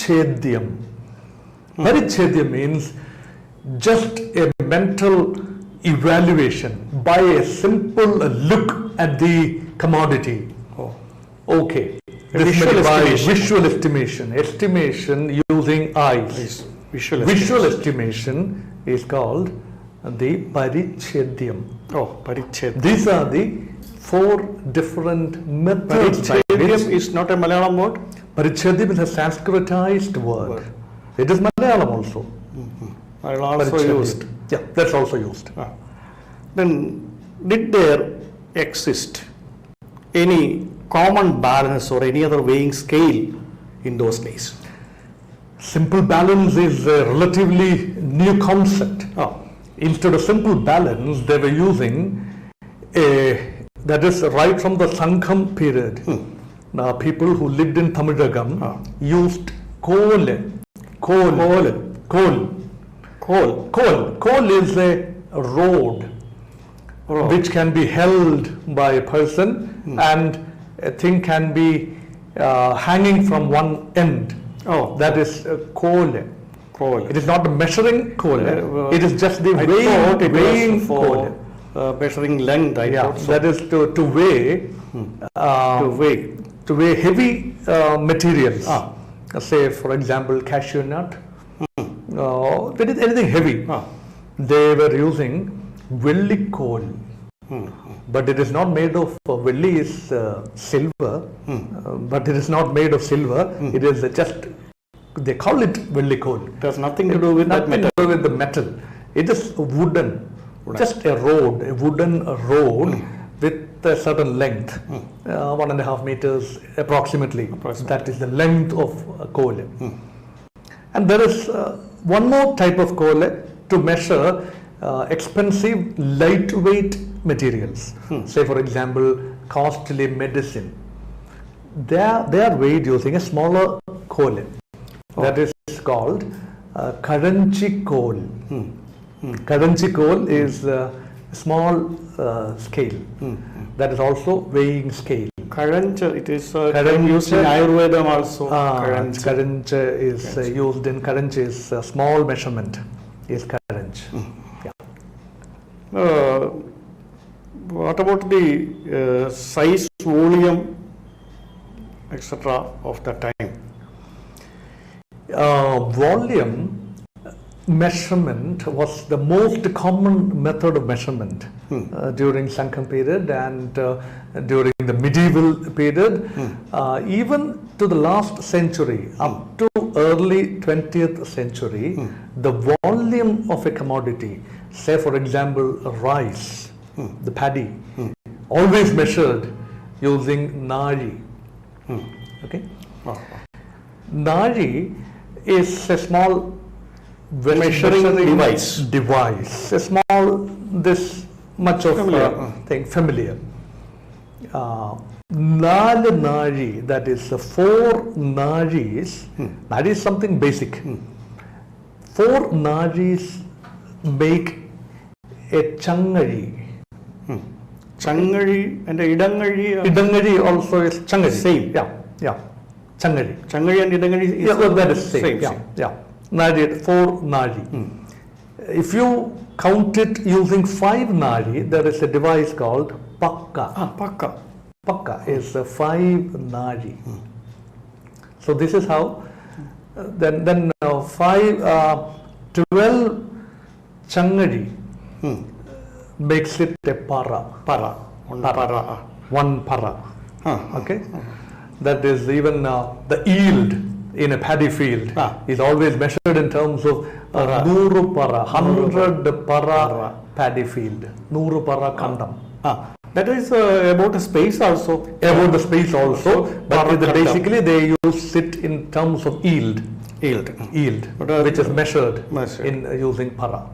Parichedyam. Parichedyam means just a mental evaluation by a simple look at the commodity. Okay. Visual estimation. Estimation using eyes. Visual estimation is called the Parichedyam. Parichedyam. These are the 4 different methods. Parichedyam is not a Malayalam word? Parichedyam is a Sanskritized word. It is Malayalam also. Also used. Yeah, that's also used. Then, did there exist any common balance or any other weighing scale in those days? Simple balance is a relatively new concept. Instead of simple balance, they were using that is right from the Sangham period. Now, people who lived in Tamilagam used coal. Coal is a rod which can be held by a person and a thing can be hanging from one end. That is coal. It is not measuring coal. It is just the weighing coal. Measuring length. That is to weigh. To weigh heavy materials. Say, for example, cashew nut. If it is anything heavy, they were using velli coal. But it is not made of velli is silver, but it is not made of silver. It is just, they call it velli coal. It has nothing to do with that metal. Nothing to do with the metal. It is wooden, just a wooden rod with a certain length, 1.5 meters approximately. That is the length of coal. And there is one more type of coal to measure expensive, lightweight materials. Say, for example, costly medicine. They are weighed using a smaller coal. That is called Karanchi coal. Karanchi coal is a small scale. That is also weighing scale. Karancha, it is used in Ayurveda also. Karancha is used in Karanch is small measurement. Is Karanch. What about the size, volume, etc. of the time? Volume measurement was the most common method of measurement during Sangham period and during the medieval period. Even to the last century, up to early 20th century, the volume of a commodity, say for example rice, the paddy, always measured using nari. Okay? Nari is a small measuring device, a small, this much of thing, familiar. Nal nari, that is 4 naris. Nari is something basic. 4 naris make a changari. Changari and idangari. Idangari also is changari. Same. Yeah. Changari. Changari and idangari is that is same. Yeah. Nari, 4 nari. If you count it using 5 nari, there is a device called pakka. Pakka is 5 nari. So this is how. Then 12 changari makes it a para. One para. Okay. That is even the yield in a paddy field is always measured in terms of Nuru para, 100 para paddy field. Nuru para kandam. That is about the space also. About the space also, but basically they use it in terms of yield, which is measured in using para.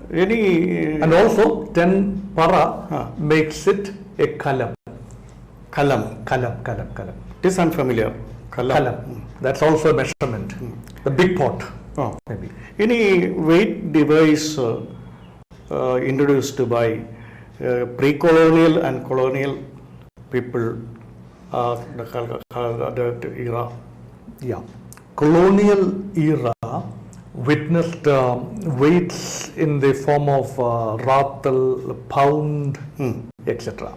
And also 10 para makes it a kalam. Kalam. It is unfamiliar. Kalam. That's also a measurement. The big pot. Maybe. Any weight device introduced by pre-colonial and colonial people, the era? Yeah. colonial era witnessed weights in the form of ratal, pound, etc.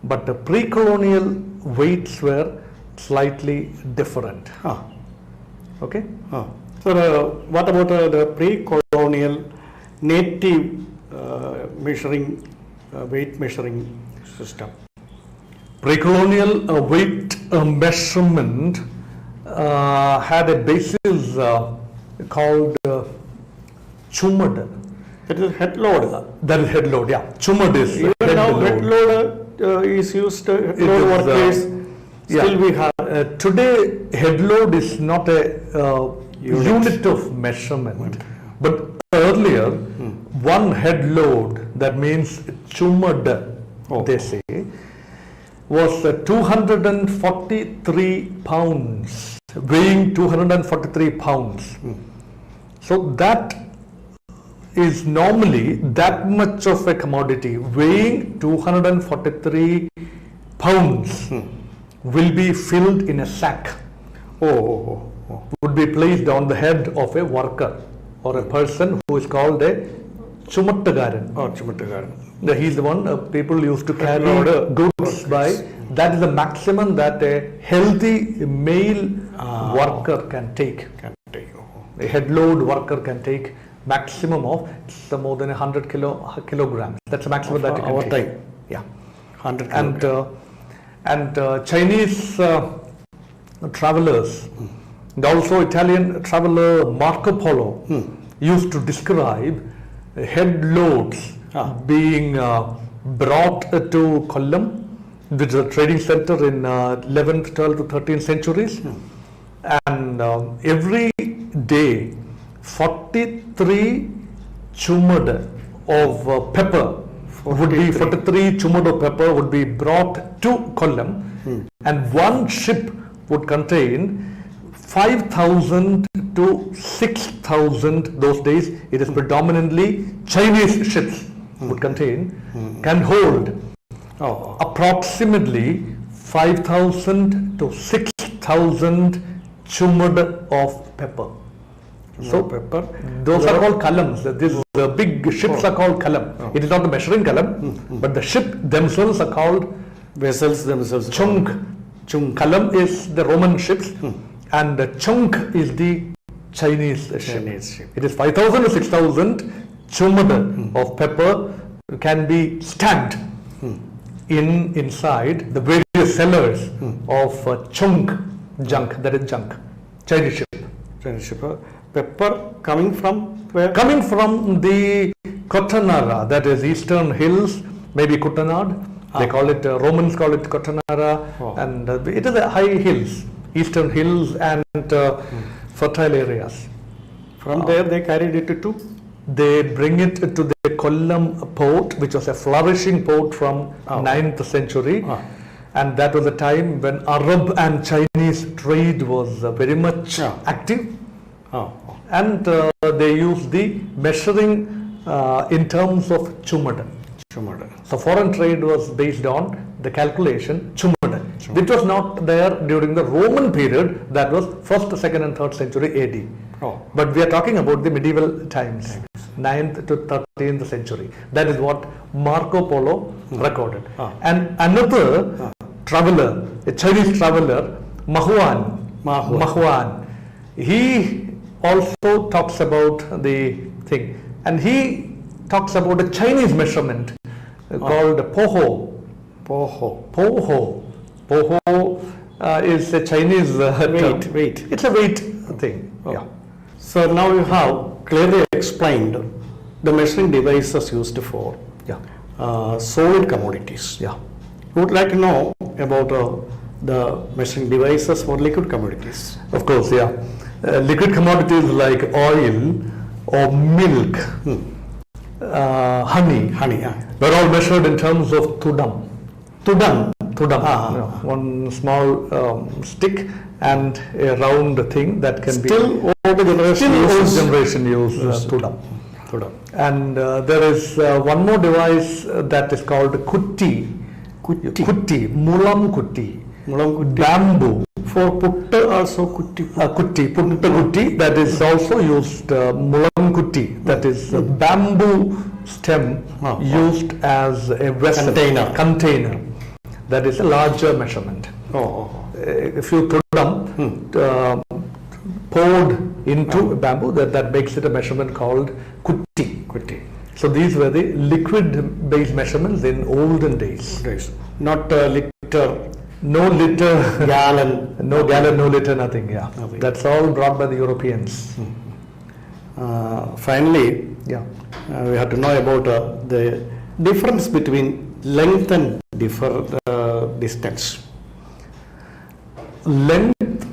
But the pre-colonial weights were slightly different. Okay? So, what about the pre-colonial native measuring, weight measuring system? Pre-colonial weight measurement had a basis called chumad. That is head load. That is head load, yeah. Chumad is Even now head load is used, head load workers, still we have. Today, head load is not a unit of measurement, but earlier, one head load, that means chumad, they say, was 243 pounds, weighing 243 pounds. So that is normally that much of a commodity, weighing 243 pounds, will be filled in a sack. Would be placed on the head of a worker or a person who is called a chumattagaran. He is the one people used to carry goods by. That is the maximum that a healthy male worker can take. A head load worker can take maximum of more than 100 kilograms. That's the maximum that you can take. Yeah, 100 kilograms. And Chinese travelers, and also Italian traveler Marco Polo used to describe head loads being brought to Kollam, which is a trading center in 11th, 12th to 13th centuries, and every day 43 chumad of pepper would be 43 chumad of pepper would be brought to Kollam, and one ship would contain 5,000 to 6,000. Those days it is predominantly Chinese ships would contain, can hold approximately 5,000 to 6,000 chumad of pepper. So those are called columns. These big ships are called column. It is not the measuring column, but the ship themselves are called vessels themselves. Chunk. Column is the Roman ships, and the chunk is the Chinese ship. It is 5,000 to 6,000 chumad of pepper can be stacked inside the various cellars of junk, that is junk, Chinese ship. Pepper coming from where? Coming from the Kotanara, that is eastern hills, maybe Kutanad. They call it, Romans call it Kotanara, and it is a high hills, eastern hills and fertile areas. From there they carried it to? They bring it to the Kollam port, which was a flourishing port from 9th century. And that was the time when Arab and Chinese trade was very much active. And they used the measuring in terms of chumad. So foreign trade was based on the calculation chumad, which was not there during the Roman period, that was 1st, 2nd and 3rd century AD. But we are talking about the medieval times, 9th to 13th century. That is what Marco Polo recorded. And another traveler, a Chinese traveler, Mahuan, he also talks about the thing, and he talks about a Chinese measurement called Poho. Is a Chinese weight. It's a weight thing. So now you have clearly explained the measuring devices used for solid commodities. You would like to know about the measuring devices for liquid commodities? Of course, liquid commodities like oil or milk, honey, were all measured in terms of tudam. One small stick and a round thing that can still be older generation use tudam. And there is one more device that is called kutti, mulam kutti. Mulam kutti. Bamboo. For putta also kutti. Kutti, putta kutti, that is also used, mulam kutti, that is a bamboo stem used as a vessel. Container. That is a larger measurement. If you put them poured into bamboo, that makes it a measurement called kutti. So these were the liquid based measurements in olden days. Not liter. No liter, gallon. No gallon, no liter, nothing. Yeah, nothing. That's all brought by the Europeans. Finally, we have to know about the difference between length and distance. Length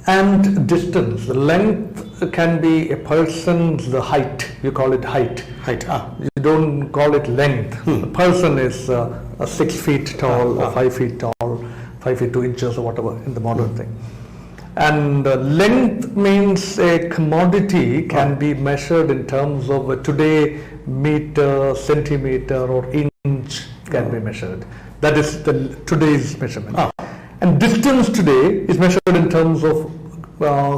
and distance. The length can be a person's height. You call it height. You don't call it length. A person is 6 feet tall or 5 feet tall, 5 feet 2 inches or whatever in the modern thing. And length means a commodity can be measured in terms of today meter, centimeter or inch can be measured. That is today's measurement. And distance today is measured in terms of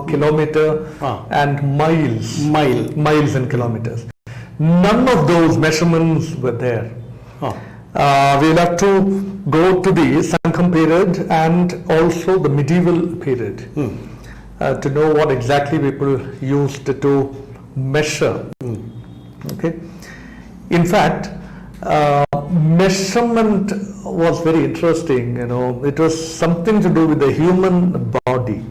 kilometer and miles. Miles and kilometers. None of those measurements were there. We'll have to go to the Sangham period and also the medieval period to know what exactly people used to measure. Okay. In fact, measurement was very interesting. It was something to do with the human body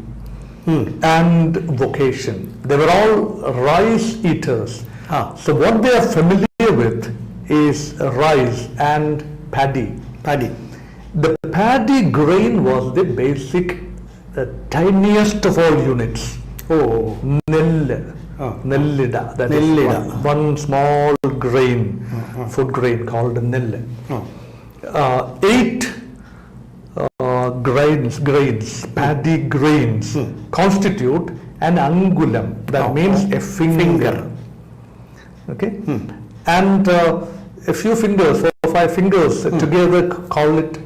and vocation. They were all rice eaters. So what they are familiar with is rice and paddy. The paddy grain was the basic, tiniest of all units. Nellida. That is one small grain, food grain called nelle. 8 grains, paddy grains constitute an angulam. That means a finger. Okay, and a few fingers, 4 or 5 fingers together call it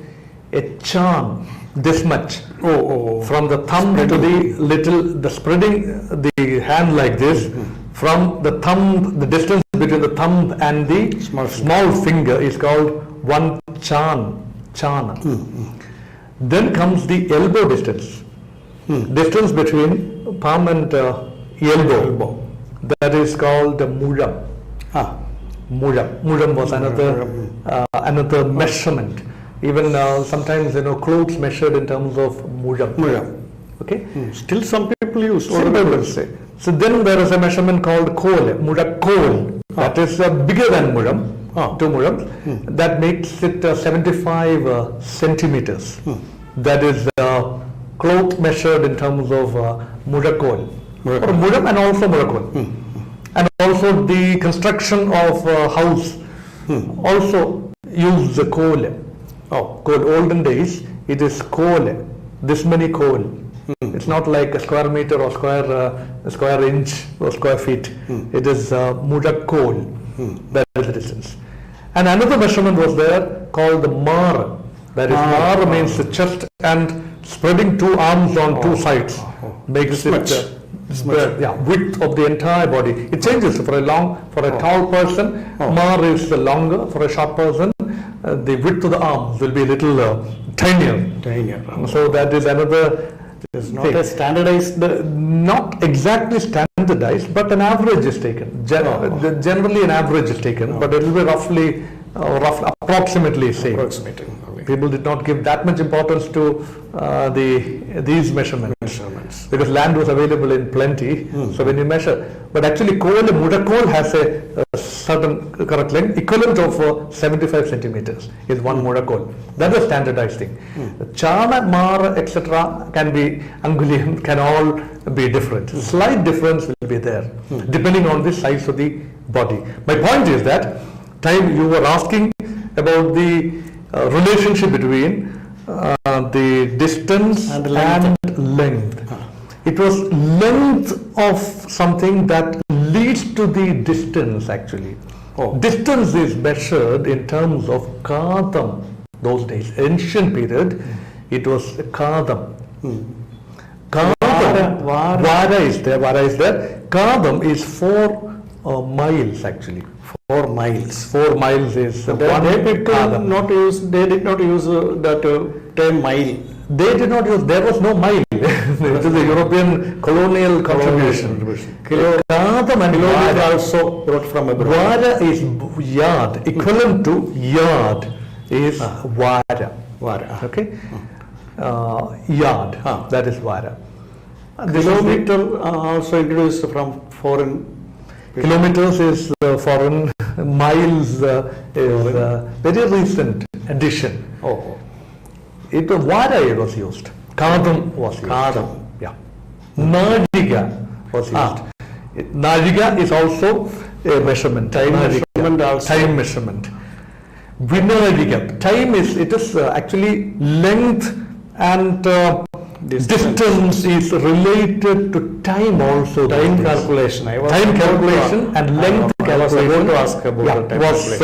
a chan. This much from the thumb to the spreading the hand like this, from the thumb, the distance between the thumb and the small finger is called one chana. Then comes the elbow distance, distance between palm and elbow. That is called mujam. Mujam was another measurement. Even sometimes clothes measured in terms of mujam. Okay. Still some people use. Some people say. So then there is a measurement called kol, mujak. That is bigger than mujam. 2 mujams. That makes it 75 centimeters. That is cloth measured in terms of mujakol. Or mujam and also mujakol. And also the construction of house also use the coal. Olden days it is coal, this many coal. It's not like a square meter or square inch or square feet. It is mujak coal. That is the distance. And another measurement was there called the mar. That is mar means the chest and spreading 2 arms on 2 sides makes it width of the entire body. It changes for a tall person. Mar is longer. For a short person, the width of the arms will be a little tinier. So that is another. It is not a standardized. Not exactly standardized, but an average is taken. Generally, an average is taken, but it will be approximately same. People did not give that much importance to these measurements because land was available in plenty. So when you measure, but actually mujak coal has a certain correct length equivalent of 75 centimeters is one mujak coal. That is standardized thing. Chana, mar, etc. can be angulium, can all be different. Slight difference will be there depending on the size of the body. My point is that time you were asking about the relationship between the distance and length. It was length of something that leads to the distance actually. Distance is measured in terms of kadam. Those days, ancient period, it was Kadam. Vara. Vara is there. Kadam is 4 miles actually. 4 miles. 4 miles is one People Kadam. not use. They did not use that term mile. They did not use, there was no mile. It is a European colonial contribution. Kadam and Kilometer Vara also brought from abroad. Vara is yard, equivalent to yard is Vara. Vara. Okay? Yard, that is Vara. Kilometer also introduced from foreign. Kilometers is foreign, miles is very recent addition. Oh. It was Vara was used. Kadam was used. Kadam. Yeah. Najiga was used. Najiga is also a measurement. Time Najiga. measurement also. Time measurement. Vinajiga. Time is actually length and distance is related to time also. Time calculation. Time calculation and length calculation. I was about to ask about the time was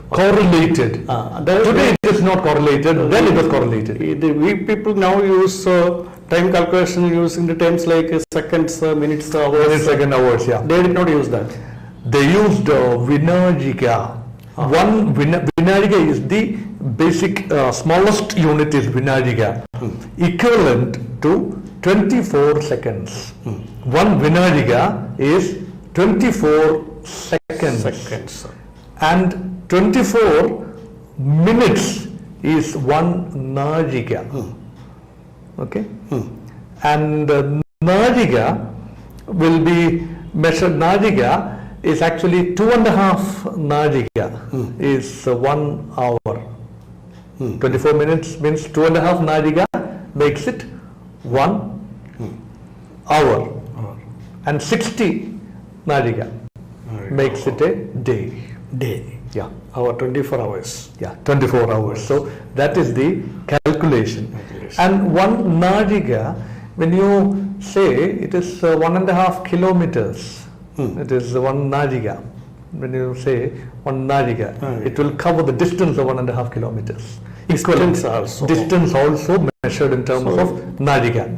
correlated. Today it is not correlated, then it was correlated. We people now use time calculation using the terms like seconds, minutes, hours. Minutes, second, hours, yeah. They did not use that. They used Vinajiga. One Vinajiga is the basic smallest unit is Vinajiga, equivalent to 24 seconds. One Vinajiga is 24 seconds. And 24 minutes is one Najiga. Okay? And Najiga will be measured. Najiga is actually 2.5 Najiga is 1 hour. 24 minutes means 2.5 Najiga makes it 1 hour. And 60 Najiga makes it a day. Yeah. Our 24 hours. Yeah, 24 hours. So that is the calculation. And one Najiga, when you say it is 1.5 kilometers, it is 1 Najiga. When you say 1 Najiga, it will cover the distance of 1.5 kilometers. Distance also. Distance also measured in terms of Najiga.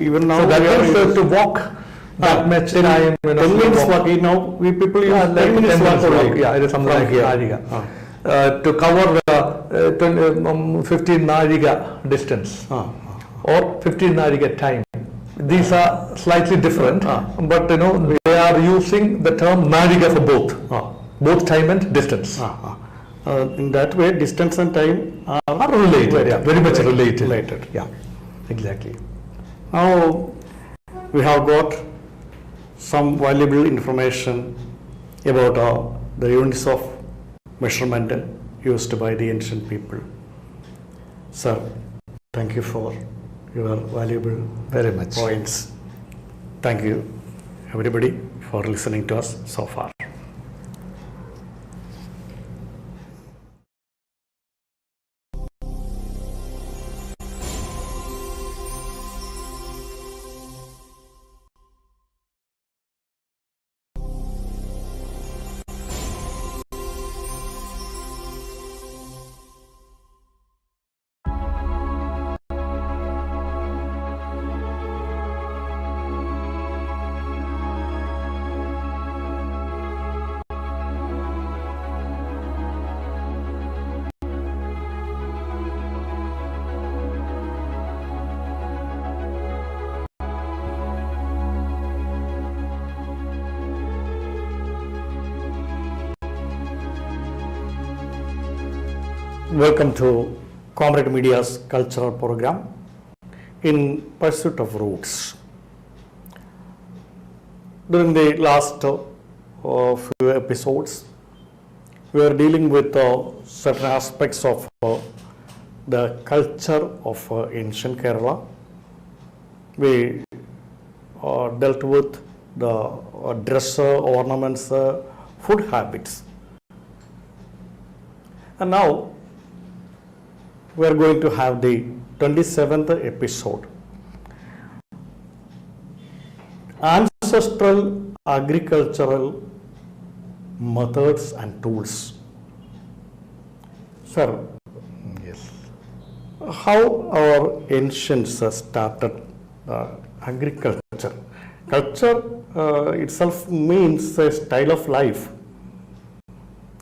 Even now So that we means to walk that much time. 10 minutes walk. Now we people use 10 minutes walk. Yeah, it is something like Najiga. To cover 15 Najiga distance or 15 Najiga time. These are slightly different, but they are using the term Najiga for both time and distance. In that way, distance and time Are related, yeah, very much related. Related. Yeah, exactly. Now we have got some valuable information about the units of measurement used by the ancient people. Sir, thank you for your valuable Very much. points. Thank you, everybody, for listening to us so far. Welcome to Comrade Media's cultural program, In Pursuit of Roots. During the last few episodes, we are dealing with certain aspects of the culture of ancient Kerala. We dealt with the dress, ornaments, food habits. And now we are going to have the 27th episode. Ancestral agricultural methods and tools. Sir, Yes. how our ancients started agriculture. Culture itself means a style of life.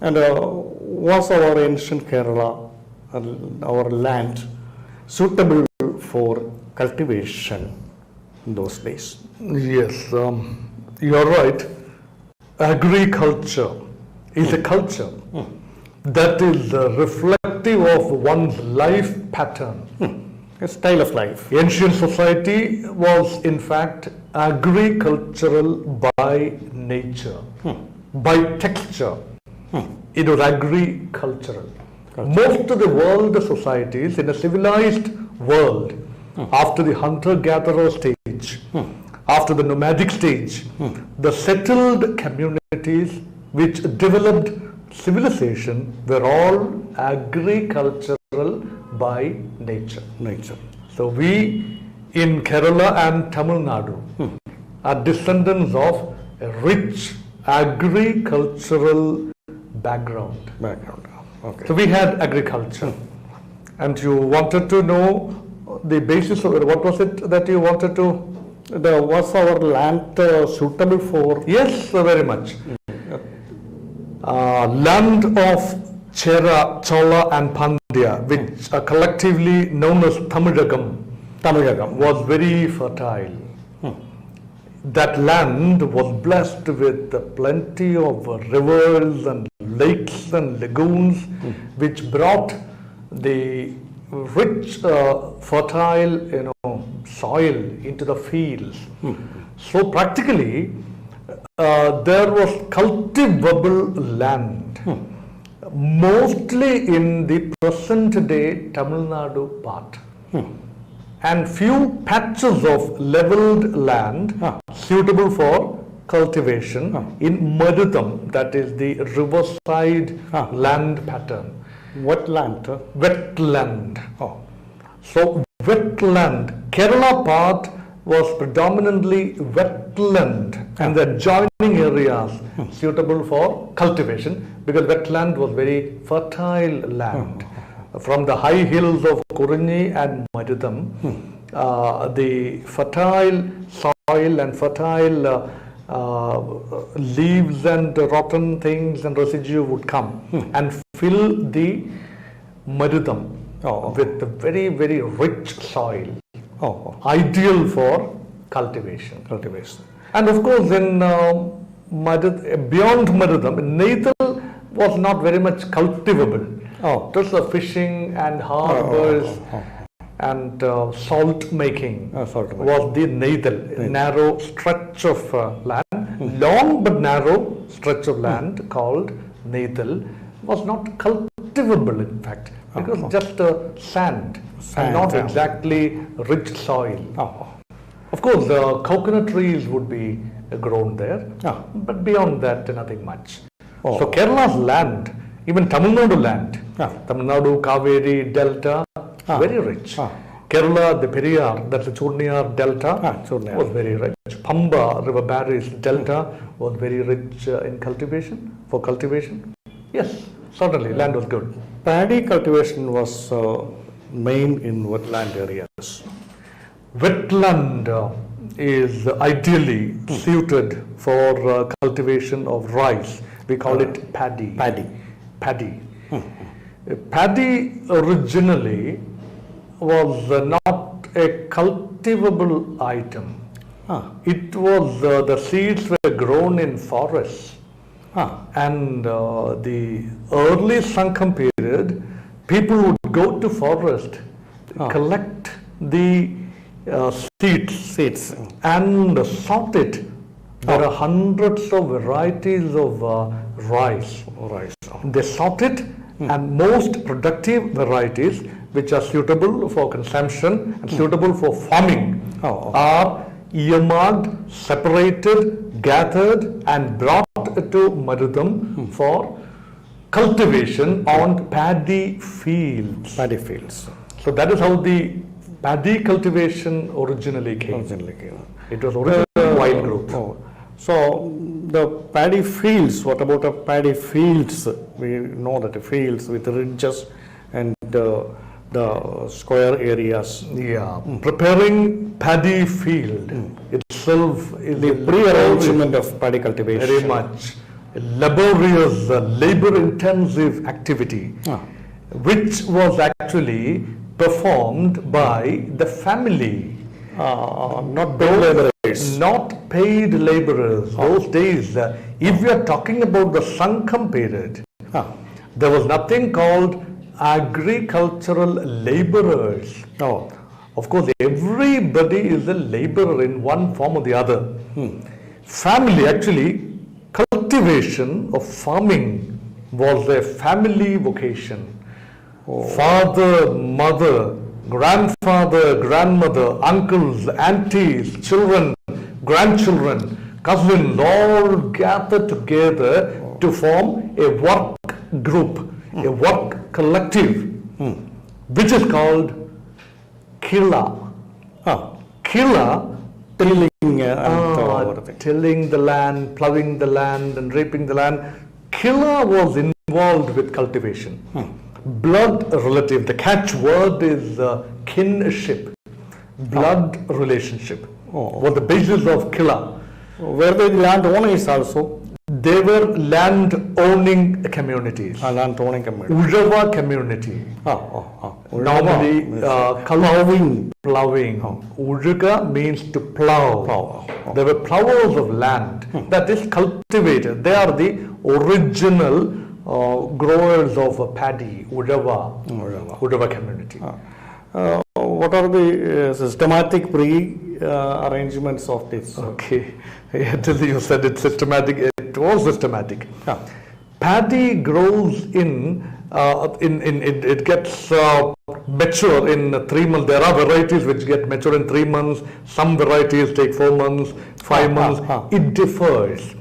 And was our ancient Kerala, our land, suitable for cultivation in those days? Yes, you're right. Agriculture is a culture that is reflective of one's life pattern. A style of life. Ancient society was in fact agricultural by nature, by texture. It was agricultural. Most of the world societies in a civilized world, after the hunter-gatherer stage, after the nomadic stage, the settled communities which developed civilization were all agricultural by nature. So we in Kerala and Tamil Nadu are descendants of a rich agricultural background. Okay. So we had agriculture, and you wanted to know the basis of it. What was it that you wanted to? Was our land suitable for? Yes, very much. Land of Chera, Chola and Pandya, which are collectively known as Tamilagam, was very fertile. That land was blessed with plenty of rivers and lakes and lagoons, which brought the rich, fertile, soil into the fields. So practically, there was cultivable land, mostly in the present-day Tamil Nadu part, and few patches of leveled land suitable for cultivation in Marudam, that is the riverside land pattern. Wetland. Wetland. So wetland, Kerala part was predominantly wetland and the adjoining areas suitable for cultivation, because wetland was very fertile land. From the high hills of Kurunni and Marudam, the fertile soil and fertile leaves and rotten things and residue would come and fill the Marudam with a very, very rich soil, ideal for cultivation. And of course, in beyond Marudam, Naithal was not very much cultivable. It was the fishing and harbors and salt making was the Naithal, narrow stretch of land, long but narrow stretch of land called Naithal, was not cultivable in fact, because just sand and not exactly rich soil. Of course, the coconut trees would be grown there, but beyond that, nothing much. So Kerala's land, even Tamil Nadu land, Tamil Nadu, Kaveri, Delta, very rich. Kerala, the Periyar, that's the Churniyar Delta, was very rich. Pamba, River Barris Delta was very rich in cultivation, for cultivation. Yes, certainly, land was good. Paddy cultivation was main in wetland areas. Wetland is ideally suited for cultivation of rice. We call it paddy. Paddy originally was not a cultivable item. It was, the seeds were grown in forests. And the early Sankham period, people would go to forest, collect the seeds and sort it. There are hundreds of varieties of rice. They sort it, and most productive varieties which are suitable for consumption and suitable for farming are earmarked, separated, gathered and brought to Marudam for cultivation on paddy fields. So that is how the paddy cultivation originally came. It was originally wild growth. So the paddy fields, what about the paddy fields? We know that the fields with ridges and the square areas. Yeah, preparing paddy field itself is The pre-arrangement of paddy cultivation. very much a laborious, labor-intensive activity, which was actually performed by the family. Not paid laborers. Not paid laborers. Those days, if we are talking about the Sangham period, there was nothing called agricultural laborers. Oh. Of course, everybody is a laborer in one form or the other. Family, actually, cultivation of farming was a family vocation. Father, mother, grandfather, grandmother, uncles, aunties, children, grandchildren, cousins, all gathered together to form a work group, a work collective, which is called Killa. Killa, Tilling tilling the land, plowing the land and reaping the land. Killa was involved with cultivation. Blood relative, the catchword is kinship, blood relationship was the basis of Killa. Were they land owners also? They were land owning communities. Land owning community. Ujava community. Normally plowing. Ujaga means to plow. There were plowers of land that is cultivated. They are the original growers of paddy, Ujava community. What are the systematic pre-arrangements of this? Okay, until you said it's systematic, it was systematic. Paddy grows it gets mature in 3 months. There are varieties which get mature in 3 months. Some varieties take 4 months, 5 months. It differs.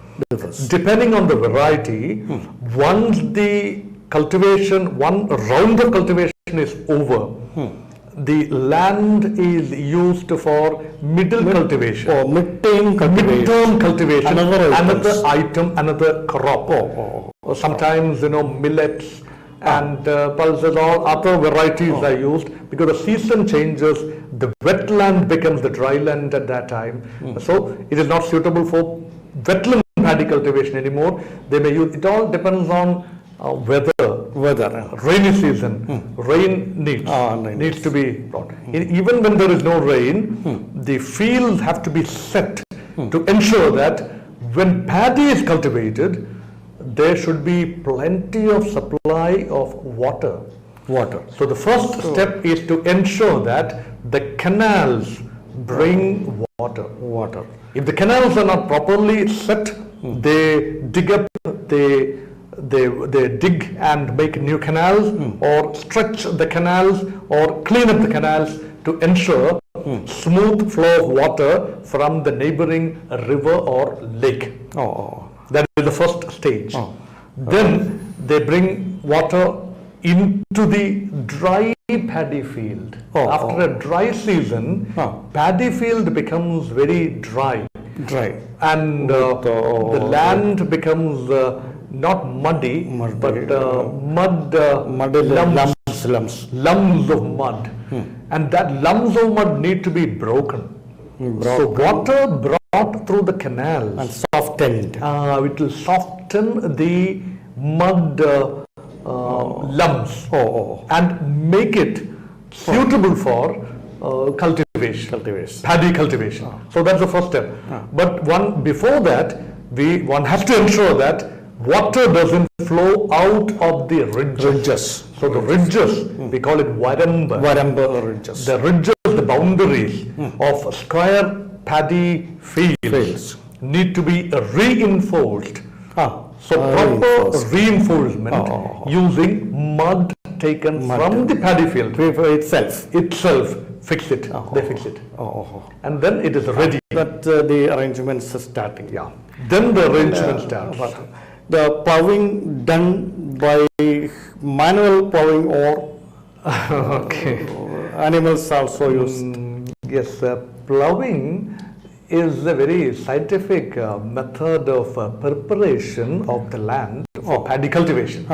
Depending on the variety, once the cultivation, one round of cultivation is over, the land is used for middle cultivation. Or mid-term cultivation. Mid-term cultivation. Another item, another crop. Or sometimes, millets and pulses, all other varieties are used because the season changes. The wetland becomes the dry land at that time. So it is not suitable for wetland paddy cultivation anymore. They may use, it all depends on weather, rainy season, rain needs to be brought. Even when there is no rain, the fields have to be set to ensure that when paddy is cultivated, there should be plenty of supply of water. So the first step is to ensure that the canals bring water. If the canals are not properly set, they dig up, they dig and make new canals or stretch the canals or clean up the canals to ensure smooth flow of water from the neighboring river or lake. That is the first stage. Then they bring water into the dry paddy field. After a dry season, paddy field becomes very dry. And the land becomes not muddy, but lumps of mud. And that lumps of mud need to be broken. So water brought through the canals and softened. It will soften the mud lumps and make it suitable for cultivation, paddy cultivation. So that's the first step. But before that, one has to ensure that water doesn't flow out of the ridges. So the ridges, we call it Varamba ridges. The ridges, the boundaries of square paddy fields need to be reinforced. So proper reinforcement using mud taken from the paddy field itself fix it. They fix it. And then it is ready. That the arrangements are starting. Then the arrangement starts. The plowing done by manual plowing or animals also used? Yes, plowing is a very scientific method of preparation of the land for paddy cultivation.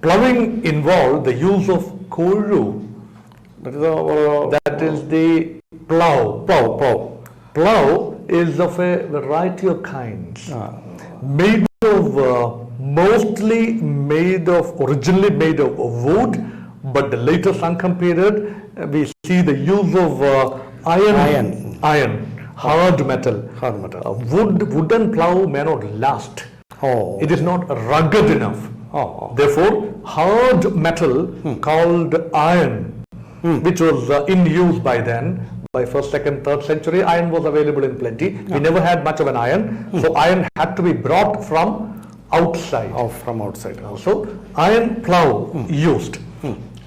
Plowing involved the use of kolu. That is our That is the plow. plow. Plow is of a variety of kinds. Made of, originally made of wood, but the later Sankham period, we see the use of iron, hard metal. Wooden plow may not last. It is not rugged enough. Therefore, hard metal called iron, which was in use by then, by 1st, 2nd, 3rd century, iron was available in plenty. We never had much of an iron, so iron had to be brought from outside. So, iron plow used.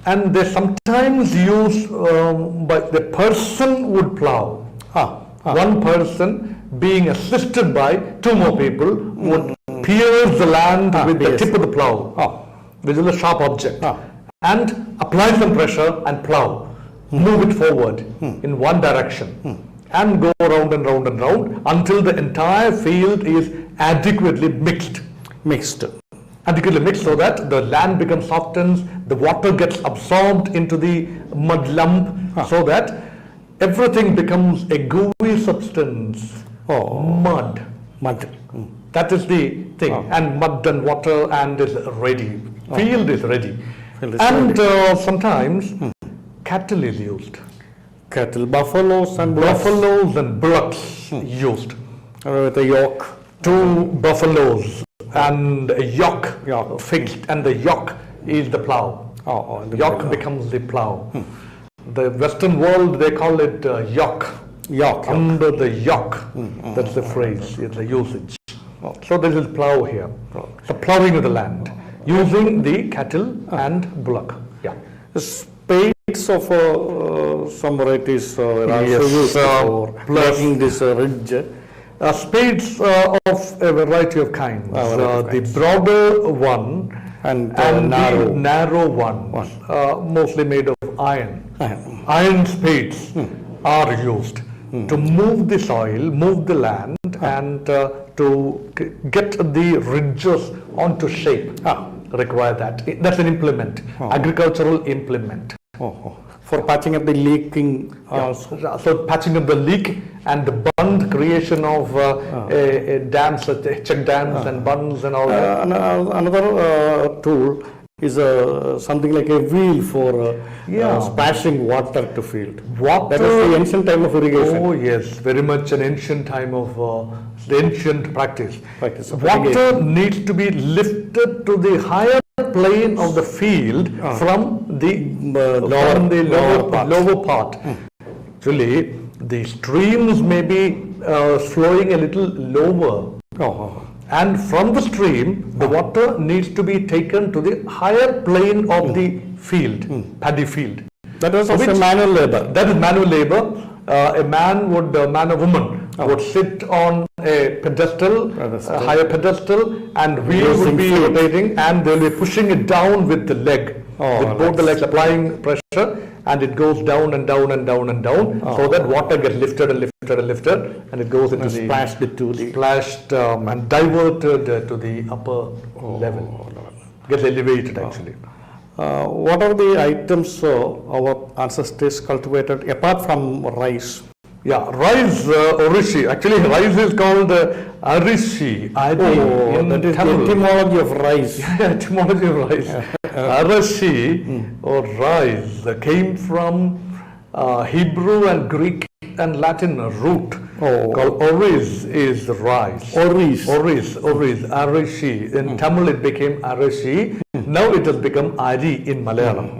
And they sometimes use, but the person would plow. One person being assisted by two more people would pierce the land with the tip of the plow, which is a sharp object, and apply some pressure and plow, move it forward in one direction, and go round and round and round until the entire field is adequately mixed. Adequately mixed so that the land becomes softens, the water gets absorbed into the mud lump, so that everything becomes a gooey substance. Mud. That is the thing. And mud and water and is ready. Field is ready. And sometimes cattle is used. Buffaloes and bullocks used. With a yoke. 2 buffaloes and a yoke fixed, and the yoke is the plow. The yoke becomes the plow. The Western world, they call it yoke. Under the yoke. That's the phrase, it's the usage. So there is plow here. The plowing of the land using the cattle and bullock. Spades of some varieties are also used for making this ridge. Spades of a variety of kinds. The broader one and the narrow one, mostly made of iron. Iron spades are used to move the soil, move the land, and to get the ridges onto shape. Require that. That's an implement, agricultural implement. For patching up the leaking. So patching up the leak and the bund creation of dams, check dams and bunds and all that. Another tool is something like a wheel for splashing water to field. That is the ancient time of irrigation. Oh yes, very much an ancient time of the ancient practice. Water needs to be lifted to the higher plane of the field from the lower part. Actually, the streams may be flowing a little lower. And from the stream, the water needs to be taken to the higher plane of the field, paddy field. That is also manual labor. That is manual labor. A man or woman would sit on a pedestal, a higher pedestal, and wheel would be rotating, and they will be pushing it down with the leg, with both the legs applying pressure, and it goes down and down and down and down, so that water gets lifted and lifted and lifted, and it goes into the splashed and diverted to the upper level. Gets elevated actually. What are the items our ancestors cultivated apart from rice? Rice, orishi. Actually, rice is called arishi. That is the etymology of rice. Etymology of rice. Arashi or rice came from Hebrew and Greek and Latin root called oris is rice. Oris, arishi. In Tamil it became arashi. Now it has become ari in Malayalam.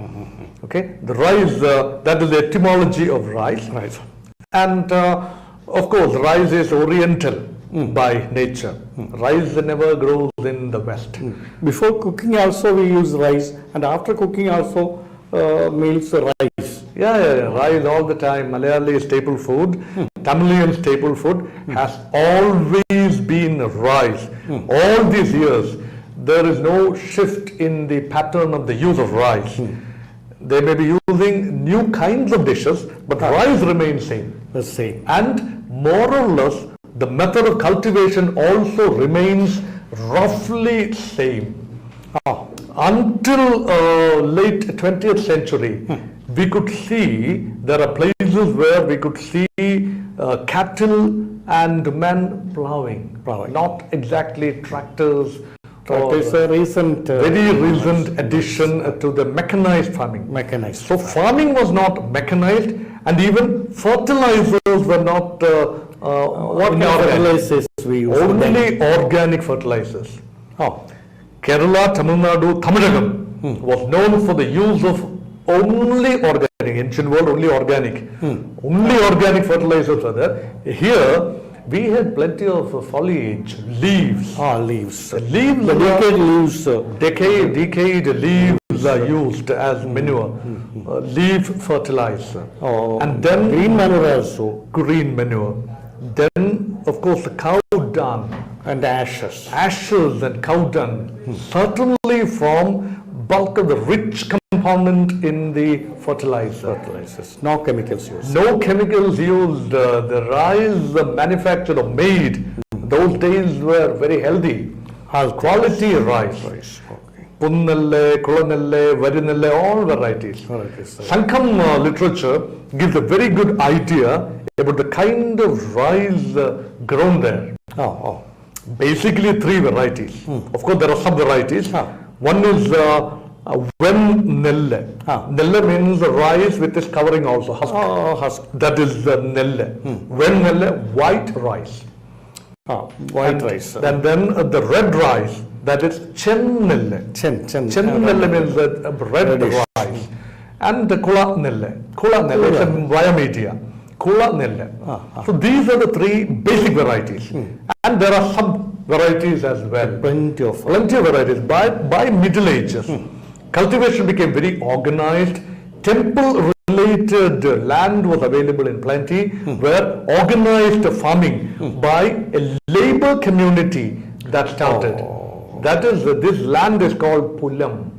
Okay, the rice, that is the etymology of rice. And of course, rice is oriental by nature. Rice never grows in the West. Before cooking also we use rice, and after cooking also meals rice. Rice all the time. Malayali staple food, Tamilian staple food has always been rice. All these years, there is no shift in the pattern of the use of rice. They may be using new kinds of dishes, but rice remains the same. And more or less, the method of cultivation also remains roughly same. Until late 20th century, we could see, there are places where we could see cattle and men plowing. Not exactly tractors. It is a recent, very recent addition to the mechanized farming. Mechanized. So farming was not mechanized, and even fertilizers were not what fertilizers we use. Only organic fertilizers. Oh. Kerala, Tamil Nadu, Tamilagam was known for the use of only organic. Ancient world, only organic. Only organic fertilizers are there. Here, we had plenty of foliage, leaves. Leaves. Leaves. The decayed leaves. Decayed leaves are used as manure. Leaf fertilizer. And then green manure also. Green manure. Then, of course, the cow dung. And ashes. Ashes and cow dung certainly form bulk of the rich component in the fertilizers. No chemicals used. No chemicals used. The rice manufactured or made those days were very healthy. Quality rice. Punnelle, Kulanelle, Varinelle, all varieties. Sankham literature gives a very good idea about the kind of rice grown there. Basically 3 varieties. Of course, there are sub-varieties. One is Ven Nelle. Nelle means rice with its covering also, husk. That is Nelle. Ven Nelle, white rice. White rice. And then the red rice, that is Chen Nelle. Chen Nelle means red rice. And the Kula Nelle. Kula Nelle is a biomedia. Kula Nelle. So these are the 3 basic varieties. And there are some varieties as well. Plenty of varieties. By Middle Ages, cultivation became very organized. Temple-related land was available in plenty, where organized farming by a labor community that started. That is, this land is called Pulam.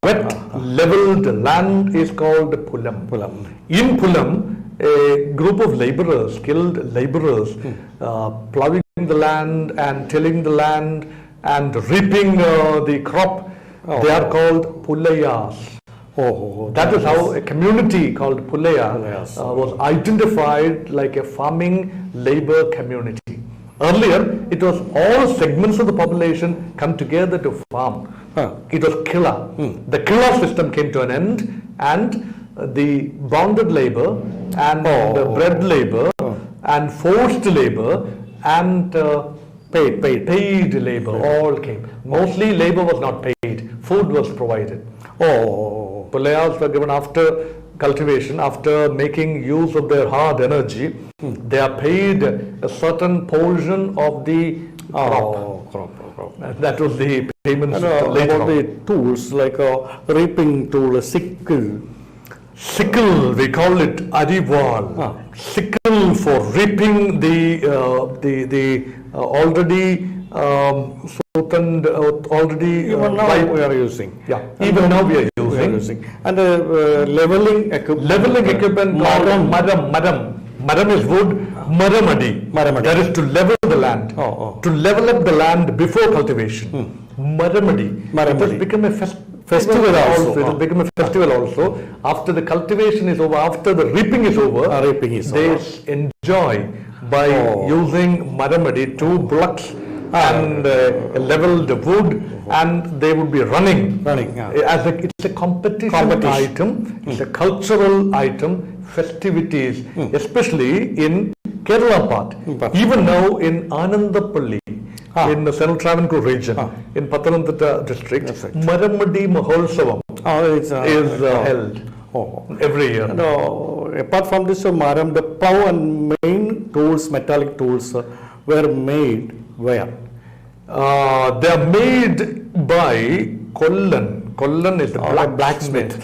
Wet, leveled land is called Pulam. In Pulam, a group of laborers, skilled laborers, plowing the land and tilling the land and reaping the crop, they are called Pulayas. That is how a community called Pulayas was identified like a farming labor community. Earlier, it was all segments of the population come together to farm. It was Killa. The Killa system came to an end, and the bonded labor and bread labor and forced labor and paid labor all came. Mostly labor was not paid, food was provided. Pulayas were given after cultivation, after making use of their hard energy, they are paid a certain portion of the crop. That was the payments later about the tools like a reaping tool, a sickle. Sickle, we call it Arival. Sickle for reaping the already already even now we are using. Even now we are using. And leveling equipment. Leveling equipment called Maram. Maram is wood. Maramadi. That is to level the land. To level up the land before cultivation. Maramadi. It has become a festival also. It has become a festival also. After the cultivation is over, after the reaping is over, they enjoy by using Maramadi, 2 bullocks and leveled wood, and they would be running. It's a competition item, it's a cultural item, festivities, especially in Kerala part. Even now in Anandapalli, in the Central Travancore region, in Pathanamthitta district, Maramadi Mahotsavam is held every year. And, apart from this Maram, the plow and main tools, metallic tools, were made where? They are made by Kollan. Kollan is the blacksmith.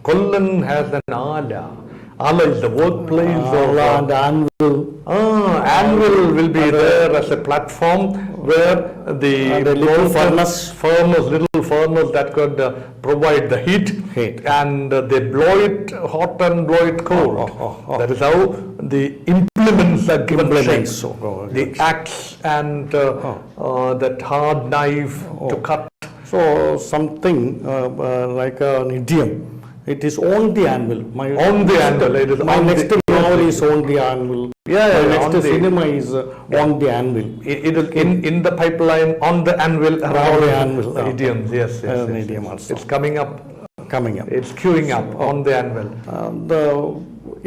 Kollan has an ala. Ala is the workplace of and anvil. Anvil will be there as a platform where the little furnace that could provide the heat. And they blow it hot and blow it cold. That is how the implements are given shape. The axe and that hard knife to cut. So something like an idiom It is on the anvil. On the anvil. It is my on next the- novel is on the anvil. Yeah, my on next the- cinema is on the anvil. It is in the pipeline, on the anvil, and all the anvil. idioms. Yes, yes, An yes, idiom yes. also. It's coming up. Coming up. It's queuing up on the anvil.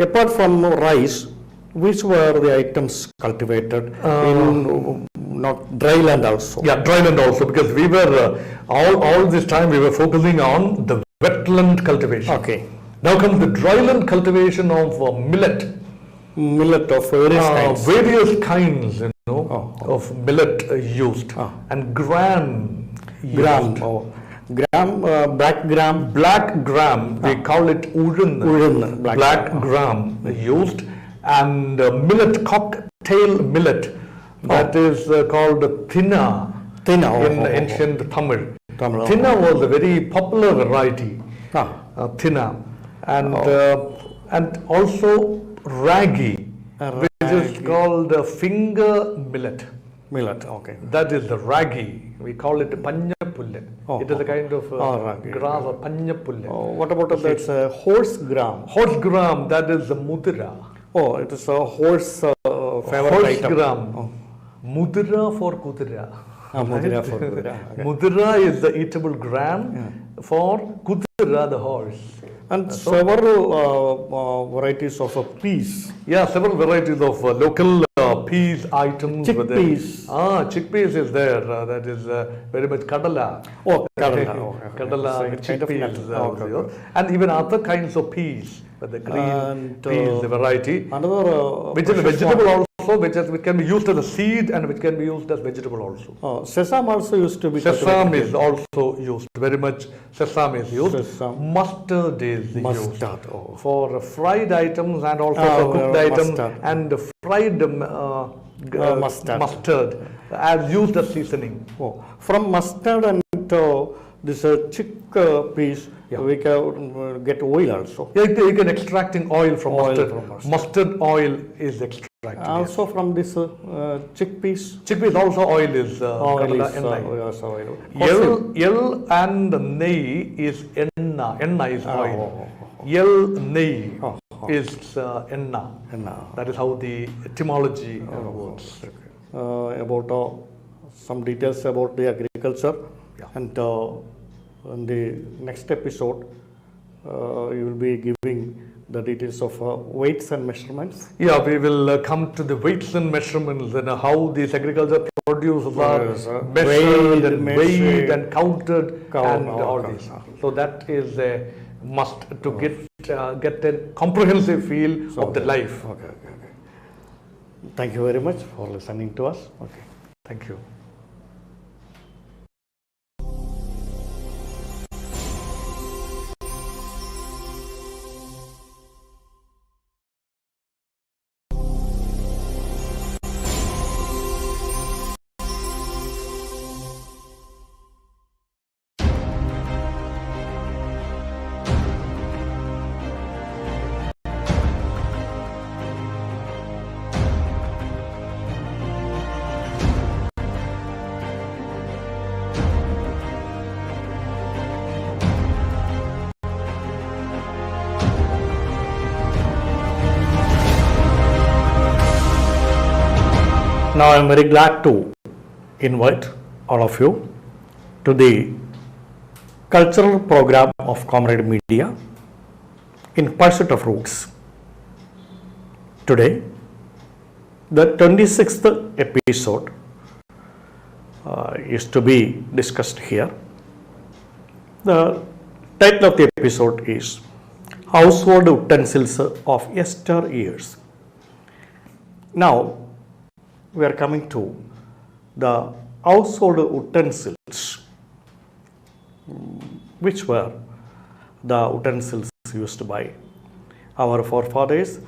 Apart from rice, which were the items cultivated in not dry land also? Yeah, dryland also, because we were all this time we were focusing on the wetland cultivation. Okay. Now comes the dryland cultivation of millet. Millet of various kinds. Various kinds, of millet used, Ah. and gram used. Black gram. Black gram, we call it urun. Urun, Black gram used, and millet, cocktail millet, that is called thinna. Thinna, In ancient Tamil. Tamil, Thinna was a very popular variety, thinna, and also ragi, which is called finger millet. Millet, okay. That is the ragi. We call it panyapulle. It is a kind of ragi. grass or panyapulle. What about that horse gram? Horse gram, that is the mudra. Oh, it is a horse favorite Horse item. gram. Mudra for kudra. Mudra for kudra. Okay. Mudra is the eatable gram for kudra, the horse. And several varieties of peas. Yeah, several varieties of local peas items. were there. Chickpeas. Chickpeas is there. That is very much kadala. Oh, kadala. Okay. Kadala, It's a kind of chickpeas. nut. Okay. And even other kinds of peas. The green And, peas, the variety. Another Which is a vegetable also, which can be used as a seed and which can be used as vegetable also. Sesame also used to be Sesame cultivated. is also used, very much sesame is used. Sesame. Mustard is used Mustard, oh. for fried items and also Oh, for cooked items, mustard. and fried mustard as used as seasoning. Oh. From mustard and this chickpeas, we can get oil also. Yeah, you can extracting oil from Oil mustard. from mustard. Mustard oil is extracted. Also from this chickpeas. Chickpeas also oil is Oil kadala is enna. oil. Yell and nei is enna. Enna is oil. Yell nei is enna. That is how the etymology works. About some details about the agriculture, and in the next episode you will be giving the details of weights and measurements. Yeah, we will come to the weights and measurements and how these agriculture produce are measured and weighed and counted and all this. So that is a must to get a comprehensive feel of the life. Okay. Thank you very much for listening to us. Okay, thank you. Now I am very glad to invite all of you to the cultural program of Comrade Media in Pursuit of Roots. Today, the 26th episode is to be discussed here. The title of the episode is Household Utensils of Yesteryears. Now, we are coming to the household utensils, which were the utensils used by our forefathers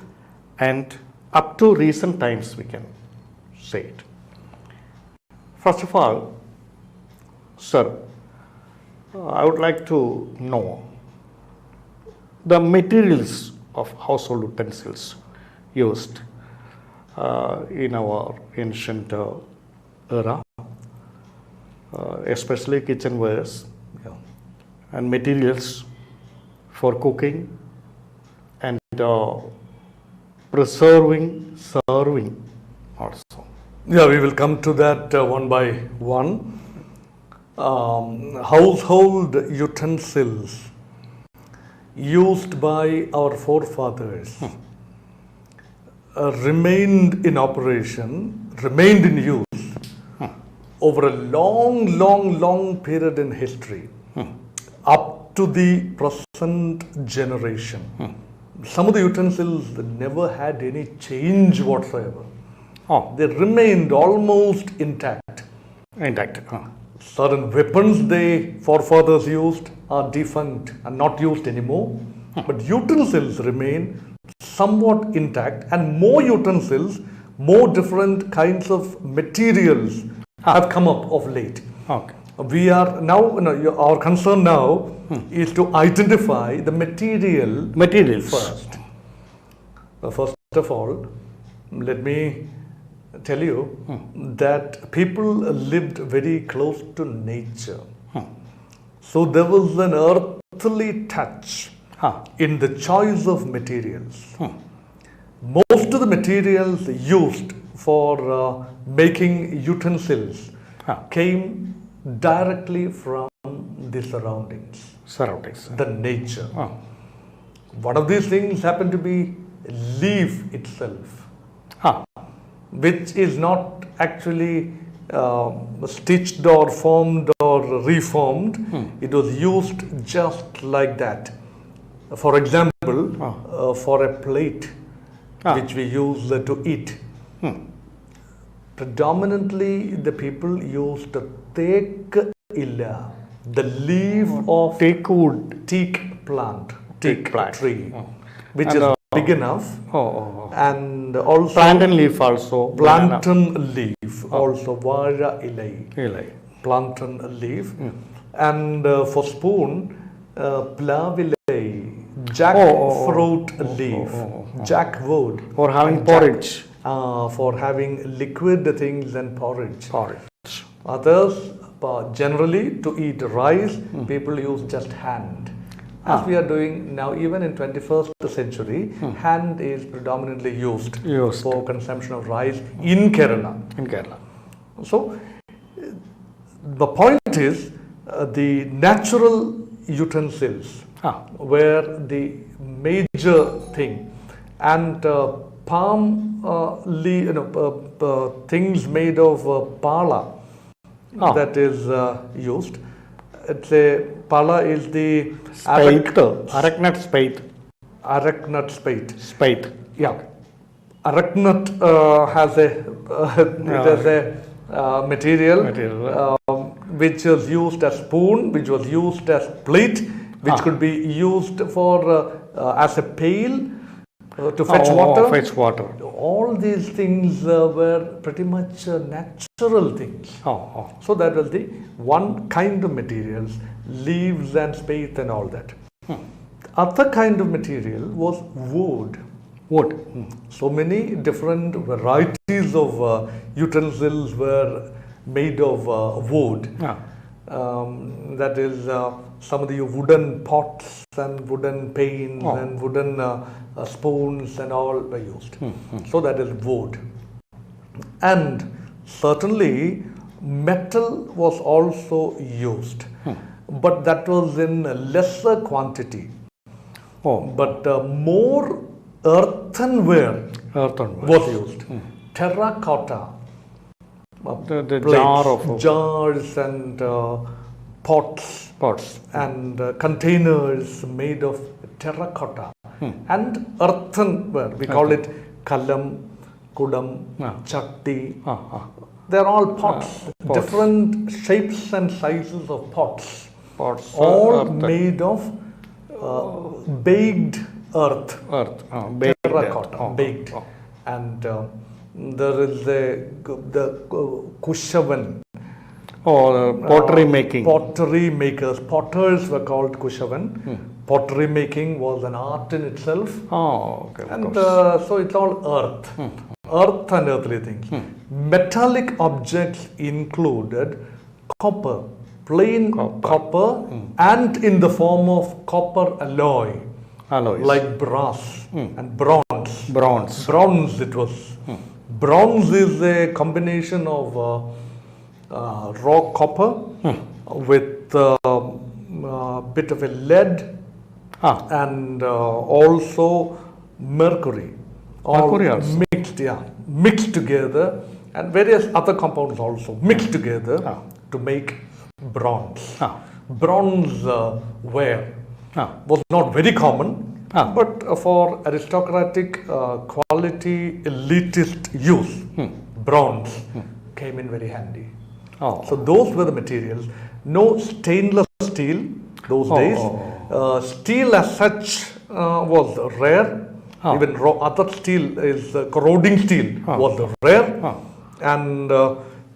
and up to recent times, we can say it. First of all, sir, I would like to know the materials of household utensils used in our ancient era, especially kitchenwares and materials for cooking and preserving, serving also. Yeah, we will come to that one by one. Household utensils used by our forefathers remained in operation, remained in use over a long period in history, up to the present generation. Some of the utensils never had any change whatsoever. They remained almost intact. Certain weapons the forefathers used are defunct and not used anymore, but utensils remain somewhat intact, and more utensils, more different kinds of materials have come up of late. We are now, our concern now is to identify the materials first. First of all, let me tell you that people lived very close to nature. So there was an earthly touch in the choice of materials. Most of the materials used for making utensils came directly from the surroundings, the nature. One of these things happened to be leaf itself, which is not actually stitched or formed or reformed. It was used just like that. For example, for a plate which we use to eat, predominantly the people used teak illa, the leaf of teak plant, teak tree, which is big enough, and also plantain leaf also. Plantain leaf, also vaja ilai, plantain leaf, and for spoon, plavillai, jackfruit leaf, jackwood. For having porridge. For having liquid things and porridge. Others, generally to eat rice, people use just hand. As we are doing now, even in 21st century, hand is predominantly used for consumption of rice in Kerala. So, the point is, the natural utensils were the major thing, and palm things made of pala that is used. It's a pala is the arachnut spade. Yeah, arachnut has a material which was used as spoon, which was used as plate, which could be used for as a pail to fetch water. All these things were pretty much natural things. So that was the one kind of materials, leaves and spades and all that. Other kind of material was wood. So many different varieties of utensils were made of wood. That is, some of the wooden pots and wooden panes and wooden spoons and all were used. So that is wood. And certainly metal was also used, but that was in lesser quantity. But more earthenware was used. Terracotta, plates, jars and pots and containers made of terracotta and earthenware. We call it kalam, kudam, chatti. They are all pots, different shapes and sizes of pots all made of baked earth, terracotta, baked. And there is the kushavan. Pottery making. Pottery makers. Potters were called kushavan. Pottery making was an art in itself. And so it's all earth. Earth and earthly things. Metallic objects included copper, plain copper and in the form of copper alloy, Alloys. like brass and bronze. Bronze. Bronze it was. Bronze is a combination of raw copper with a bit of a lead and also mercury. All Mercury also. mixed together, and various other compounds also mixed together to make bronze. Bronze ware was not very common, but for aristocratic, quality, elitist use, bronze came in very handy. So those were the materials. No stainless steel those days. Steel as such was rare. Even other steel is corroding steel was rare. And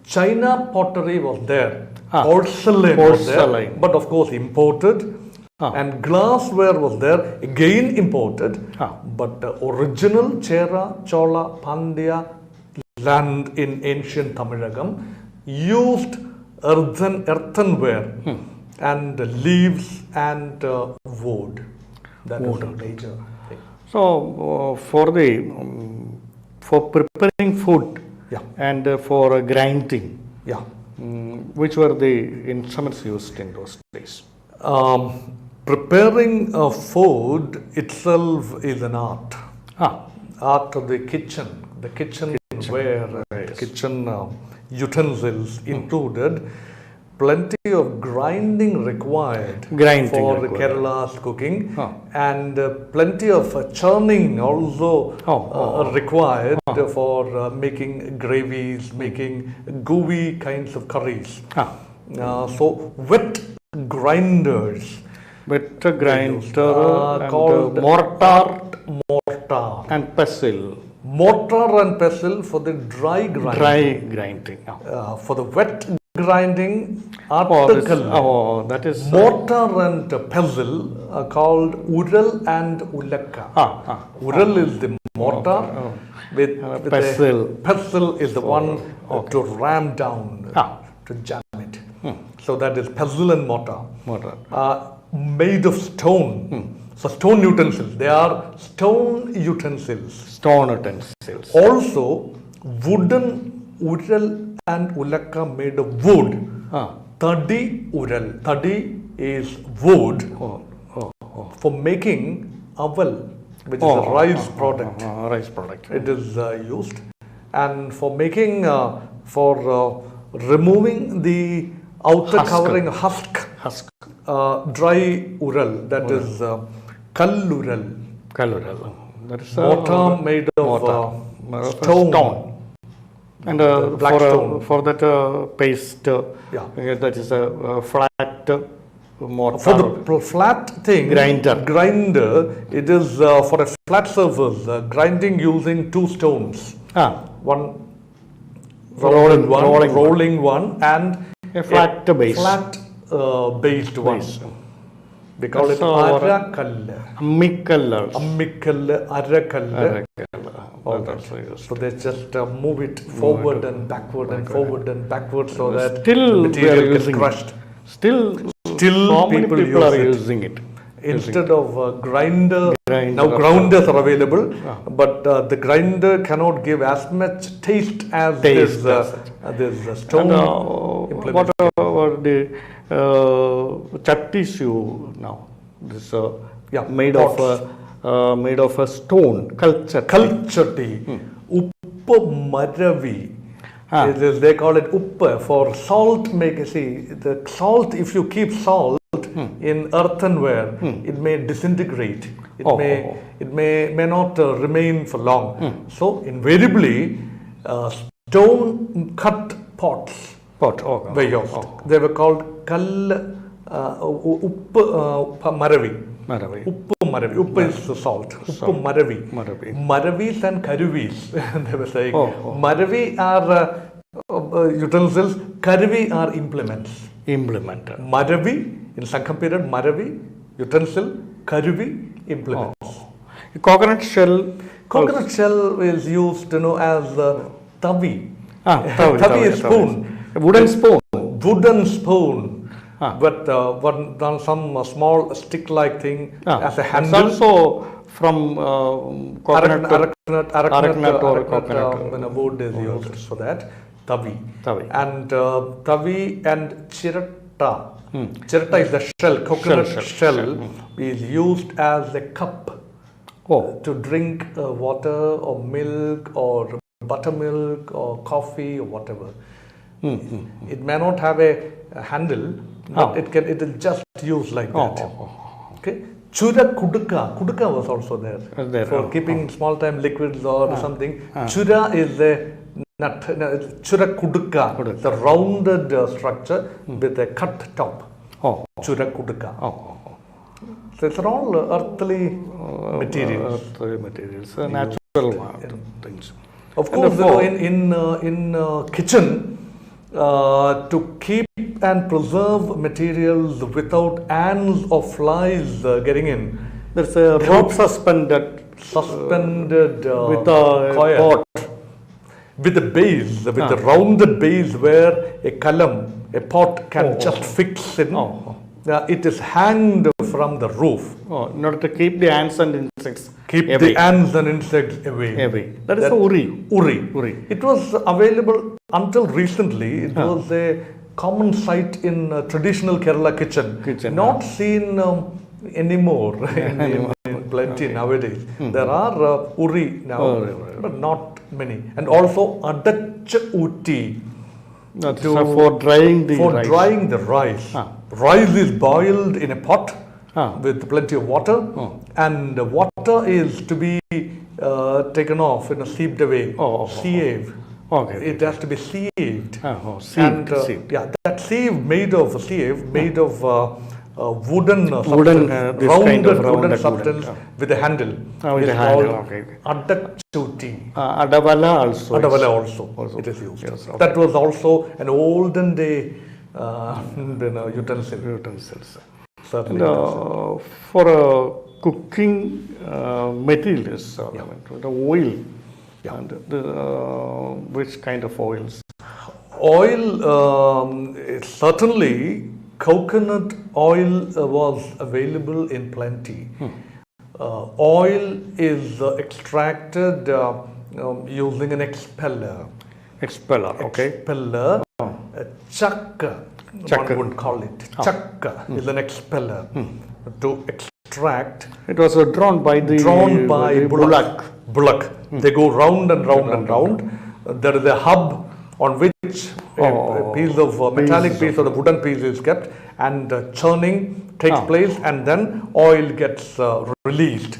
China pottery was there. Porcelain was there, but of course imported. And glassware was there, again imported. But the original Chera, Chola, Pandya land in ancient Tamilagam used earthenware and leaves and wood. That was a major thing. So, for preparing food and for grinding, which were the instruments used in those days? Preparing food itself is an art. Art of the kitchen. The kitchenware, kitchen utensils included. Plenty of grinding required for Kerala's cooking, and plenty of churning also required for making gravies, making gooey kinds of curries. So wet grinders. Wet grinder called mortar and pestle. Mortar and pestle for the dry grinding. Dry grinding. For the wet grinding, article. That is mortar and pestle are called ural and ulakka. Ural is the mortar, with pestle is the one to ram down, to jam it. So that is pestle and mortar. Made of stone. So stone utensils. They are stone utensils. Stone utensils. Also, wooden ural and ulakka made of wood. Tadi ural. Tadi is wood for making aval, which is a rice product. Rice product. It is used, and for making removing the outer covering husk. Dry ural, that is kallural. That is mortar made of stone. And black stone. For that paste, that is a flat mortar. For the flat thing, grinder, it is for a flat surface, grinding using two stones. One rolling one, and a flat base. Based one. We call it Arakalla. Ammikalla, Arakalla. So they just move it forward and backward and forward and backward so that still material gets crushed. Still so many people are using it. Instead of grinder, now grinders are available, but the grinder cannot give as much taste as this stone implement. What are the chattis you now? This made of a stone, Kalchatti, Uppa Maravi. They call it Uppa for salt. The salt, if you keep salt in earthenware, it may disintegrate. It may not remain for long. So invariably, stone cut pots were used. They were called Kal Maravi. Uppa is the salt. Uppa Maravi. Maravis and Karuvis. They were saying Maravi are utensils, Karuvi are implements. Maravi, in Sankham period, Maravi, utensil, Karuvi, implements. Coconut shell. Coconut shell is used, as tavi. Tavi is spoon. Wooden spoon. Wooden spoon. but done some small stick-like thing as a handle. It's also from coconut Araknut or coconut. wood is used for that. Tavi. And tavi and chiratta. Chiratta is the shell, coconut shell is used as a cup to drink water or milk or buttermilk or coffee or whatever. It may not have a handle, but it is just used like that. Okay. Chura kuduka was also there for keeping small time liquids or something. Chura is a nut. Chura kuduka, the rounded structure with a cut top. Chura kuduka. So it's all earthly materials. Natural things. Of course, in kitchen, to keep and preserve materials without ants or flies getting in, there's a rope suspended with a pot, with the base, with the rounded base where a column, a pot can just fix in. It is hanged from the roof. In order to keep the ants and insects away. The ants and insects away. That is the uri. It was available until recently. It was a common sight in traditional Kerala kitchen. Not seen anymore in plenty nowadays. There are uri now, but not many. And also adach uti. For drying the rice. Rice is boiled in a pot with plenty of water, and the water is to be taken off and sieved away. Sieve. It has to be sieved. That sieve made of wooden rounded substance with a handle. With a handle. Adachuti. Adavala also. It is used. Yes, that was also an olden day utensils. Certainly. And, for cooking materials, the oil. And which kind of oils? Oil, certainly coconut oil was available in plenty. Oil is extracted using an expeller. Expeller. Chakka, one would call it. Chakka is an expeller to extract. It was drawn by bullock. They go round and round and round. There is a hub on which a piece of metallic piece or the wooden piece is kept, and churning takes place, and then oil gets released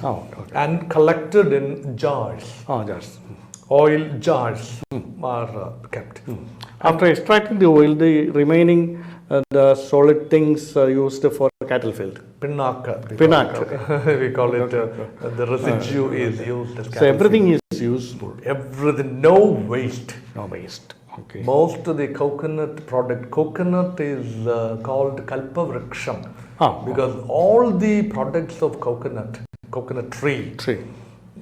and collected in jars. Oil jars are kept. After extracting the oil, the remaining the solid things used for cattle field. Pinaka. We call it the residue is used as cattle. So everything is useful. Everything, no waste. Okay. Most of the coconut is called kalpavriksham because all the products of coconut tree,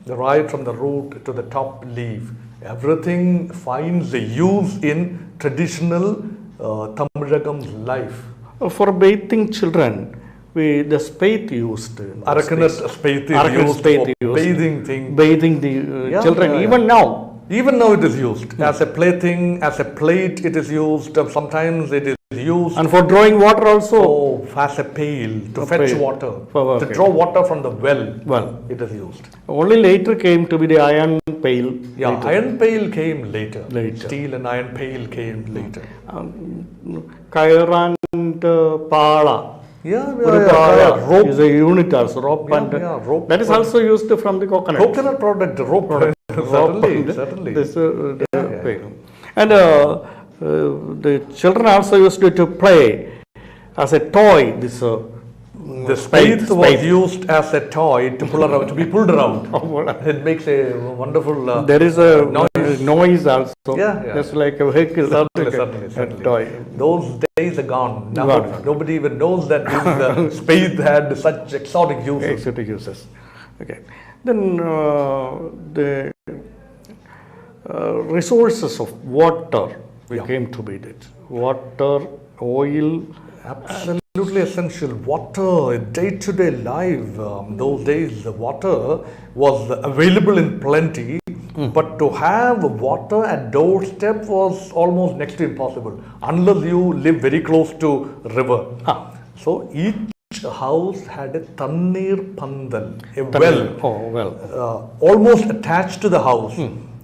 right from the root to the top leaf, everything finds a use in traditional Tamilagam life. For bathing children, the spade used. Araknut spade is used for bathing the children. Even now it is used as a plaything, as a plate. It is used. Sometimes it is used. And for drawing water also. As a pail to fetch water, to draw water from the well. It is used. Only later came to be the iron pail. Iron pail came later. Steel and iron pail came later. Kair and pala. Rope is a unit also. Rope that is also used from the coconut. Coconut product, rope. Certainly. And the children also used to play as a toy. The spade was used as a toy to be pulled around. It makes a wonderful there is a noise also. Just like a vehicle. Certainly. Toy. Those days are gone. Now nobody even knows that the spade had such exotic uses. Okay. Then the resources of water we Yeah. came to be that. Water, oil, Absolutely essential. Water, day-to-day life. Those days, the water was available in plenty, but to have water at doorstep was almost next to impossible unless you live very close to river. So each house had a tannir pandal, a well, well. almost attached to the house.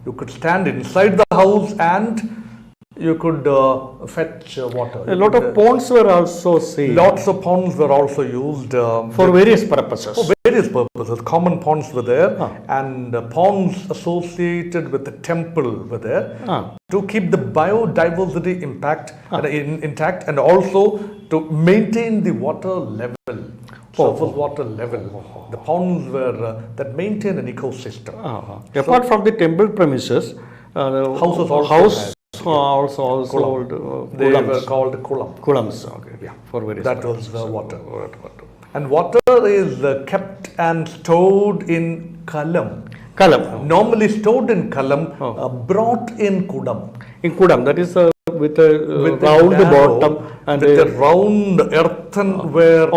You could stand inside the house and you could fetch water. A lot of ponds were also seen. Lots of ponds were also used for various purposes. for various purposes. Common ponds were there, and ponds associated with the temple were there to keep the biodiversity intact, and also to maintain the water level, surface water level. The ponds were that maintain an ecosystem. Apart from the temple premises, Houses also house had, also They were called kulam. kulams. Okay, for various That purposes. was water. And water is kept and stored in kalam. Kalam. Normally stored in kalam, brought in kudam. In Kudam, that is with a With a round narrow- bottom and with a round earthenware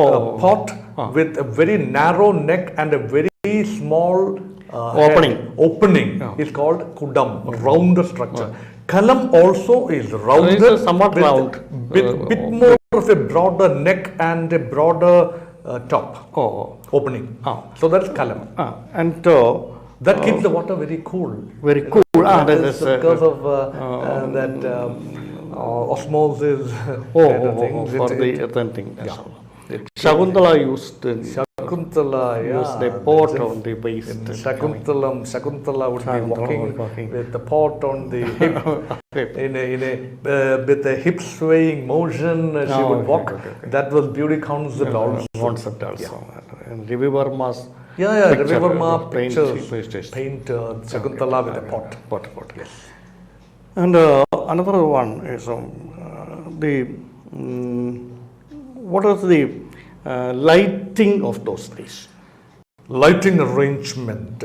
pot Oh. with a very narrow neck and a very small Opening. Opening is called kudam, round structure. Kalam also is rounded, It is somewhat with round. bit more of a broader neck and a broader top opening. So that's kalam. And That keeps the water very cool. very cool. That That is is, because of that osmosis kind of things. for It- the it- other thing. Yeah. Shakuntala used Shakuntala, used yeah. a pot on the waist. In Shakuntala would be Shakuntala walking walking. with the pot on the hip, with a hip swaying motion. She would walk. That was beauty concept also. Concept also. And Ravi Verma's Yeah, Ravi Verma paint, pictures paint Shakuntala with a pot. pot. Yes. And another one is what was the lighting of those days? Lighting arrangement.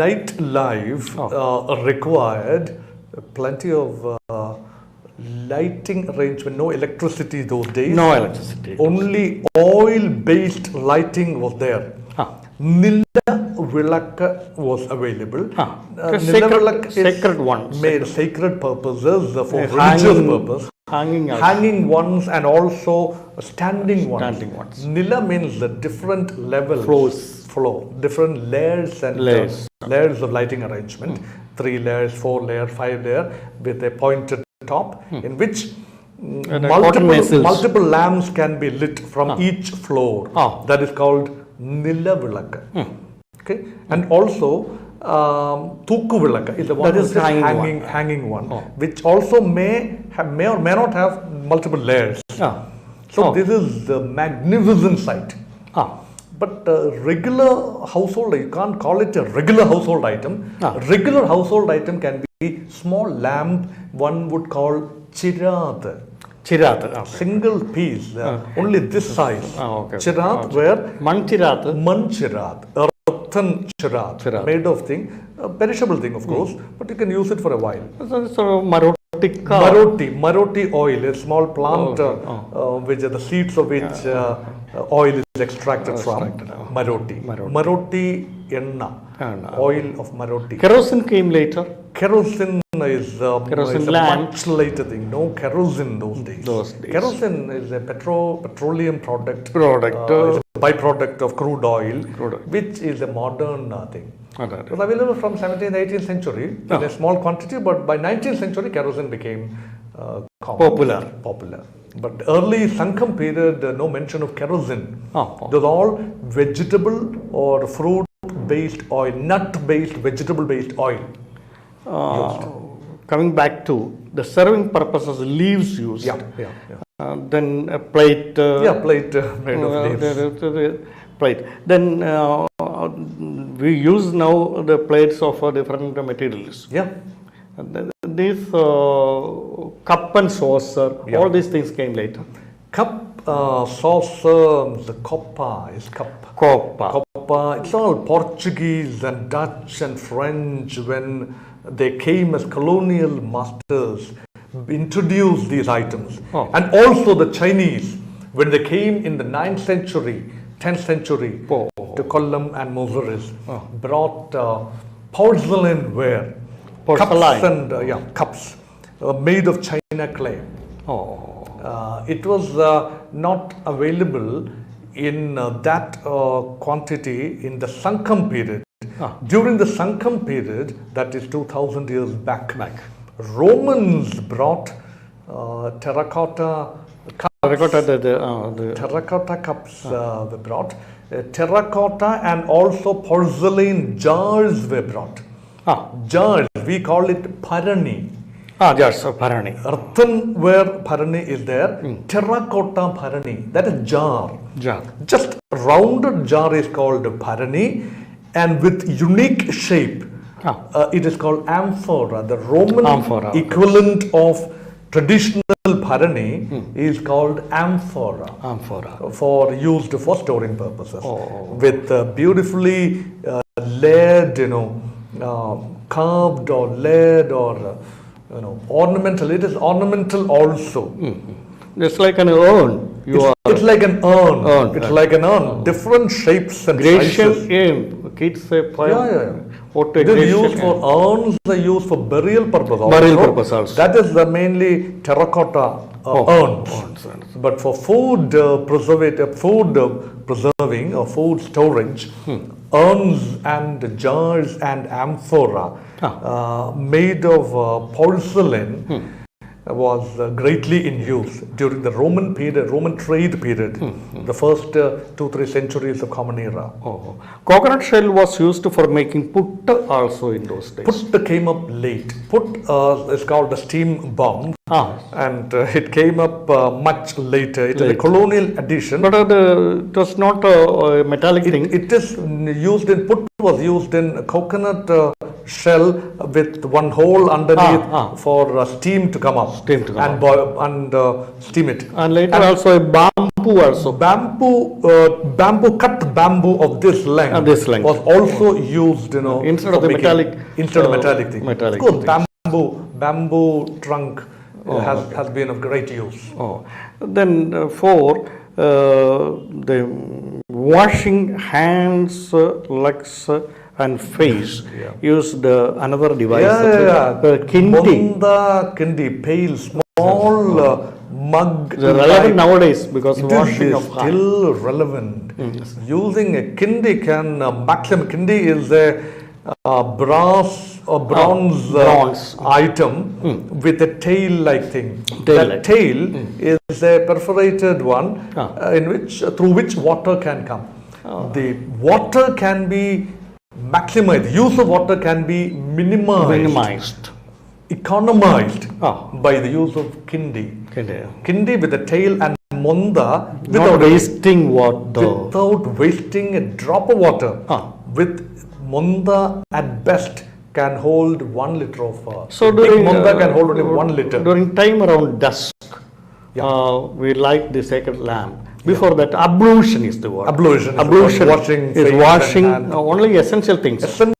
Night life required plenty of lighting arrangement. No electricity those days. No electricity. Only oil-based lighting was there. Nilla vilakka was available. Nilla vilakka is sacred ones. made sacred purposes for religious Hanging- purpose. Hanging Hanging ones and also standing ones. Standing ones. Nilla means the different levels. Flow. Different layers and layers of lighting arrangement. 3 layers, 4 layers, 5 layers with a pointed top in which multiple lamps can be lit from each floor. That is called Nilla vilakka. Okay, and also Thukku vilakka is the one That that is is hanging one, which also may or may not have multiple layers. So this is the magnificent sight. But regular household, you can't call it a regular household item. Regular household item can be small lamp, one would call chirat. Chirat. Single piece, only this size. Chirat where Manchirat. Manchirat, earthen chirat, made of thing, a perishable thing of course, but you can use it for a while. So Maroti oil, a small plant which are the seeds of which oil is extracted from. Maroti enna, oil of Maroti. Kerosene came later. Kerosene is a lamp. much later thing. No kerosene those days. Kerosene is a petroleum product. It's a byproduct of crude oil, which is a modern thing. It was available from 17th, 18th century in a small quantity, but by 19th century kerosene became common, popular. But early Sankham period, no mention of kerosene. It was all vegetable or fruit-based oil, nut-based, vegetable-based oil. Coming back to the serving purposes, leaves used. Then a plate. Plate made of leaves. Plate. Then we use now the plates of different materials. These cup and saucer, all these things came later. Cup, saucer, the coppa is cup. Coppa. It's all Portuguese and Dutch and French when they came as colonial masters. introduced these items. Oh. And also the Chinese, when they came in the 9th century, 10th century Oh. to Kollam and Muziris, brought porcelain ware, Porcelain. cups and cups made of China clay. Oh. It was not available in that quantity in the Sankam period. During the Sankam period, that is 2000 years back, Romans brought terracotta cups. Terracotta cups were brought. Terracotta and also porcelain jars were brought. Jars, we call it parani. Jars of Parani. Earthenware parani is there. Terracotta parani, that is jar. Jar. Just rounded jar is called parani, and with unique shape, it is called amphora. The Roman Amphora. equivalent of traditional parani is called amphora. Amphora. For used for storing purposes, Oh. with beautifully layered, carved or layered or ornamental. It is ornamental also. It's like an urn. It's like an urn. Urn, It's right. like an urn. Different shapes and Grecian sizes. aim. Kids say, what a It is Grecian used for urns. They used for burial purpose also. Burial purpose also. That is the mainly terracotta urns. But for food preserving or food storage, urns and jars and amphora made of porcelain was greatly in use during the Roman period, Roman trade period, the first 2-3 centuries of Common Era. Oh. Coconut shell was used for making put also in those days. Put came up late. Put is called the steam bomb, and it came up much later. It is a colonial addition. But it was not a metallic thing. It is used in put was used in coconut shell with one hole underneath for steam to come up. Steam to come and up. boil and steam it. And later also a bamboo also. Bamboo cut bamboo of this length, was also used, Instead of the metallic. Instead of metallic thing. Metallic Of course, things. bamboo trunk has been of great use. Then for the washing hands, legs and face used another device. Kindi. Munda kindi, pale, small mug. Relevant nowadays because It washing is of hands. still relevant. Using a kindi can maximum. Kindi is a brass or bronze item with a tail-like thing. That tail is a perforated one through which water can come. The water can be maximized. Use of water can be minimized. Economized by the use of kindi. Kindi with the tail and monda Without wasting water. Without wasting a drop of water. With monda at best can hold 1 liter of water. So big monda can hold only 1 liter. During time around dusk, we light the sacred lamp. Before that, ablution is the word. Ablution Washing is washing only essential things. Essential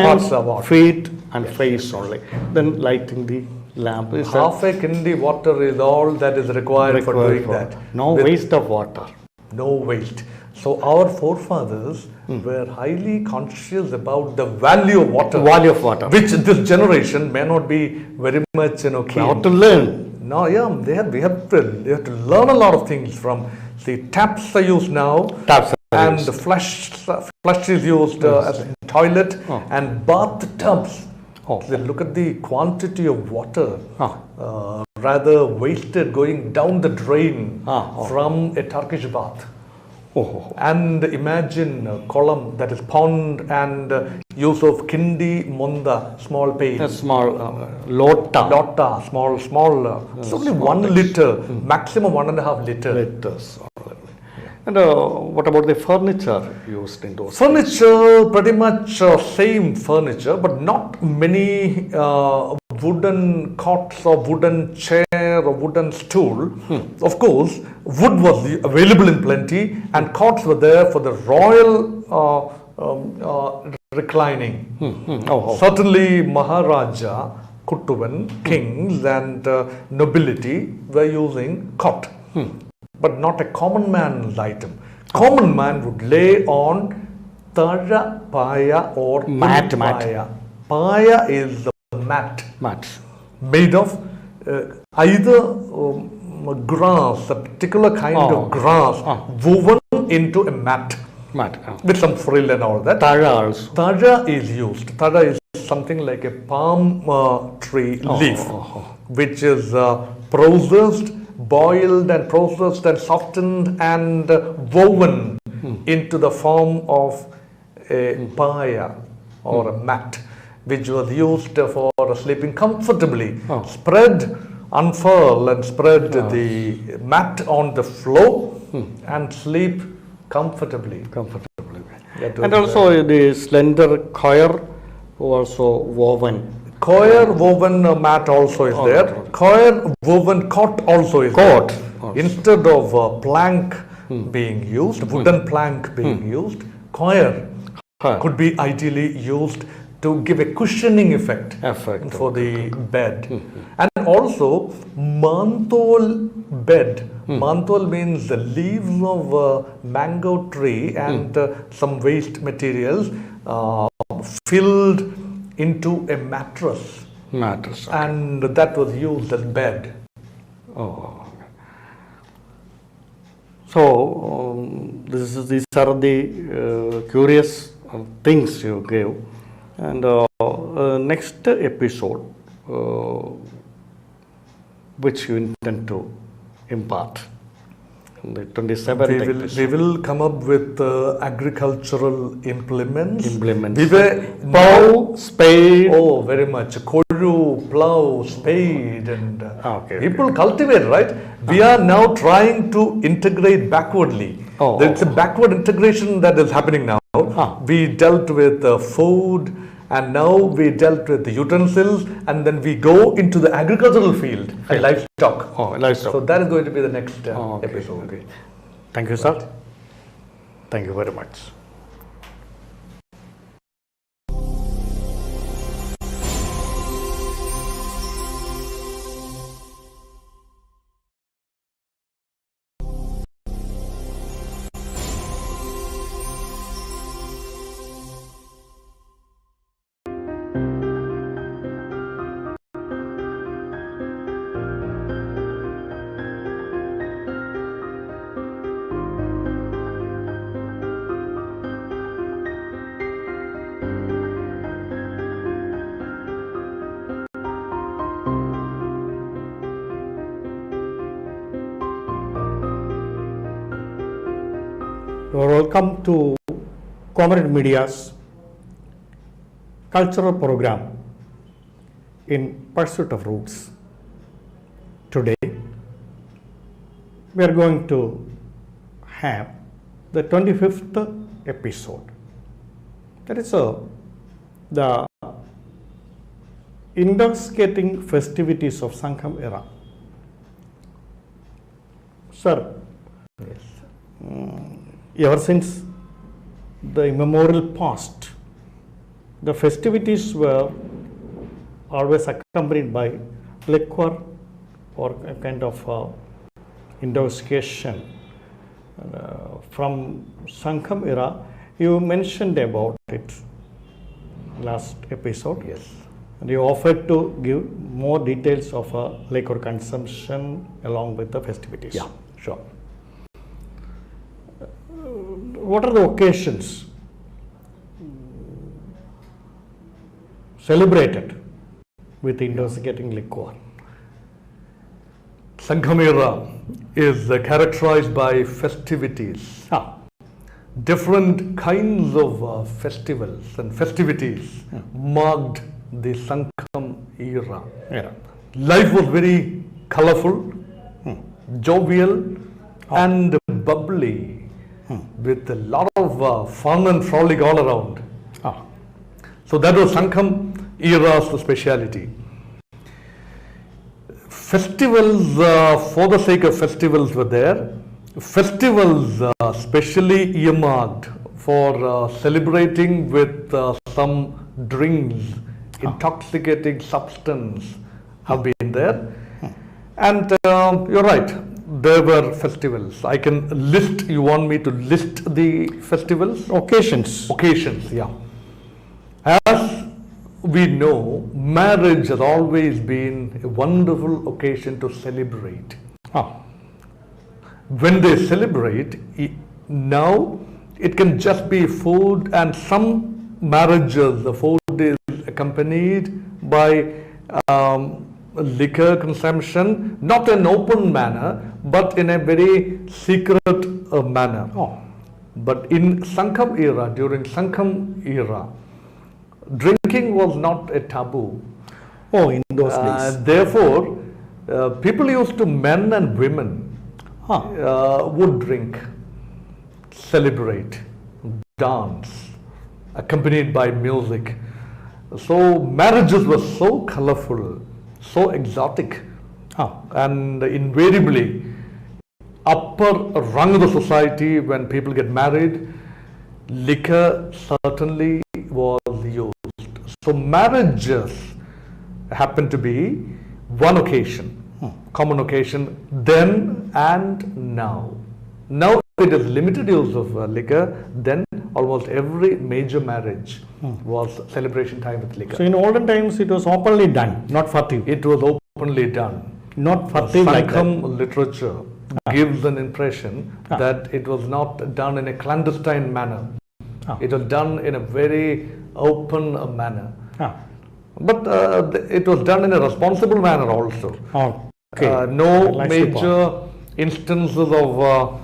parts of water. Feet and face only. Then lighting the lamp. Is half a kindi water is all that is required for doing that. No waste of water. No waste. So our forefathers were highly conscious about the value of water. Which this generation may not be very much keen. How to learn. No, we have to learn a lot of things from the taps are used now. And the flush is used as a toilet and bathtubs. Look at the quantity of water rather wasted going down the drain from a Turkish bath. And imagine kolam, that is pond, and use of kindi, monda, small pail. A small lota. Small. It's only 1 liter, maximum 1.5 liters. And what about the furniture used in those? Furniture, pretty much same furniture, but not many wooden cots or wooden chair or wooden stool. Of course, wood was available in plenty, and cots were there for the royal reclining. Certainly, Maharaja Kuttuvan, kings and nobility were using cot, but not a common man's item. Common man would lay on taja, paya or Mat. paya. Paya is the mat Mat. made of either grass, a particular kind of grass woven into a mat Mat. with some frill and all that. Taja also. Taja is used. Taja is something like a palm tree leaf, which is processed, boiled and processed and softened and woven into the form of a paya or a mat, which was used for sleeping comfortably. Spread, unfurl and spread the mat on the floor and sleep comfortably. And also the slender coir also woven. Coir woven mat also is there. Coir woven cot also is Cot. there. Instead of plank being used, wooden plank being used, coir could be ideally used to give a cushioning effect for the bed. And also manthol bed. Manthol means the leaves of mango tree and some waste materials filled into a mattress. And that was used as bed. So these are the curious things you gave. And next episode, which you intend to impart, the 27th episode. We will come up with agricultural implements. Implements. We were Plow, spade. Oh, very much. Koru, plow, spade, and people cultivate, right? We are now trying to integrate backwardly. It's a backward integration that is happening now. We dealt with food, and now we dealt with the utensils, and then we go into the agricultural field, livestock. Livestock. So that is going to be the next episode. Okay. Thank you, sir. Thank you very much. You are welcome to Comrade Media's cultural program in Pursuit of Roots. Today, we are going to have the 25th episode. That is the intoxicating festivities of Sangham era. Sir, ever since the immemorial past, the festivities were always accompanied by liquor or a kind of intoxication. From Sangham era, you mentioned about it last episode. Yes. And you offered to give more details of liquor consumption along with the festivities. Yeah, sure. What are the occasions celebrated with intoxicating liquor? Sangham era is characterized by festivities. Different kinds of festivals and festivities marked the Sangham era. Life was very colorful, jovial and bubbly, with a lot of fun and frolic all around. So that was Sangham era's speciality. Festivals, for the sake of festivals, were there. Festivals specially earmarked for celebrating with some drinks intoxicating substance have been there. And you're right, there were festivals. I can list, you want me to list the festivals? Occasions. Occasions, yeah. As we know, marriage has always been a wonderful occasion to celebrate. Ah. When they celebrate, now it can just be food, and some marriages, the food is accompanied by liquor consumption, not in open manner, but in a very secret manner. Oh. But in Sangham era, during Sangham era, drinking was not a taboo. Oh, in those days. Therefore, people used to, men and women, would drink, celebrate, dance, accompanied by music. So marriages were so colorful, so exotic, and invariably upper rung of the society, when people get married, liquor certainly was used. So marriages happen to be one occasion, common occasion then and now. Now it is limited use of liquor. Then almost every major marriage was celebration time with liquor. So in olden times it was openly done, not furtive. It was openly done. Not furtive like that. Sangham literature gives an impression that it was not done in a clandestine manner. It was done in a very open manner. But it was done in a responsible manner also. Okay. No major instances of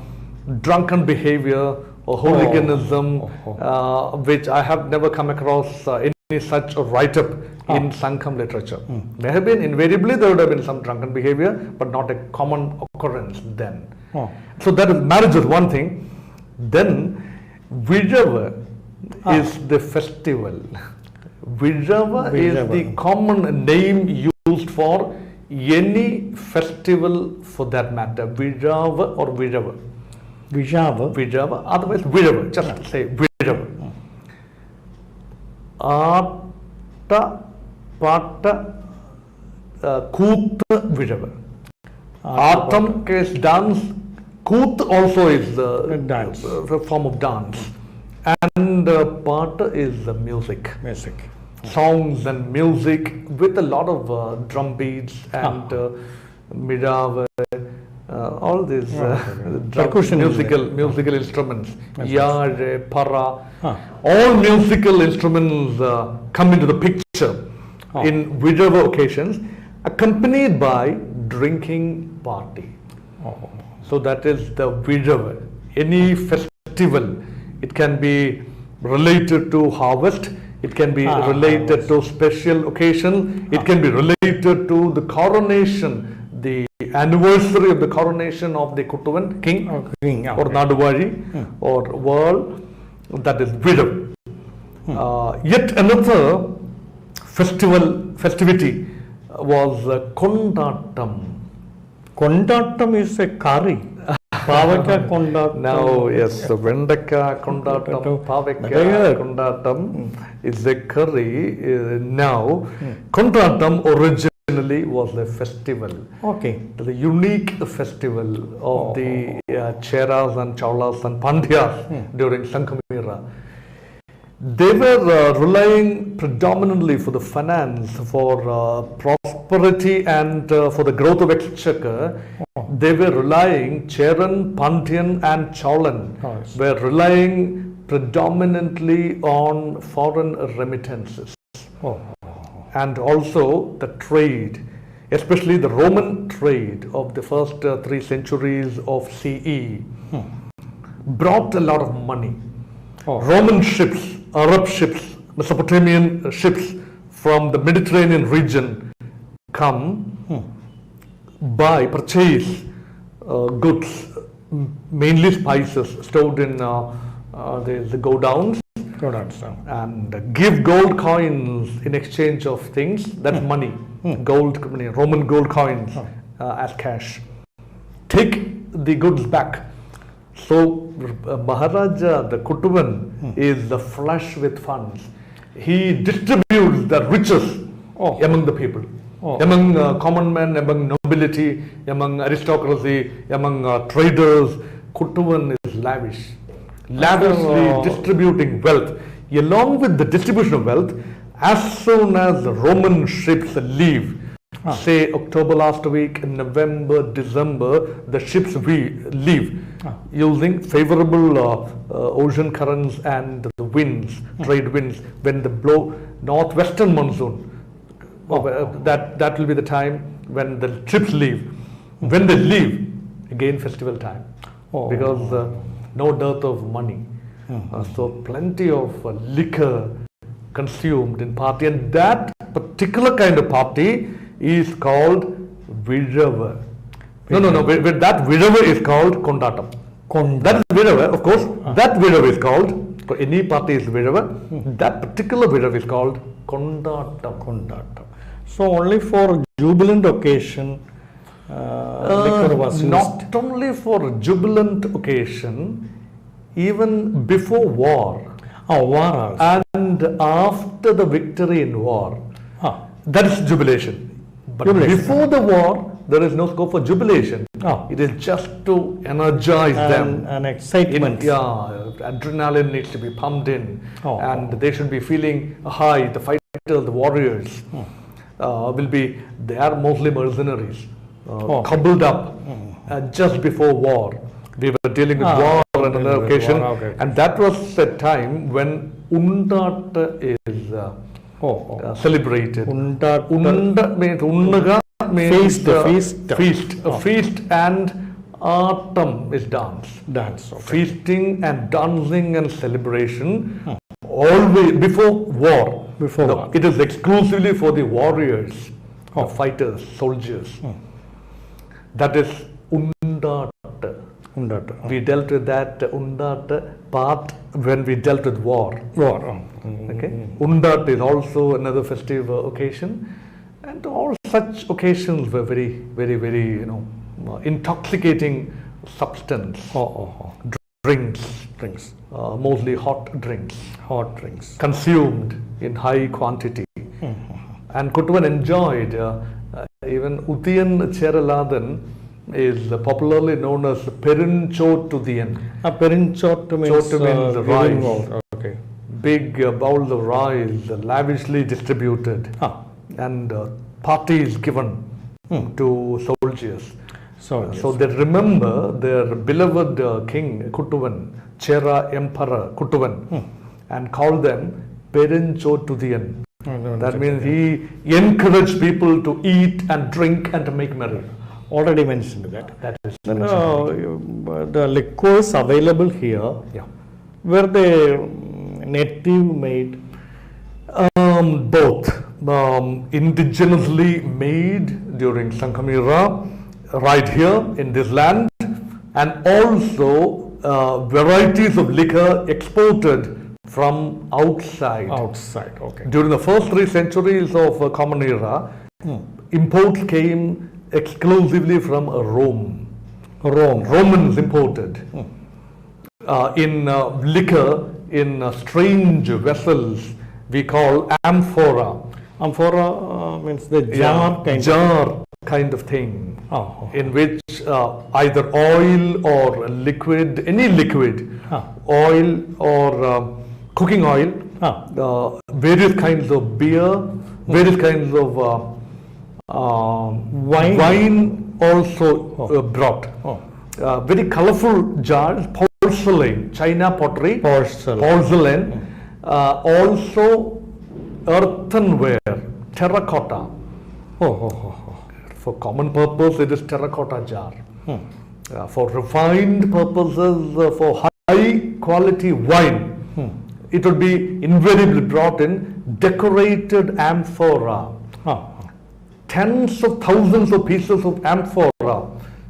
drunken behavior or hooliganism, which I have never come across any such write-up in Sangham literature. There have been, invariably there would have been some drunken behavior, but not a common occurrence then. So that is, marriage is one thing. Then Vizhava is the festival. Vizhava is the common name used for any festival for that matter. Vizhava or Vizhava. Vizhava, otherwise Vizhava, just say Vizhava. Atta, Pata, Koot, Vizhava. Atam is dance, Koot also is a form of dance. And Pata is the music. Songs and music with a lot of drum beats and midava, all these percussion musical instruments, yare, para, all musical instruments come into the picture in Vizhava occasions, accompanied by drinking party. So that is the Vizhava. Any festival, it can be related to harvest, it can be related to special occasion, it can be related to the coronation, the anniversary of the coronation of the Kuttuvan king, or Naduvari, or world, that is Vizhava. Yet another festivity was Kondattam. Kondattam is a curry. Pavaka Kondattam. Now, yes, Vendaka Kondattam, Pavaka Kondattam is a curry. Now, Kondattam originally was a festival. The unique festival of the Cheras and Chaulas and Pandyas during Sangham era. They were relying predominantly for the finance, for prosperity and for the growth of exchequer. They were relying, Cheran, Pandyan and Cholan were relying predominantly on foreign remittances. And also the trade, especially the Roman trade of the first 3 centuries of CE, brought a lot of money. Roman ships, Arab ships, Mesopotamian ships from the Mediterranean region come, purchase goods, mainly spices stored in the godowns, and give gold coins in exchange of things. That's money, Roman gold coins as cash. Take the goods back. So Maharaja, the Kuttuvan, is flush with funds. he distributes the riches among the people, among common men, among nobility, among aristocracy, among traders. Kuttuvan is lavishly distributing wealth. Along with the distribution of wealth, as soon as the Roman ships leave, say October last week, November, December, the ships leave using favorable ocean currents and the winds, trade winds, when the blow northwestern monsoon, that will be the time when the ships leave. When they leave, again festival time, because no dearth of money. So plenty of liquor consumed in party, and that particular kind of party is called Virava. No. That Virava is called Kondatam. That is Virava, of course. That Virava is called, any party is Virava. That particular Virava is called Kondatam. So only for jubilant occasion, liquor was used. Not only for jubilant occasion, even before war. War also. And after the victory in war, that is jubilation. But before the war, there is no scope for jubilation. It is just to energize them. And excitement. Adrenaline needs to be pumped in, and they should be feeling high. The fighters, the warriors, they are mostly mercenaries, coupled up just before war. We were dealing with war on another occasion, and that was a time when Undat is celebrated. Unda means Unnaga means feast, and Atam is dance. Feasting and dancing and celebration always before war. It is exclusively for the warriors, the fighters, soldiers. That is Undat. We dealt with that Undat part when we dealt with war. Okay. Undat is also another festive occasion, and all such occasions were very, very, very, intoxicating substance. Drinks, mostly hot drinks, consumed in high quantity. And Kuttuvan enjoyed, even Uthiyan Cheraladan is popularly known as Perinchottudiyan. Perinchottu means rice. Big bowls of rice, lavishly distributed, and parties given to soldiers. So they remember their beloved king Kuttuvan, Chera Emperor Kuttuvan, and call them Perinchottudiyan. That means he encouraged people to eat and drink and to make merry. Already mentioned that. That is the liquors available here, were they native made? Both. Indigenously made during Sanghamira, right here in this land, and also varieties of liquor exported from outside. During the first 3 centuries of Common Era, imports came exclusively from Rome. Romans imported in liquor in strange vessels we call amphora. Amphora means the jar kind of thing, in which either oil or liquid, any liquid, oil or cooking oil, various kinds of beer, various kinds of wine also brought. Very colorful jars, porcelain, China pottery, porcelain, also earthenware, terracotta. For common purpose, it is terracotta jar. For refined purposes, for high quality wine, it would be invariably brought in decorated amphora. Tens of thousands of pieces of amphora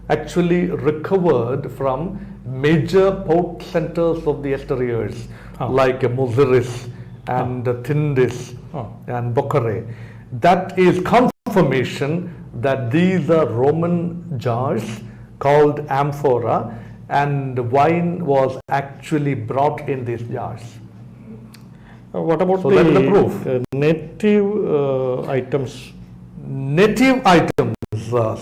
actually recovered from major port centers of the exteriors, like Muziris and Tindis and Bokhare. That is confirmation that these are Roman jars called amphora, and wine was actually brought in these jars. What about So that is the proof. native items? Native items,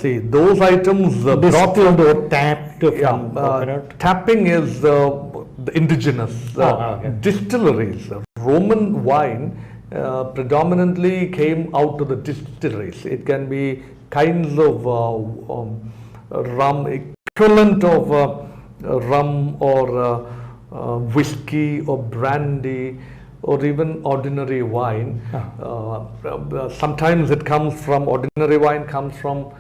see those items brought Distilled or tapped from yeah, coconut? tapping is the indigenous okay. distilleries. Roman wine predominantly came out of the distilleries. It can be kinds of rum, equivalent of rum or whiskey or brandy or even ordinary wine. Sometimes it comes from, ordinary wine comes from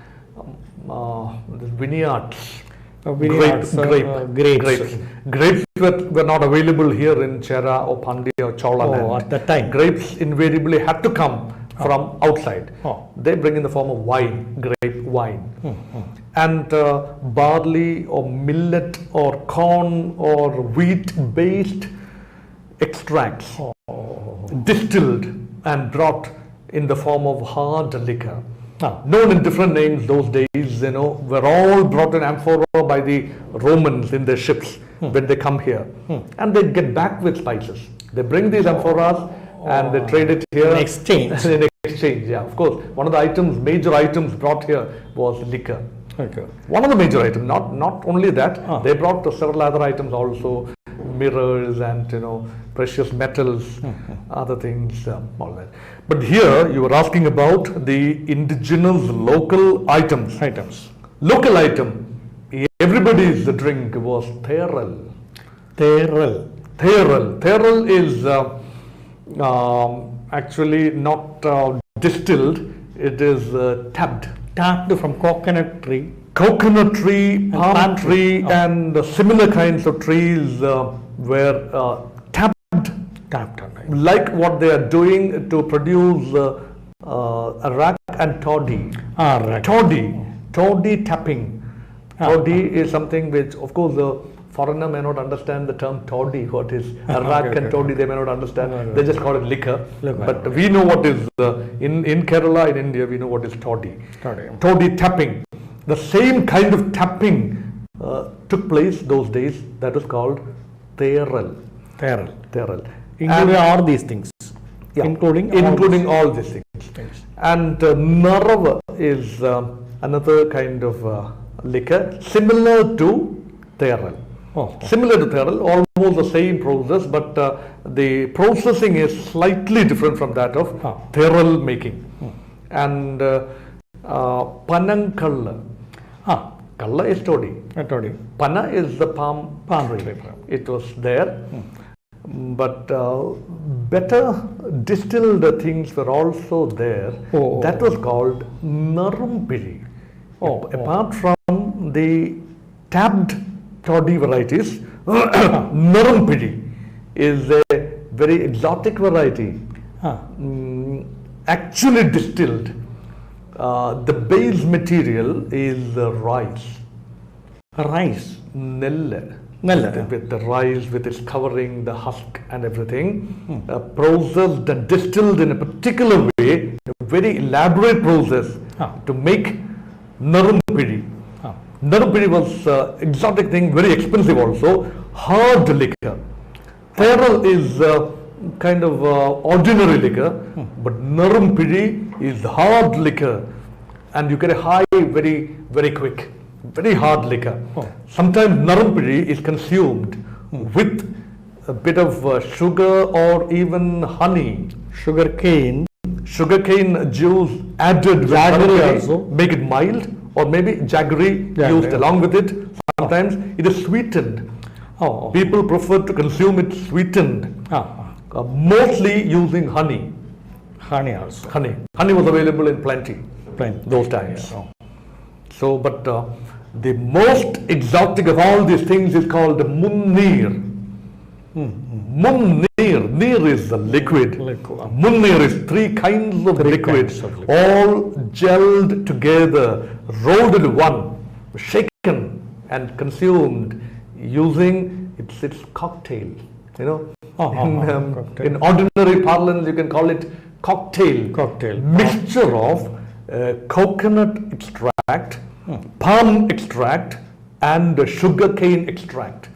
the vineyards. Vineyards, grapes. Grapes were not available here in Chera or Pandya or Chola land. At that time. Grapes invariably had to come from outside. Oh. They bring in the form of wine, grape wine. And barley or millet or corn or wheat based extracts distilled and brought in the form of hard liquor. Known in different names those days, were all brought in amphora by the Romans in their ships when they come here. And they get back with spices. They bring these amphoras and they trade it here. In exchange. In exchange, yeah, of course. One of the items, major items brought here was liquor. Okay. One of the major items, not only that, they brought several other items also, mirrors and precious metals, other things, all that. But here you were asking about the indigenous local items. Local item, everybody's drink was Theral. Theral is actually not distilled, it is tapped. Tapped from coconut tree. Coconut tree, palm tree, and similar kinds of trees were tapped. Like what they are doing to produce arak and toddy. Toddy tapping. Toddy is something which, of course, the foreigner may not understand the term toddy. What is arak and toddy, they may not understand. They just call it liquor. But we know what is, in Kerala, in India, we know what is toddy. Toddy tapping. The same kind of tapping took place those days. That was called Theral. Including all these things. Yeah, including all these things. And Narava is another kind of liquor similar to Theral. Similar to Theral, almost the same process, but the processing is slightly different from that of Theral making. And Panankalla. Kalla is toddy. Pana is the palm tree. It was there. But better distilled things were also there. That was called Narumpiri. Apart from the tapped toddy varieties, Narumpiri is a very exotic variety. Actually distilled. The base material is rice. Nelle. With the rice, with its covering, the husk and everything, processed and distilled in a particular way, a very elaborate process to make Narumpiri. Narumpiri was exotic thing, very expensive also, hard liquor. Theral is kind of ordinary liquor, but Narumpiri is hard liquor, and you get a high very, very quick. Very hard liquor. Sometimes Narumpiri is consumed with a bit of sugar or even honey. Sugarcane juice added with jaggery also. Make it mild, or maybe jaggery used along with it. Sometimes it is sweetened. People prefer to consume it sweetened. Mostly using honey. Honey was available in plenty. Those times. So, but the most exotic of all these things is called Munnir. Neer is the liquid. Munnir is three kinds of liquids, all gelled together, rolled in one, shaken and consumed using its cocktail. In ordinary parlance, you can call it cocktail. Mixture of coconut extract, palm extract, and sugarcane extract.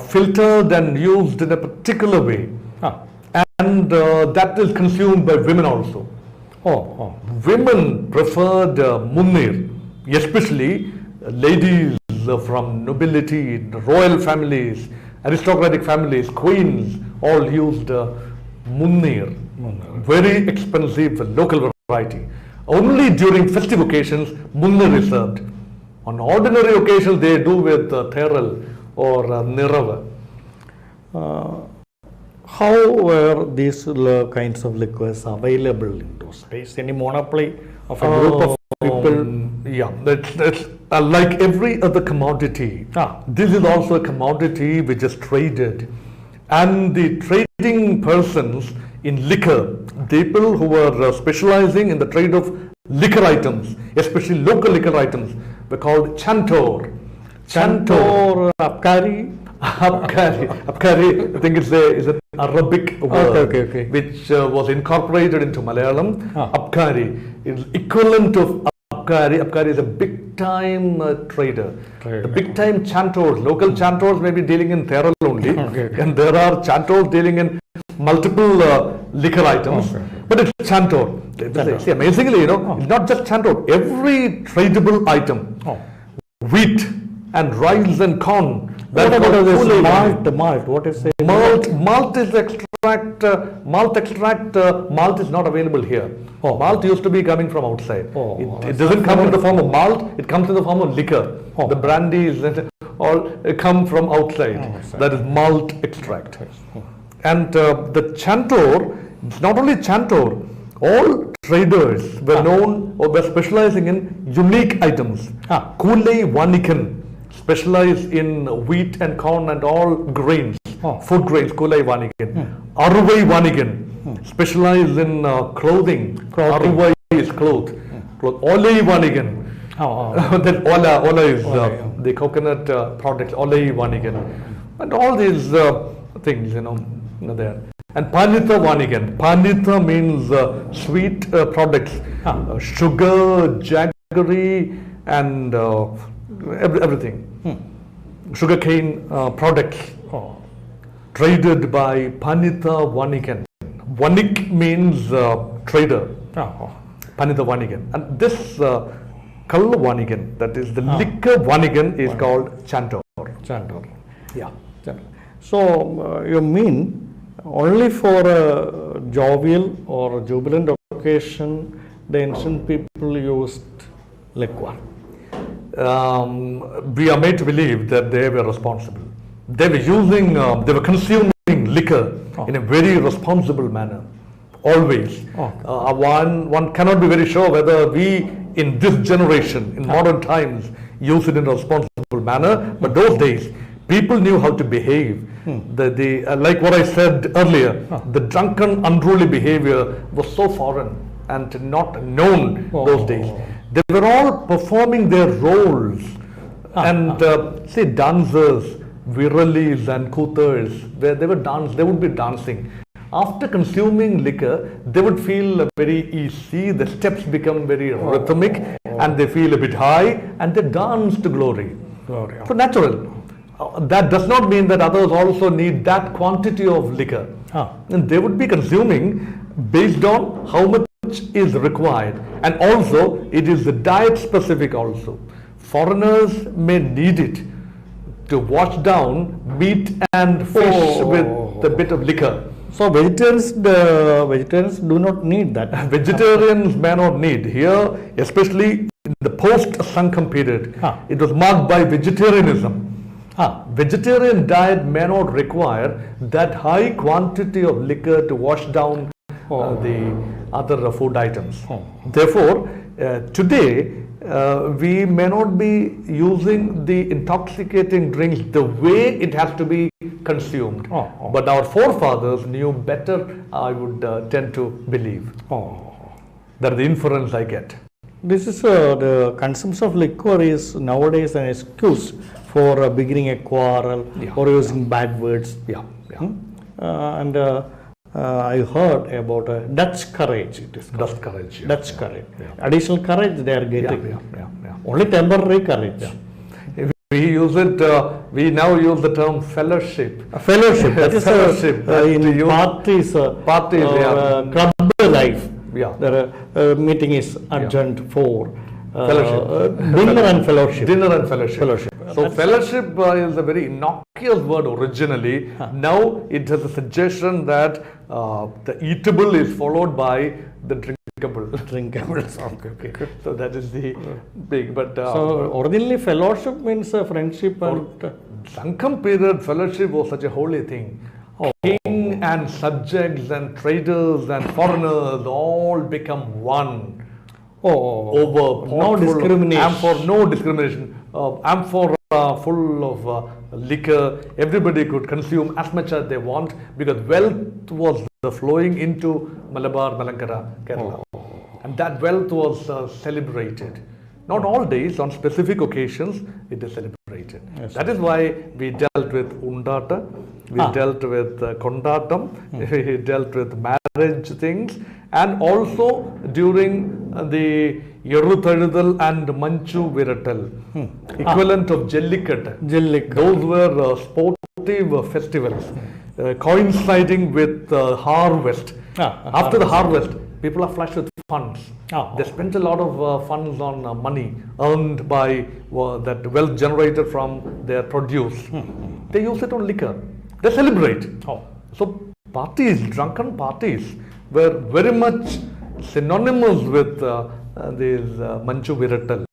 Filtered and used in a particular way. And that is consumed by women also. Women preferred Munnir, especially ladies from nobility, royal families, aristocratic families, queens, all used Munnir, very expensive local variety. Only during festive occasions, Munnir is served. On ordinary occasions, they do with Theral or Nirava. How were these kinds of liquors available in those days? Any monopoly of a group of people? Yeah, that's like every other commodity. This is also a commodity which is traded. And the trading persons in liquor, people who were specializing in the trade of liquor items, especially local liquor items, were called chantor. Chantor, Abkari? Abkari, I think it's an Arabic word okay. which was incorporated into Malayalam. Abkari is equivalent of Abkari. Abkari is a big time trader. The big time chantors, local chantors may be dealing in Theral only, and there are chantors dealing in multiple liquor items, but it's chantor. See, amazingly, it's not just chantor. Every tradable item, wheat and rice and corn. What about this malt? What is it? Malt is extract. Malt is not available here. Malt used to be coming from outside. It doesn't come in the form of malt. It comes in the form of liquor. The brandies all come from outside. That is malt extract. And the chantor, it's not only chantor, all traders were known or were specializing in unique items. Kulei Vanikan specialized in wheat and corn and all grains, food grains, Kulei Vanikan. Aruvai Vanikan specialized in clothing. Aruvai is cloth. Olei Vanikan. Then Ola is the coconut products, Olei Vanikan. And all these things, there. And Panitha Vanigan. Panitha means sweet products, sugar, jaggery, and everything. Sugarcane products traded by Panitha Vanigan. Vanik means trader. Panitha Vanigan. And this Kalla Vanigan, that is the liquor Vanigan, is called Chantor. Yeah. So you mean only for a jovial or jubilant occasion the ancient people used liquor? We are made to believe that they were responsible. They were consuming liquor in a very responsible manner, always. One cannot be very sure whether we in this generation, in modern times, use it in a responsible manner, but those days, people knew how to behave. Like what I said earlier, the drunken, unruly behavior was so foreign and not known those days. They were all performing their roles. And say dancers, viralis and kuthers, they would be dancing. After consuming liquor, they would feel very easy, the steps become very rhythmic, and they feel a bit high, and they dance to glory. So natural. That does not mean that others also need that quantity of liquor. And they would be consuming based on how much is required. And also, it is the diet specific also. Foreigners may need it to wash down meat and fish with a bit of liquor. So vegetarians do not need that. Vegetarians may not need. Here, especially in the post-Sankham period, it was marked by vegetarianism. Vegetarian diet may not require that high quantity of liquor to wash down the other food items. Therefore, today we may not be using the intoxicating drinks the way it has to be consumed. But our forefathers knew better, I would tend to believe. That's the inference I get. This is the consumption of liquor is nowadays an excuse for beginning a quarrel or using bad words. And I heard about Dutch courage. It is Dutch courage. Dutch courage. Additional courage they are getting. Only temporary courage. we use it. We now use the term fellowship. A fellowship. That is fellowship. in parties. Parties, club life. Yeah. The meeting is adjourned for Fellowship. dinner and fellowship. Dinner and fellowship. Fellowship. So fellowship is a very innocuous word originally. Now it has a suggestion that the eatable is followed by the drinkable. Drinkable. Okay. So that is the big. But So originally fellowship means friendship and Sangam period fellowship was such a holy thing. King and subjects and traders and foreigners all become one. Over no discrimination. Amphor, no discrimination. Amphor full of liquor. Everybody could consume as much as they want because wealth was flowing into Malabar, Malankara, Kerala. And that wealth was celebrated. Not all days, on specific occasions, it is celebrated. Yes, that is why we dealt with Undata, we dealt with Kondatam, we dealt with marriage things, and also during the Yerutharudal and Manchu Viratal, equivalent of Jellikat. Those were sportive festivals coinciding with harvest. After the harvest, people are flush with funds. They spent a lot of funds on money earned by that wealth generated from their produce. They use it on liquor. They celebrate. So parties, drunken parties, were very much synonymous with these Manchu Viratal,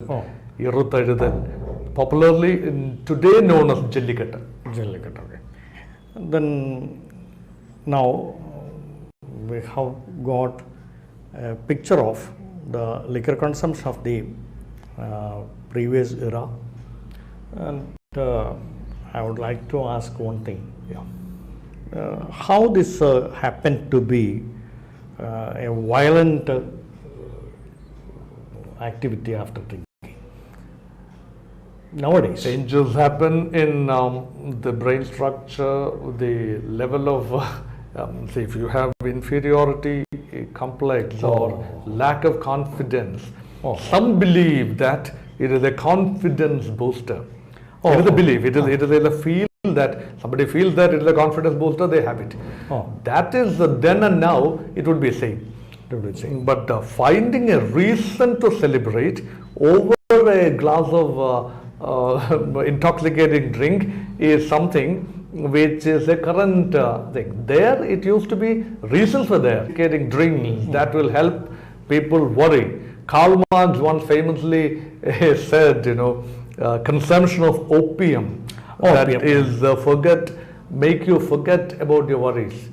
Yerutharudal, popularly today known as Jellikat. Okay. Then now we have got a picture of the liquor consumption of the previous era, and I would like to ask one thing. How this happened to be a violent activity after drinking? Nowadays, Changes happen in the brain structure, the level of, say if you have inferiority complex or lack of confidence, some believe that it is a confidence booster. It is a belief, it is a feel that somebody feels that it is a confidence booster, they have it. That is then and now it would be a saying. But finding a reason to celebrate over a glass of intoxicating drink is something which is a current thing. There it used to be reasons for there. Intoxicating drinks that will help people worry. Karl Marx once famously said, consumption of opium, that is make you forget about your worries.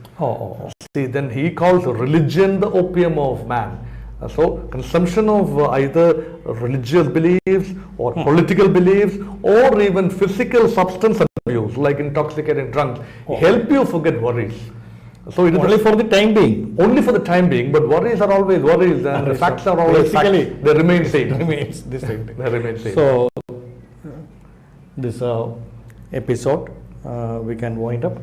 See, then he calls religion the opium of man. So consumption of either religious beliefs or political beliefs or even physical substance abuse like intoxicating drunk help you forget worries. So it is only for the time being. Only for the time being, but worries are always worries and the facts are always facts. They remain same. Remains the same. They remain same. So this episode we can wind up,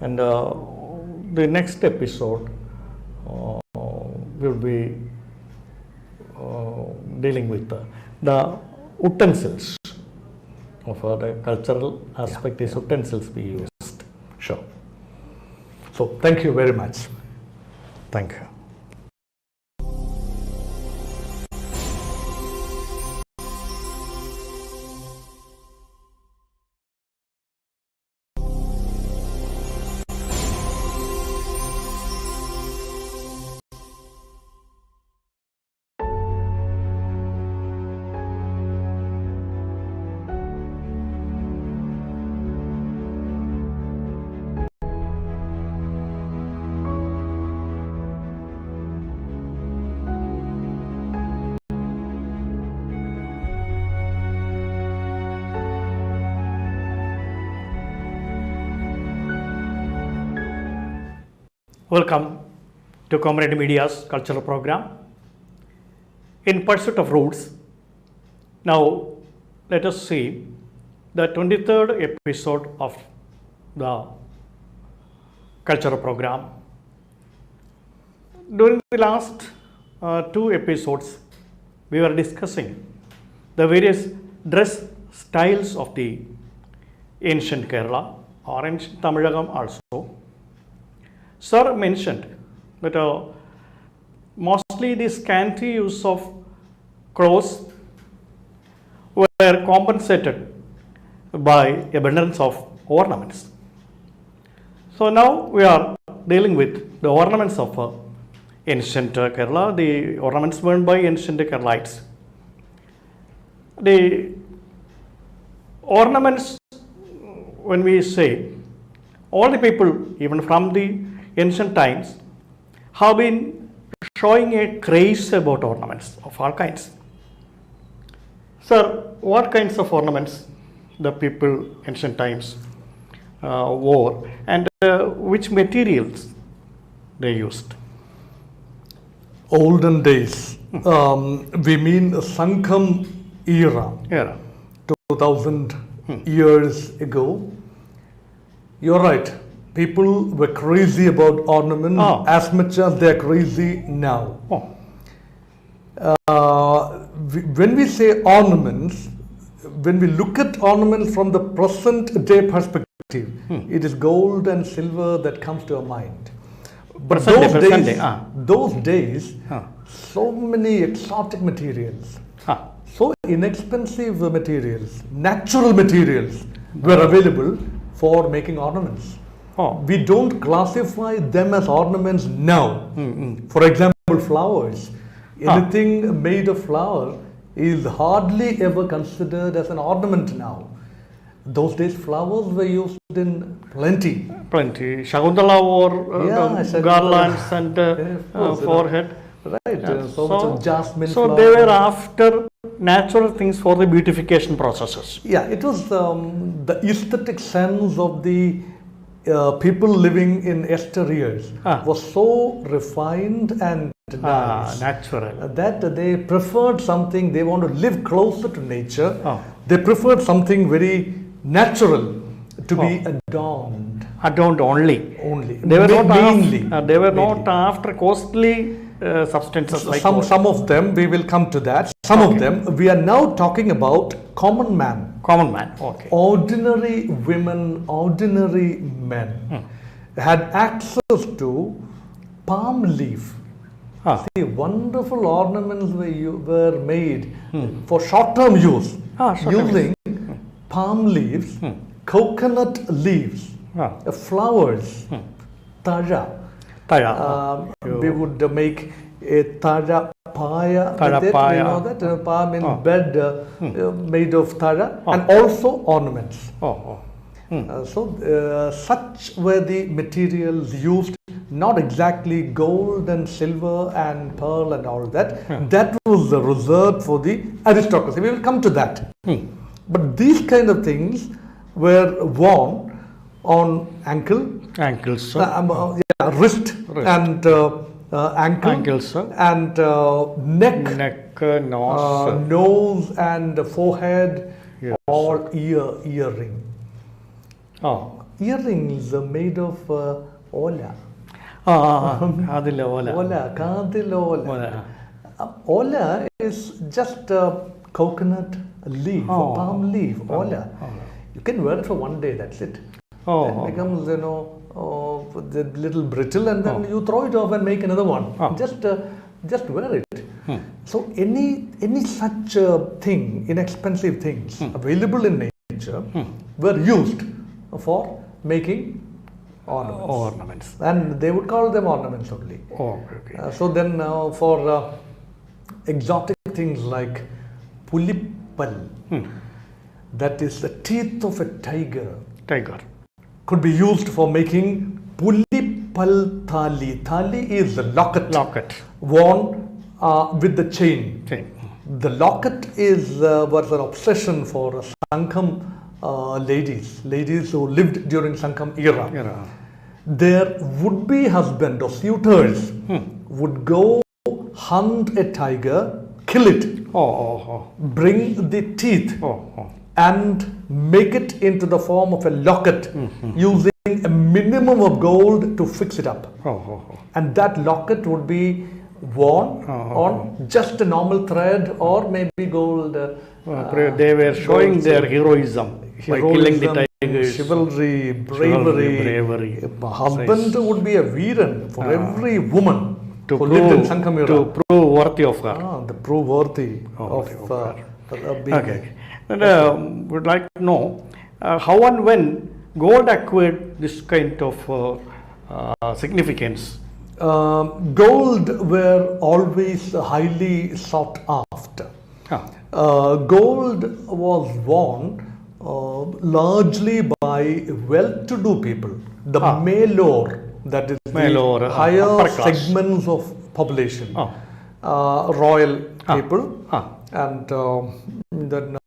and the next episode will be dealing with the utensils of the cultural aspect. Is utensils we used. Sure. So thank you very much. Thank you. Welcome to Comrade Media's cultural program, In Pursuit of Roots. Now, let us see the 23rd episode of the cultural program. During the last two episodes, we were discussing the various dress styles of the ancient Kerala or ancient Tamilagam also. Sir mentioned that mostly the scanty use of clothes were compensated by abundance of ornaments. So now we are dealing with the ornaments of ancient Kerala, the ornaments worn by ancient Keralites. The ornaments, when we say, all the people, even from the ancient times, have been showing a craze about ornaments of all kinds. Sir, what kinds of ornaments the people ancient times wore, and which materials they used? Olden days, we mean Sankham era, 2000 years ago. You're right, people were crazy about ornaments as much as they're crazy now. When we say ornaments, when we look at ornaments from the present day perspective, it is gold and silver that comes to our mind. But those days, so many exotic materials, so inexpensive materials, natural materials were available for making ornaments. We don't classify them as ornaments now. For example, flowers. Anything made of flower is hardly ever considered as an ornament now. Those days flowers were used in plenty. Shakuntala wore garlands and forehead. Right, so much of jasmine so they were after natural things for the beautification processes. Yeah, it was the aesthetic sense of the people living in yesteryears was so refined and nice, natural, that they preferred something, they want to live closer to nature. They preferred something very natural to be adorned. Adorned only. They were not after costly substances like some of them, we will come to that. Some of them, we are now talking about common man. Okay. Ordinary women, ordinary men had access to palm leaf. See, wonderful ornaments were made for short-term use using palm leaves, coconut leaves, flowers, taja. We would make a taja paya. You know that palm in bed made of taja, and also ornaments. So such were the materials used. Not exactly gold and silver and pearl and all that. That was reserved for the aristocracy. We will come to that. But these kind of things were worn on ankles, wrist, and ankles, and neck, nose, and forehead, all earring. Earrings are made of ola. Ola is just a coconut leaf, a palm leaf. Ola. You can wear it for one day. That's it. It becomes, the little brittle, and then you throw it off and make another one. Just wear it. So any such thing, inexpensive things available in nature were used for making ornaments. And they would call them ornaments only. So then for exotic things like pulippal, that is the teeth of a tiger, could be used for making pulippal thali. Thali is the locket worn with the chain. The locket was an obsession for Sankham ladies who lived during Sankham era. Their would-be husband or suitors would go hunt a tiger, kill it, bring the teeth and make it into the form of a locket using a minimum of gold to fix it up. And that locket would be worn on just a normal thread or maybe gold. They were showing their heroism by killing the tigers. Chivalry, bravery. A husband would be a veeran for every woman who lived in Sankamira. To prove worthy of her. The prove worthy of being. Okay. And would like to know how and when gold acquired this kind of significance. Gold were always highly sought after. Gold was worn largely by well-to-do people, the Malor, that is the higher segments of population, royal people, and then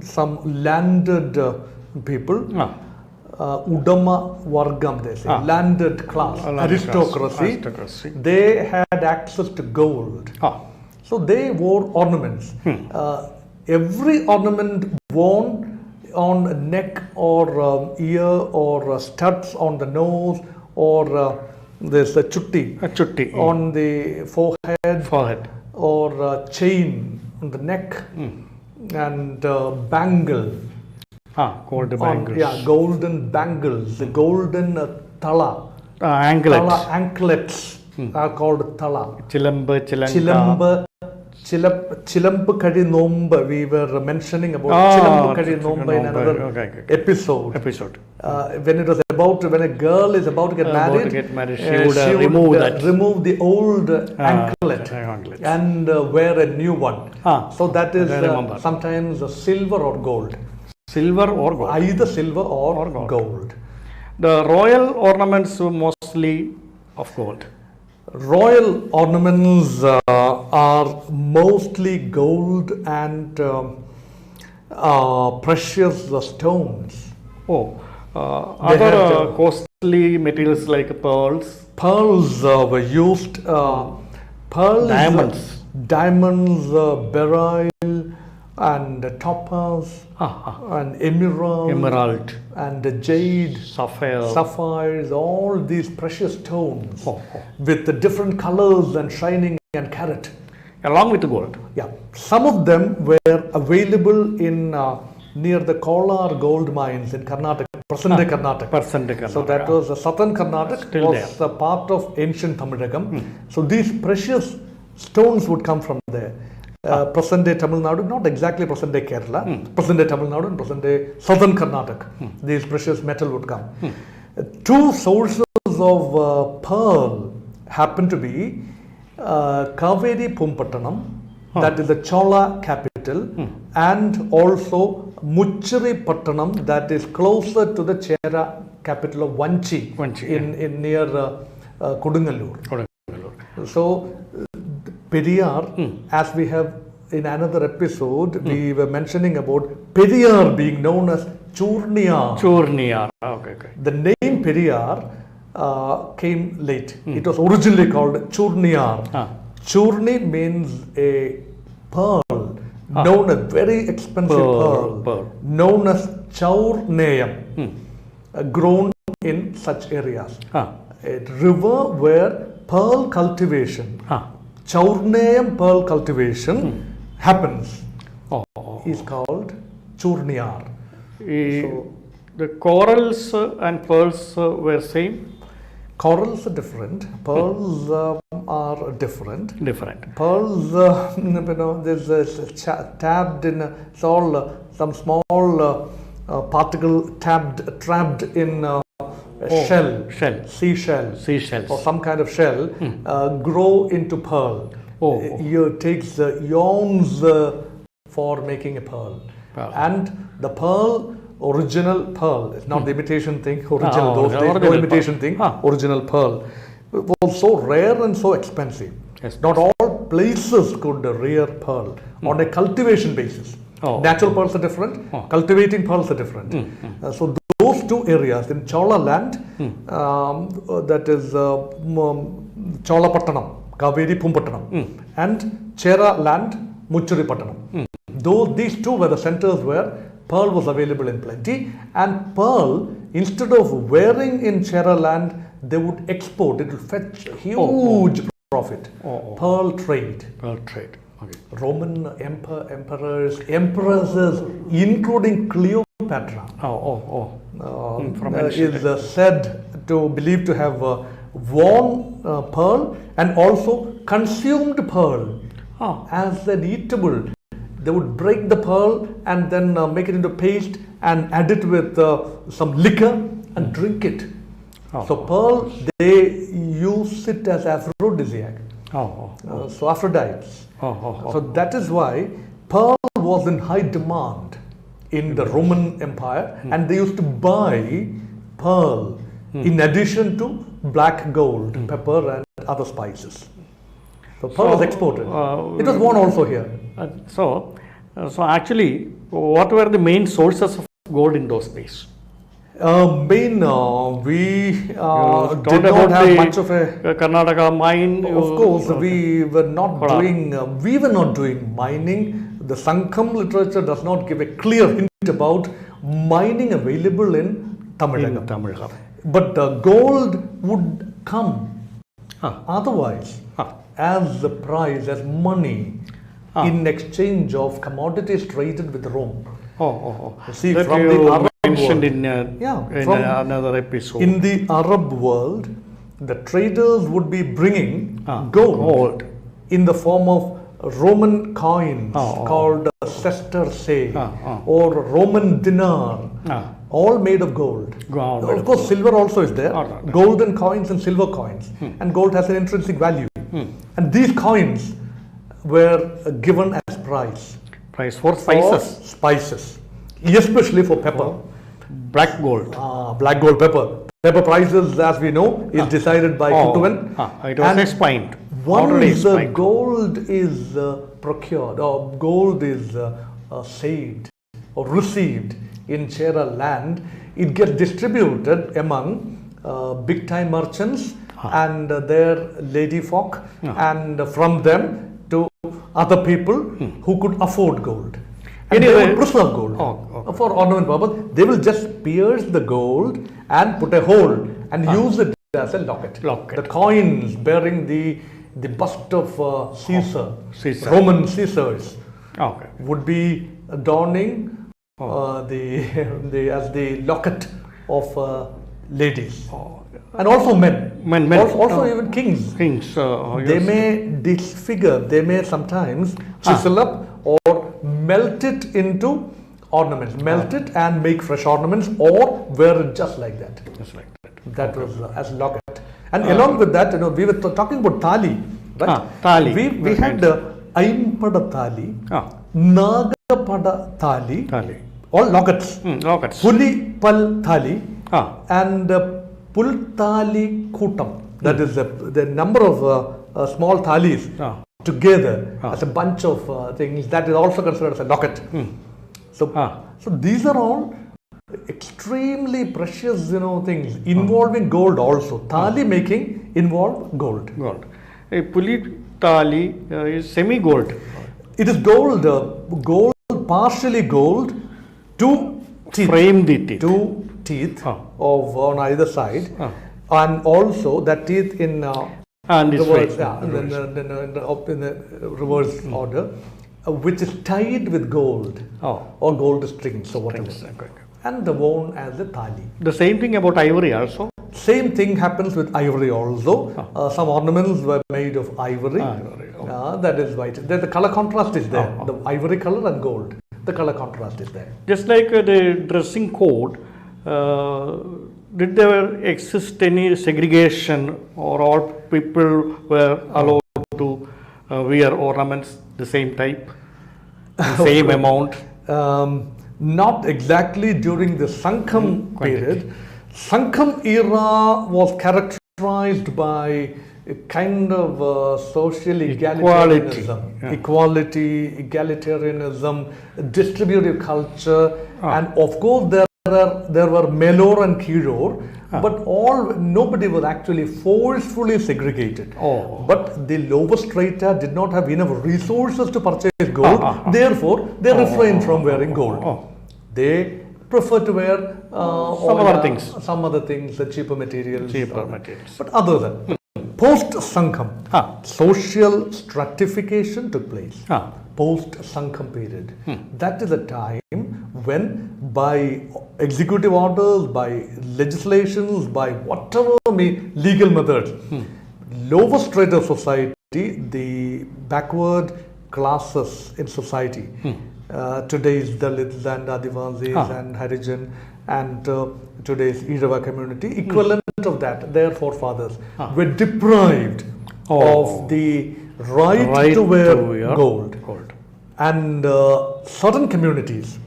some landed people. Udama Vargam, they say, landed class, aristocracy, they had access to gold. So they wore ornaments. Every ornament worn on neck or ear or studs on the nose or there's a chutti on the forehead or chain on the neck and bangle. Gold bangles. Golden bangles, the golden tala. Anklets are called tala. Chilambu Kadi Nomba, we were mentioning about Chilambu Kadi Nomba in another episode. When it was when a girl is about to get married, she would remove the old anklet and wear a new one. So that is sometimes silver or gold. Either silver or gold. The royal ornaments were mostly of gold. Royal ornaments are mostly gold and precious stones. Other costly materials like pearls. Pearls were used. Pearls, diamonds, beryl, and topaz, and emerald, and jade, sapphires, all these precious stones with the different colors and shining and carat. Along with the gold. Some of them were available in near the Kolar gold mines in Karnataka, present-day Karnataka. So that was southern Karnataka, was a part of ancient Tamilnadu. So these precious stones would come from there. Present-day Tamil Nadu, not exactly present-day Kerala, present-day Tamil Nadu and present-day southern Karnataka. These precious metal would come. Two sources of pearl happen to be Kaveri Pumpattanam, that is the Chola capital, and also Muchiri Pattanam, that is closer to the Chera capital of Vanchi in near Kodungalur. So Periyar, as we have in another episode, we were mentioning about Periyar being known as Churniyar. The name Periyar came late. It was originally called Churniyar. Churni means a pearl, known as very expensive pearl, known as Chaurneyam, grown in such areas. A river where pearl cultivation, Chaurneyam pearl cultivation happens, is called Churniyar. So, the corals and pearls were same? Corals are different, pearls are different. Pearls, there's tabbed in, it's all some small particle trapped in seashell or some kind of shell, grow into pearl. It takes eons for making a pearl. And the pearl, original pearl, it's not the imitation thing, original, those days, no imitation thing, original pearl, was so rare and so expensive. Not all places could rear pearl on a cultivation basis. Natural pearls are different, cultivating pearls are different. So those two areas in Chola land, that is Chola Pattanam, Kaveri Pumpattanam, and Chera land, Muchuri Pattanam. These two were the centers where pearl was available in plenty, and pearl, instead of wearing in Chera land, they would export. It will fetch huge profit. Oh. Pearl trade. Pearl trade. Okay. Roman emperors, empresses, including Cleopatra, From ancient is said to believed to have worn pearl and also consumed pearl as an eatable. They would break the pearl and then make it into paste and add it with some liquor and drink it. So pearl, they use it as aphrodisiac. So Aphrodites. So that is why pearl was in high demand in the Roman Empire, and they used to buy pearl in addition to black gold, pepper and other spices. So pearl was exported. It was worn also here. So actually, what were the main sources of gold in those days? We did not have much of a Karnataka mine. Of course, we were not doing mining. The Sankham literature does not give a clear hint about mining available in Tamil Nadu. But the gold would come otherwise as the price, as money in exchange of commodities traded with Rome. See, that from you the Arab mentioned world, in another episode. in the Arab world, the traders would be bringing gold in the form of Roman coins called sesterce or Roman dinar, all made of gold. Of course, silver also is there, golden coins and silver coins, and gold has an intrinsic value. And these coins were given as price For spices. spices, especially for pepper. Black gold. Black gold pepper. Pepper prices, as we know, is decided by Kutuvan. It was explained. Once the gold is procured or gold is saved or received in Chera land, it gets distributed among big time merchants and their lady folk, and from them to other people who could afford gold. And they will preserve gold for ornament purpose. They will just pierce the gold and put a hole and use it as a locket. The coins bearing the bust of Caesar, Roman Caesars, would be adorning as the locket of ladies. And also men. Also even kings. They may disfigure, they may sometimes chisel up or melt it into ornaments. Melt it and make fresh ornaments or wear it just like that. That was as locket. And along with that, we were talking about thali. Right? Thali. We had Aimpada thali, Nagapada thali, all lockets. Puli pal thali and Pultali Kutam. That is the number of small thalis together as a bunch of things. That is also considered as a locket. So these are all extremely precious, things involving gold also. Thali making involve gold. A puli thali is semi-gold. It is gold, partially gold, two teeth. Frame the teeth. Two teeth of on either side, and also that teeth in reverse, in the reverse order, which is tied with gold or gold strings or whatever, and worn as a thali. The same thing about ivory also. Same thing happens with ivory also. Some ornaments were made of ivory. That is white. The color contrast is there. The ivory color and gold. The color contrast is there. Just like the dressing code, did there exist any segregation, or all people were allowed to wear ornaments the same type, the same amount? Not exactly during the Sankham period. Sankham era was characterized by a kind of social egalitarianism, distributive culture, and of course there were Melor and Kiror, but nobody was actually forcefully segregated. But the lower strata did not have enough resources to purchase gold, therefore they refrained from wearing gold. They prefer to wear some other things, the cheaper materials. But other than Post Sangham, Ah. social stratification took place. Ah. Post Sangham period. That is a time when, by executive orders, by legislations, by whatever legal methods, lower strata of society, the backward classes in society, today's Dalits and Adivasis and Harijan and today's Irava community, equivalent of that, their forefathers were deprived of the right to wear gold. And certain communities,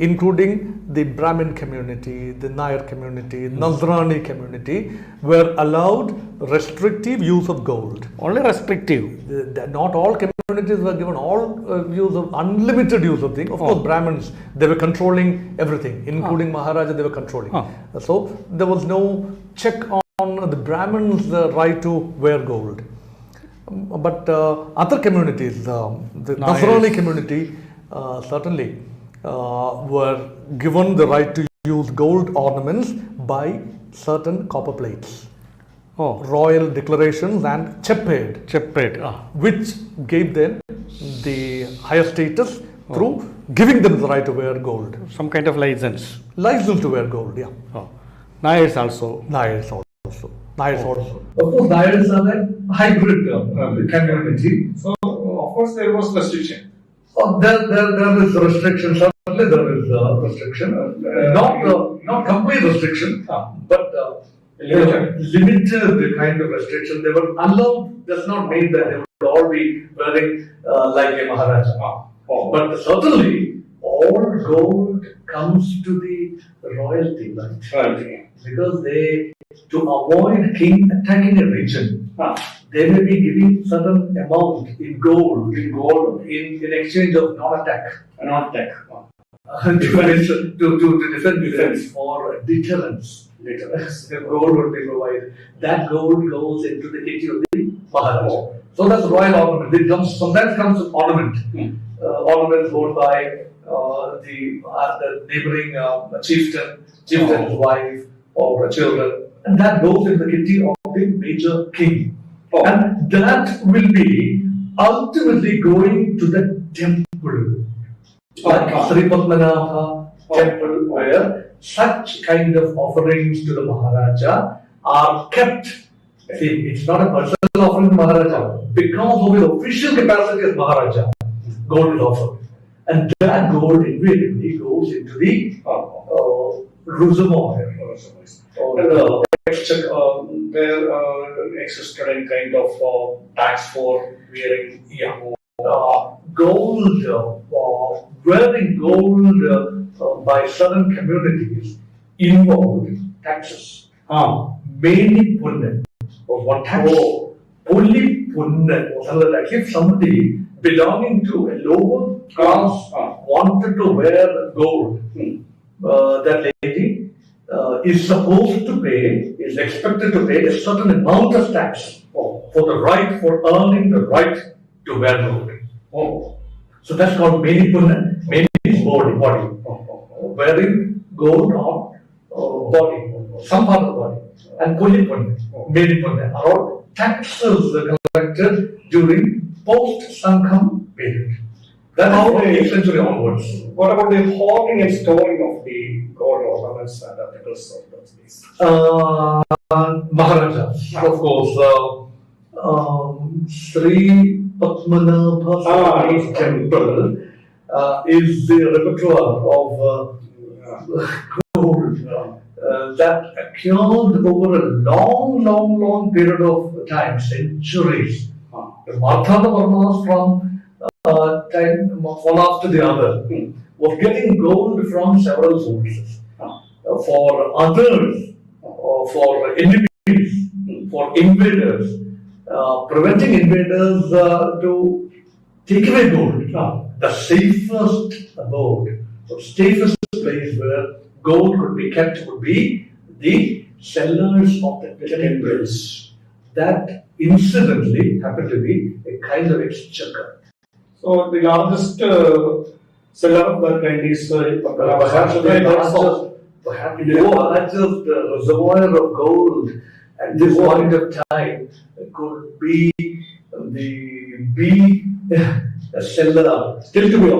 including the Brahmin community, the Nair community, Nazrani community, were allowed restrictive use of gold. Only restrictive. Not all communities were given all use of unlimited use of things. Of course, Brahmins, they were controlling everything, including Maharaja, they were controlling. So there was no check on the Brahmins' right to wear gold. But other communities, the Nazrani community, certainly were given the right to use gold ornaments by certain copper plates, royal declarations and chepped, which gave them the higher status through giving them the right to wear gold. Some kind of license. License to wear gold, yeah. Nairs also. Nairs also. Of course, Nairs are a hybrid community. So, of course, there was restriction. There is restriction. Certainly, there is restriction. Not complete restriction, but limited kind of restriction. They were allowed. Does not mean that they would all be wearing like a Maharaja. But certainly, all gold comes to the royalty, right? Because they, to avoid king attacking a region, they may be giving certain amount in gold in exchange of non-attack. To defend defense or deterrence. Gold would be provided. That gold goes into the kitty of the Maharaja. So that's royal ornament. It sometimes comes with ornament. Ornaments worn by the neighboring chieftain's wife or children, and that goes in the kitty of the major king. And that will be ultimately going to the temple, like Sri Padmanabha temple, where such kind of offerings to the Maharaja are kept. See, it's not a personal offering to Maharaja. Because of his official capacity as Maharaja, gold is offered. And that gold invariably goes into the reservoir. There existed a kind of tax for wearing gold, wearing gold by certain communities involved taxes. Mainly punna was one tax. Only punna was another tax. If somebody belonging to a lower class wanted to wear gold, that lady is supposed to pay, is expected to pay a certain amount of tax for earning the right to wear gold. So that's called Meni Punna. Meni is body. Wearing gold on body, some part of the body. And Puli Punna, Meni Punna are all taxes collected during post-Sangham period. That's how the 8th century onwards. What about the hoarding and storing of the gold ornaments and articles of those days? Maharaja, of course. Sri Padmanabha temple is the repertoire of gold that occurred over a long period of time, centuries. The Marthanda Varmas from time one after the other was getting gold from several sources. For others, for enemies, for invaders, preventing invaders to take away gold. The safest abode, the safest place where gold could be kept would be the cellars of the temples. That incidentally happened to be a kind of exchequer. So the largest cellar of that kind is perhaps the largest reservoir of gold at this point of time could be a seller, still to be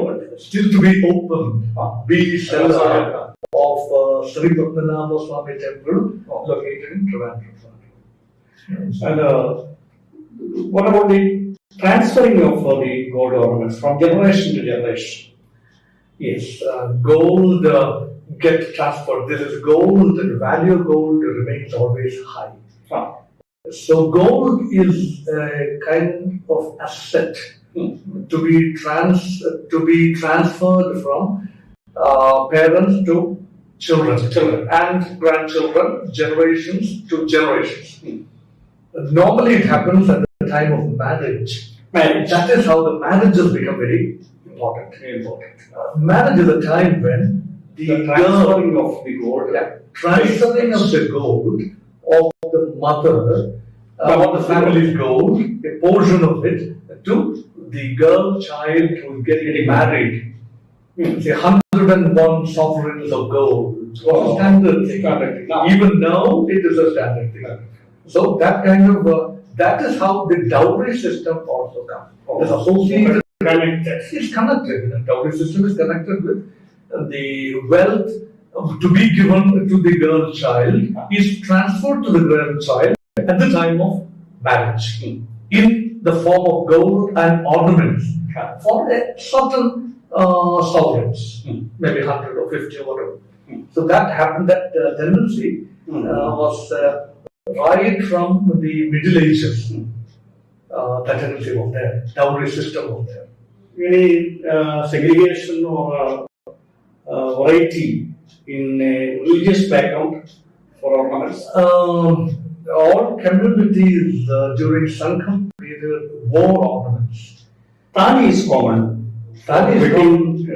opened, be seller of Sri Padmanabha Swami Temple located in Trivandrum. And what about the transferring of the gold ornaments from generation to generation? Yes, gold gets transferred. This is gold, the value of gold remains always high. So gold is a kind of asset to be transferred from parents to children and grandchildren, generations to generations. Normally it happens at the time of marriage. That is how the marriages become very important. Marriage is a time when the transferring of the gold, transferring of the gold of the mother, or the family's gold, a portion of it, to the girl child who is getting married. Say 101 sovereigns of gold was a standard thing. Even now, it is a standard thing. So that kind of that is how the dowry system also comes. It's associated, it's connected. The dowry system is connected with the wealth to be given to the girl child is transferred to the girl child at the time of marriage in the form of gold and ornaments for a certain sovereigns, maybe 100 or 50 or whatever. So that happened, that tendency was right from the Middle Ages. That tendency was there, dowry system was there. Any segregation or variety in a religious background for ornaments? All communities during Sangam period wore ornaments. Tali is common. Tali is between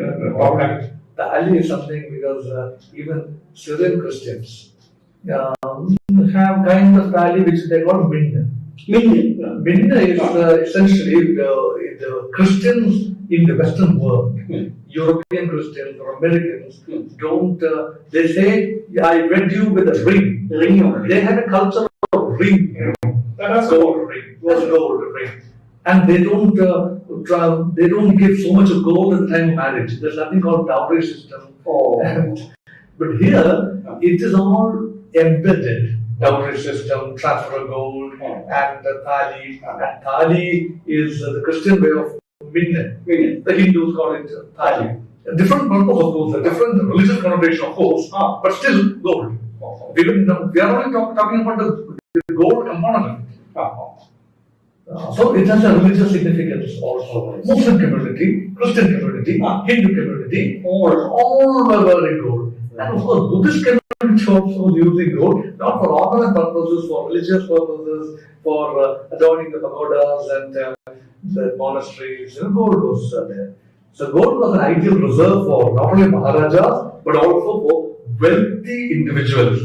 Tali is something because even Syrian Christians have kind of tali which they call minna. Minna is essentially the Christians in the Western world, European Christians or Americans, don't, they say, I wed you with a ring. They have a culture of ring. That's gold ring. Was gold ring. And they don't give so much of gold at the time of marriage. There's nothing called dowry system. But here, it is all embedded. Dowry system, transfer of gold, and thali. And thali is the Christian way of minna. The Hindus call it thali. A different purpose, of course, a different religious connotation, of course, but still gold. We are only talking about the gold component. So it has a religious significance also. Muslim community, Christian community, Hindu community, all were wearing gold. And of course, Buddhist community also was using gold, not for ornament purposes, for religious purposes, for adorning the pagodas and the monasteries. Gold was there. So gold was an ideal reserve for not only Maharajas, but also for wealthy individuals.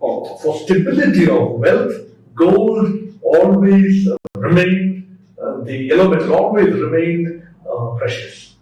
For stability of wealth, gold always remained, the yellow metal always remained precious.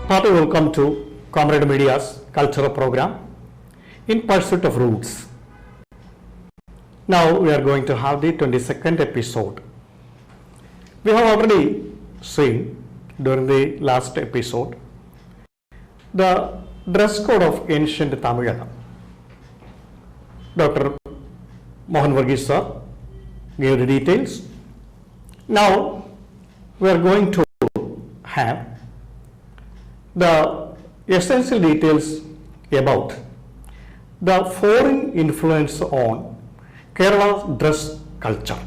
Party welcome to Comrade Media's cultural program in pursuit of roots. Now we are going to have the 22nd episode. We have already seen during the last episode the dress code of ancient Tamil. Dr. Mohan Varghese sir gave the details. Now we are going to have the essential details about the foreign influence on Kerala's dress culture.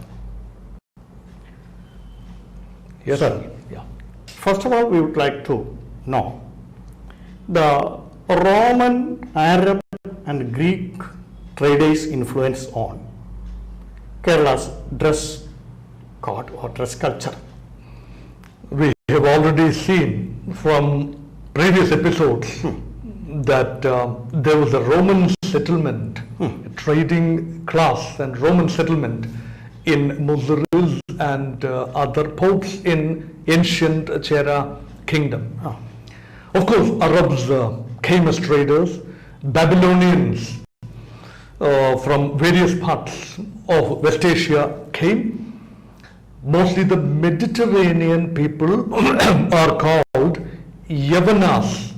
Yes, sir. Yeah. First of all, we would like to know the Roman, Arab and Greek traders influence on Kerala's dress code or dress culture? We have already seen from previous episodes that there was a Roman settlement, trading class and Roman settlement in Muziris and other ports in ancient Chera kingdom. Of course, Arabs came as traders, Babylonians from various parts of West Asia came. Mostly the Mediterranean people are called Yavanas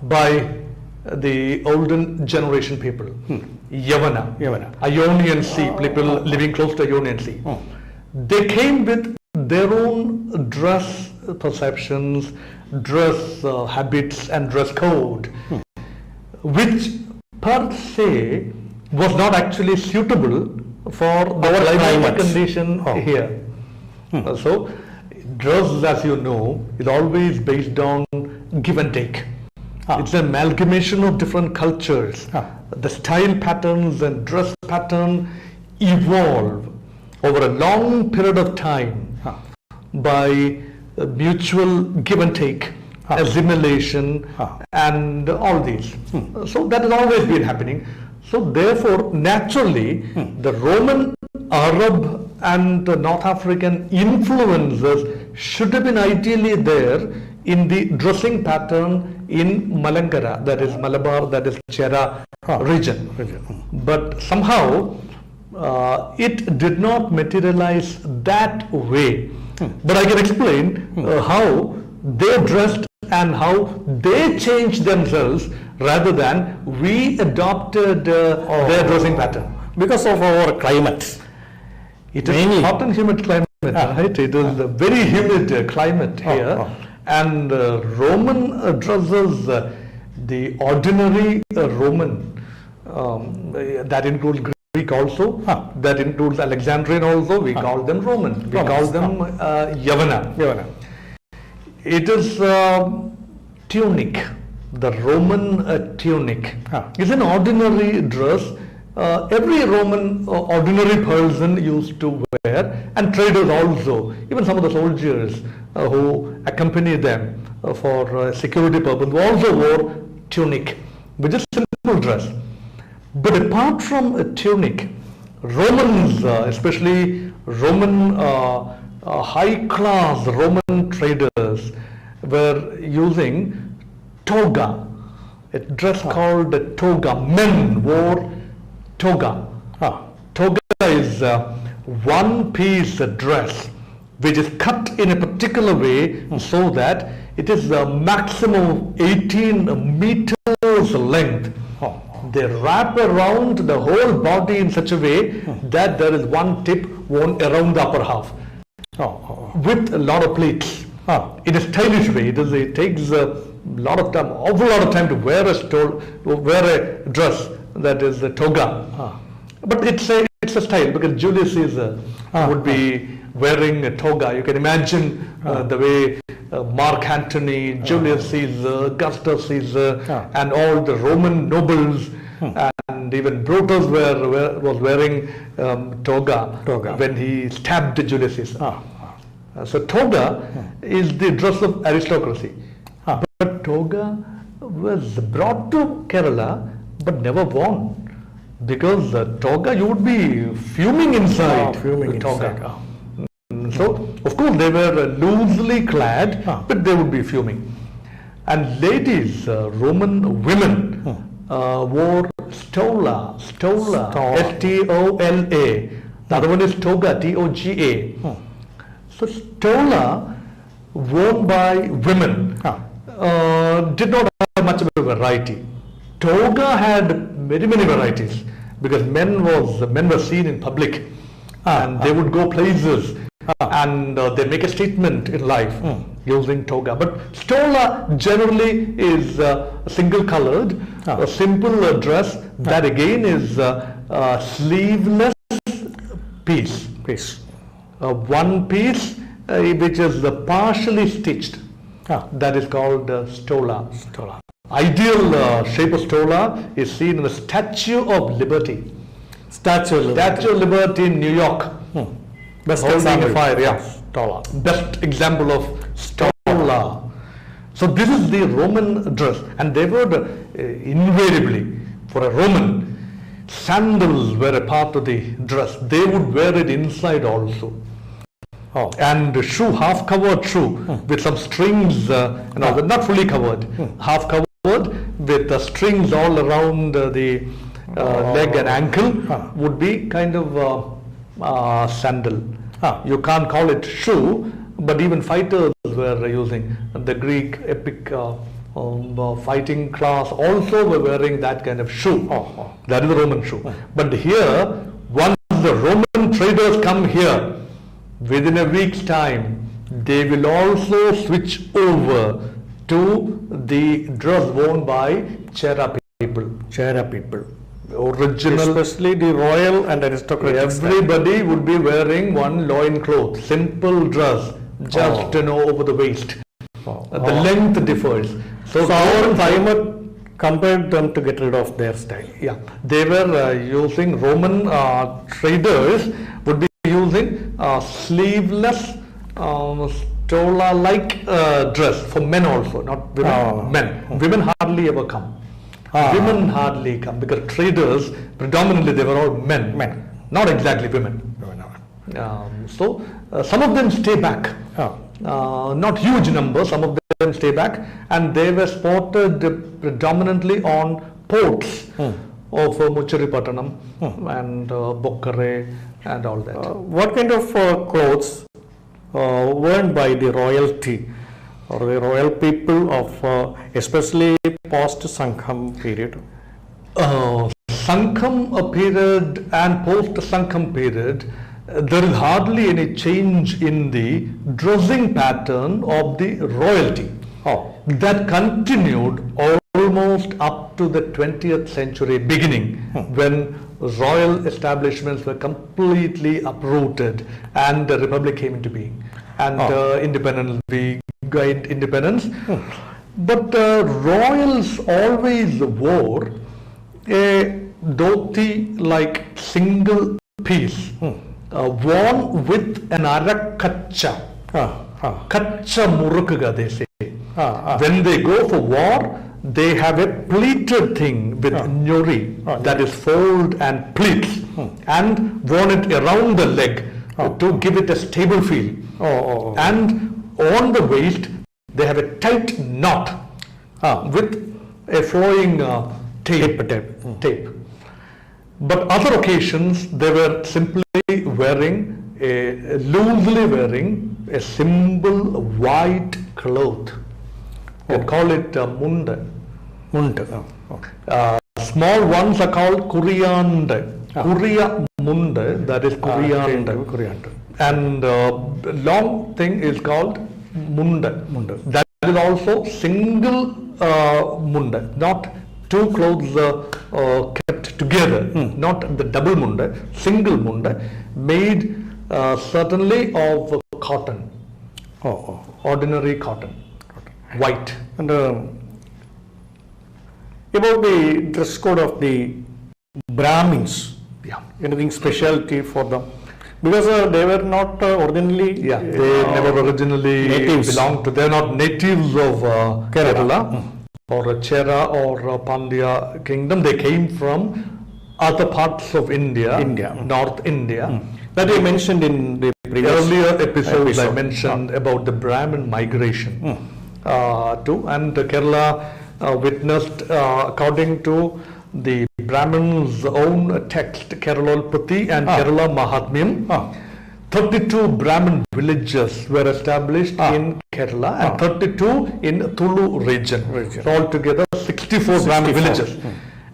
by the olden generation people. Yavana, Ionian Sea, people living close to Ionian Sea. They came with their own dress perceptions, dress habits and dress code, which per se was not actually suitable for the climatic condition here. So, dress, as you know, is always based on give and take. It's an amalgamation of different cultures. The style patterns and dress pattern evolve over a long period of time by mutual give and take, assimilation, and all these. So that has always been happening. So therefore, naturally, the Roman, Arab and North African influences should have been ideally there in the dressing pattern in Malankara, that is Malabar, that is Chera region. But somehow it did not materialize that way. But I can explain how they dressed and how they changed themselves rather than we adopted their dressing pattern. Because of our climate. It is hot and humid climate, right? It is a very humid climate here. And Roman dresses, the ordinary Roman, that includes Greek also, that includes Alexandrian also, we call them Roman, we call them Yavana. It is tunic, the Roman tunic. It's an ordinary dress. Every Roman ordinary person used to wear, and traders also, even some of the soldiers who accompany them for security purpose also wore tunic, which is simple dress. But apart from a tunic, Romans, especially Roman high-class Roman traders, were using toga, a dress called a toga. Men wore toga. Toga is one-piece dress which is cut in a particular way so that it is a maximum 18 meters length. They wrap around the whole body in such a way that there is one tip worn around the upper half with a lot of pleats. In a stylish way. It takes a lot of time, awful lot of time to wear a dress that is a toga. But it's a style, because Julius Caesar would be wearing a toga. You can imagine the way Mark Antony, Julius Caesar, Augustus Caesar, and all the Roman nobles, and even Brutus was wearing toga when he stabbed Julius Caesar. So toga is the dress of aristocracy. But toga was brought to Kerala but never worn, because the toga, you would be fuming inside the toga. So of course they were loosely clad, but they would be fuming. And ladies, Roman women wore stola, Stola. The other one is toga, Toga. So stola, worn by women, did not have much of a variety. Toga had many varieties, because men were seen in public, and they would go places and they make a statement in life using toga. But stola generally is single colored, a simple dress that again is sleeveless piece. One piece which is partially stitched. That is called stola. ideal shape of stola is seen in the Statue of Liberty. Statue. Statue of Liberty in New York. Best Holding a example. fire, yeah. Stola. Best example of stola. So this is the Roman dress, and they were invariably, for a Roman, sandals were a part of the dress. They would wear it inside also. Oh. And shoe, half covered shoe with some strings and all that, not fully covered, half covered with strings all around the leg and ankle would be kind of sandal. You can't call it shoe, but even fighters were using the Greek epic fighting class also were wearing that kind of shoe. That is the Roman shoe. But here, once the Roman traders come here, within a week's time, they will also switch over to the dress worn by Chera people. Chera people. Original. Especially the royal and aristocratic. Everybody would be wearing one loin cloth, simple dress, just over the waist. The length differs. So our climate compelled them to get rid of their style. Yeah, they were using Roman traders would be using sleeveless stola-like dress for men also, not women. Men. Women hardly ever come. Women hardly come because traders predominantly they were all men. Not exactly women. So some of them stay back. Not huge numbers. Some of them stay back, and they were spotted predominantly on ports of Muchiripattanam and Bokkare and all that. What kind of clothes worn by the royalty or the royal people of especially post Sangham period? Sangham period and post Sangham period, there is hardly any change in the dressing pattern of the royalty. That continued almost up to the 20th century beginning, when royal establishments were completely uprooted and the republic came into being, and independence, we gained independence. But royals always wore a dhoti like single piece worn with an arakkacha. Kacha murukuga, they say. When they go for war, they have a pleated thing with nyori that is fold and pleats and worn it around the leg to give it a stable feel. And on the waist, they have a tight knot with a flowing tape. But other occasions, they were simply loosely wearing a simple white cloth. They call it munda. Small ones are called kurianda. Kuriya munda, that is kurianda. And long thing is called munda. That is also single munda, not two clothes kept together, not the double munda, single munda, made certainly of cotton, ordinary cotton, white. And about the dress code of the Brahmins, anything specialty for them? Because they were not originally they never originally belonged to, they are not natives of Kerala or Chera or Pandya kingdom. They came from other parts of India. North India. That you mentioned in the previous earlier episodes. I mentioned about the Brahmin migration to, and Kerala witnessed, according to the Brahmins' own text, Keralolpati and Kerala Mahatmyam, 32 Brahmin villages were established in Kerala and 32 in Tulu region. So altogether 64 Brahmin villages.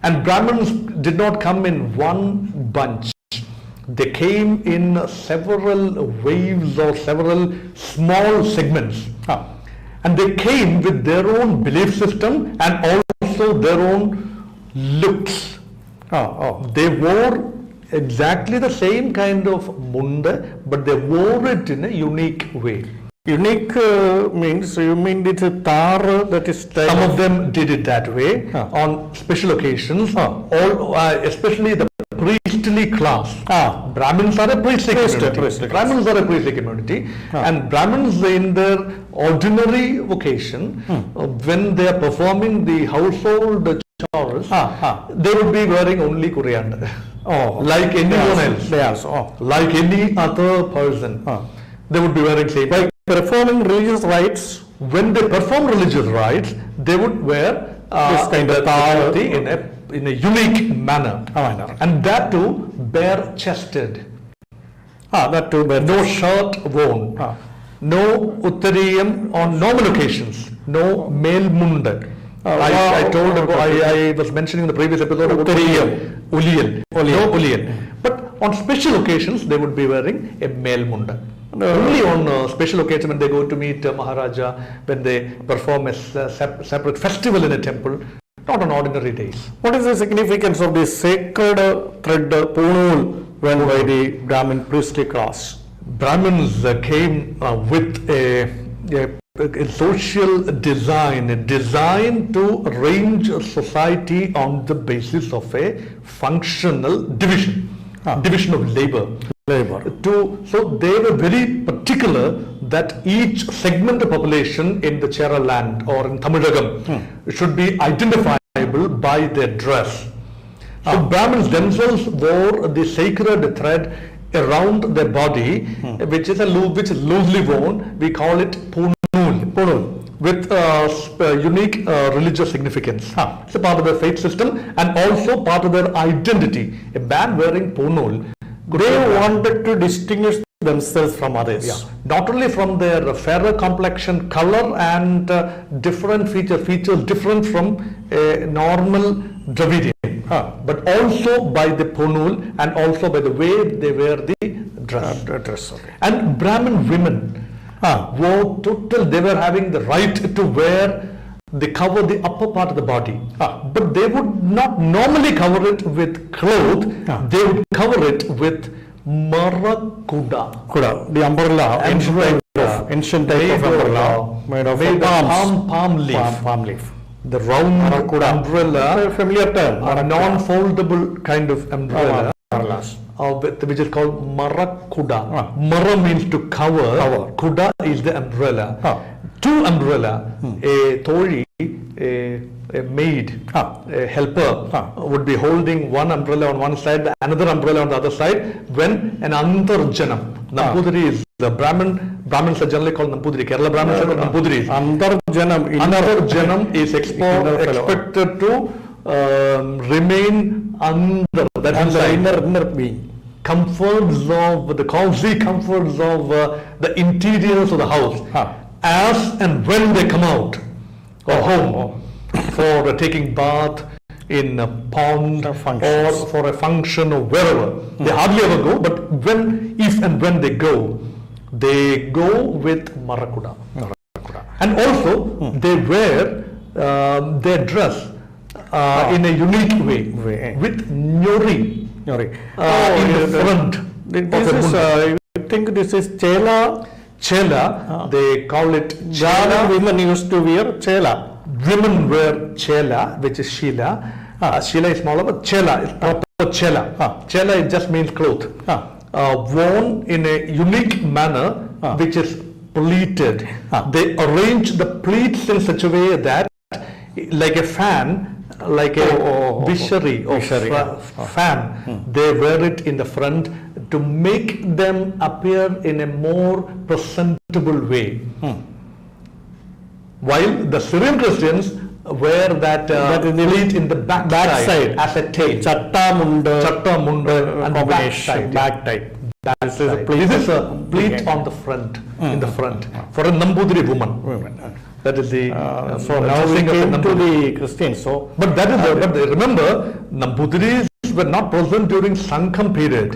And Brahmins did not come in one bunch. They came in several waves or several small segments. And they came with their own belief system and also their own looks. They wore exactly the same kind of munda, but they wore it in a unique way. Unique means you mean it's a tar that is tied. Some of them did it that way on special occasions, especially the priestly class. Brahmins are a priestly community. Brahmins are a priestly community, and Brahmins in their ordinary vocation, when they are performing the household chores, they would be wearing only coriander. Like anyone else. They also. Like any other person. They would be wearing same. By performing religious rites, when they perform religious rites, they would wear this kind of tar in a unique manner. And that too bare-chested. That too bare. No shirt worn. No uttariyam on normal occasions. No male munda. I told about, I was mentioning in the previous episode about Uliyal. No Uliyal. But on special occasions, they would be wearing a male munda. Only on special occasions when they go to meet Maharaja, when they perform a separate festival in a temple, not on ordinary days. What is the significance of this sacred thread punul worn by the Brahmin priestly class? Brahmins came with a social design, a design to arrange a society on the basis of a functional division, division of labor. So they were very particular that each segment of population in the Chera land or in Tamilagam should be identifiable by their dress. So Brahmins themselves wore the sacred thread around their body, which is loosely worn. We call it punul, with unique religious significance. It's a part of their faith system and also part of their identity. A man wearing punul, they wanted to distinguish themselves from others. Not only from their fairer complexion, color and different features different from a normal Dravidian, but also by the punul and also by the way they wear the dress. And Brahmin women wore total, they were having the right to wear, they cover the upper part of the body, but they would not normally cover it with cloth, they would cover it with marakuda. The umbrella, ancient type of umbrella made of palm leaf. The round umbrella, familiar term, a non-foldable kind of umbrella, which is called marakuda. Mara means to cover. Kuda is the umbrella. Two umbrella, a tori, a maid, a helper would be holding one umbrella on one side, another umbrella on the other side. When an antarjanam, Nampudiri is the Brahmins are generally called Nampudiri. Kerala Brahmins are called Nampudiris. Antarjanam is expected to remain under, that is the inner being. Comforts of the cozy comforts of the interiors of the house, as and when they come out or home for taking bath in a pond or for a function or wherever. They hardly ever go, but if and when they go with marakuda. And also they wear their dress in a unique way with nyori. In the front. I think this is chela. They call it chela. Women used to wear chela. Women wear chela, which is Sheila. Sheila is smaller, but chela is proper chela. Chela, it just means cloth. Worn in a unique manner, which is pleated. They arrange the pleats in such a way that, like a fan, like a vishari or fan, they wear it in the front to make them appear in a more presentable way. While the Syrian Christians wear that pleat in the back side as a tail. Chatta munda and back type. This is a pleat on the front, in the front, for a Nambudiri woman. That is the so now we came to the Christians. So, but remember, Nampudiris were not present during Sangham period.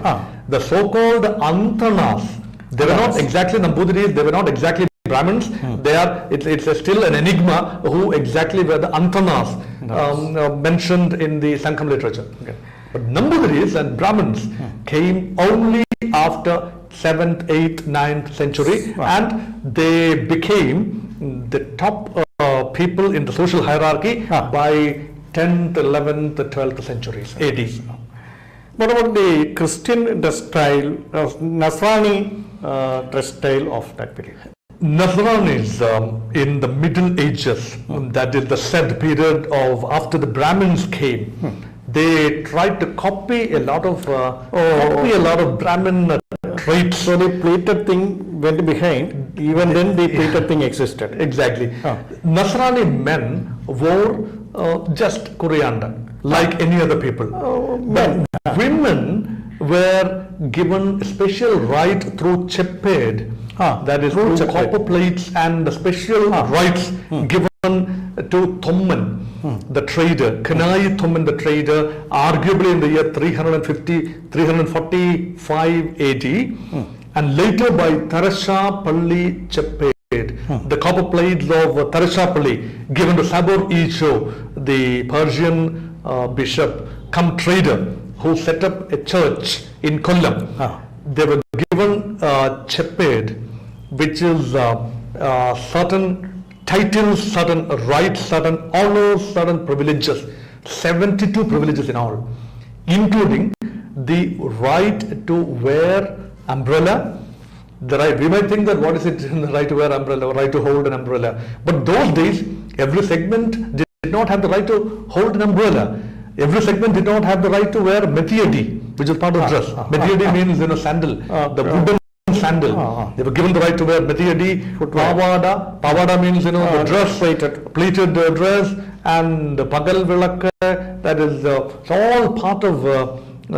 The so-called Antanas, they were not exactly Nampudiris. They were not exactly Brahmins. They are. It's still an enigma who exactly were the Antanas mentioned in the Sangham literature. But Nampudiris and Brahmins came only after 7th, 8th, 9th century, and they became the top people in the social hierarchy by 10th, 11th, 12th centuries AD. What about the Christian dress style, Nasrani dress style of that period? Nasranis in the Middle Ages, that is the said period of after the Brahmins came, they tried to copy a lot of Brahmin traits. So the pleated thing went behind, even then the pleated thing existed. Exactly. Nasrani men wore just coriander like any other people. But women were given special right through cheped, that is through copper plates, and the special rights given to Thomman, the trader, Kanai Thomman the trader, arguably in the year 345 AD, and later by Tarashapalli Cheped, the copper plates of Tarashapalli given to Sabur Isho, the Persian bishop come trader who set up a church in Kollam. They were given cheped, which is certain titles, certain rights, certain honors, certain privileges, 72 privileges in all, including the right to wear umbrella. The right, we might think that what is it, the right to wear umbrella, right to hold an umbrella, but those days every segment did not have the right to hold an umbrella. Every segment did not have the right to wear metiadi, which is part of dress. Metiadi means sandal, the wooden sandal. They were given the right to wear metiadi, pavada. Pavada means the dress, pleated dress, and pagal vilak. That is all part of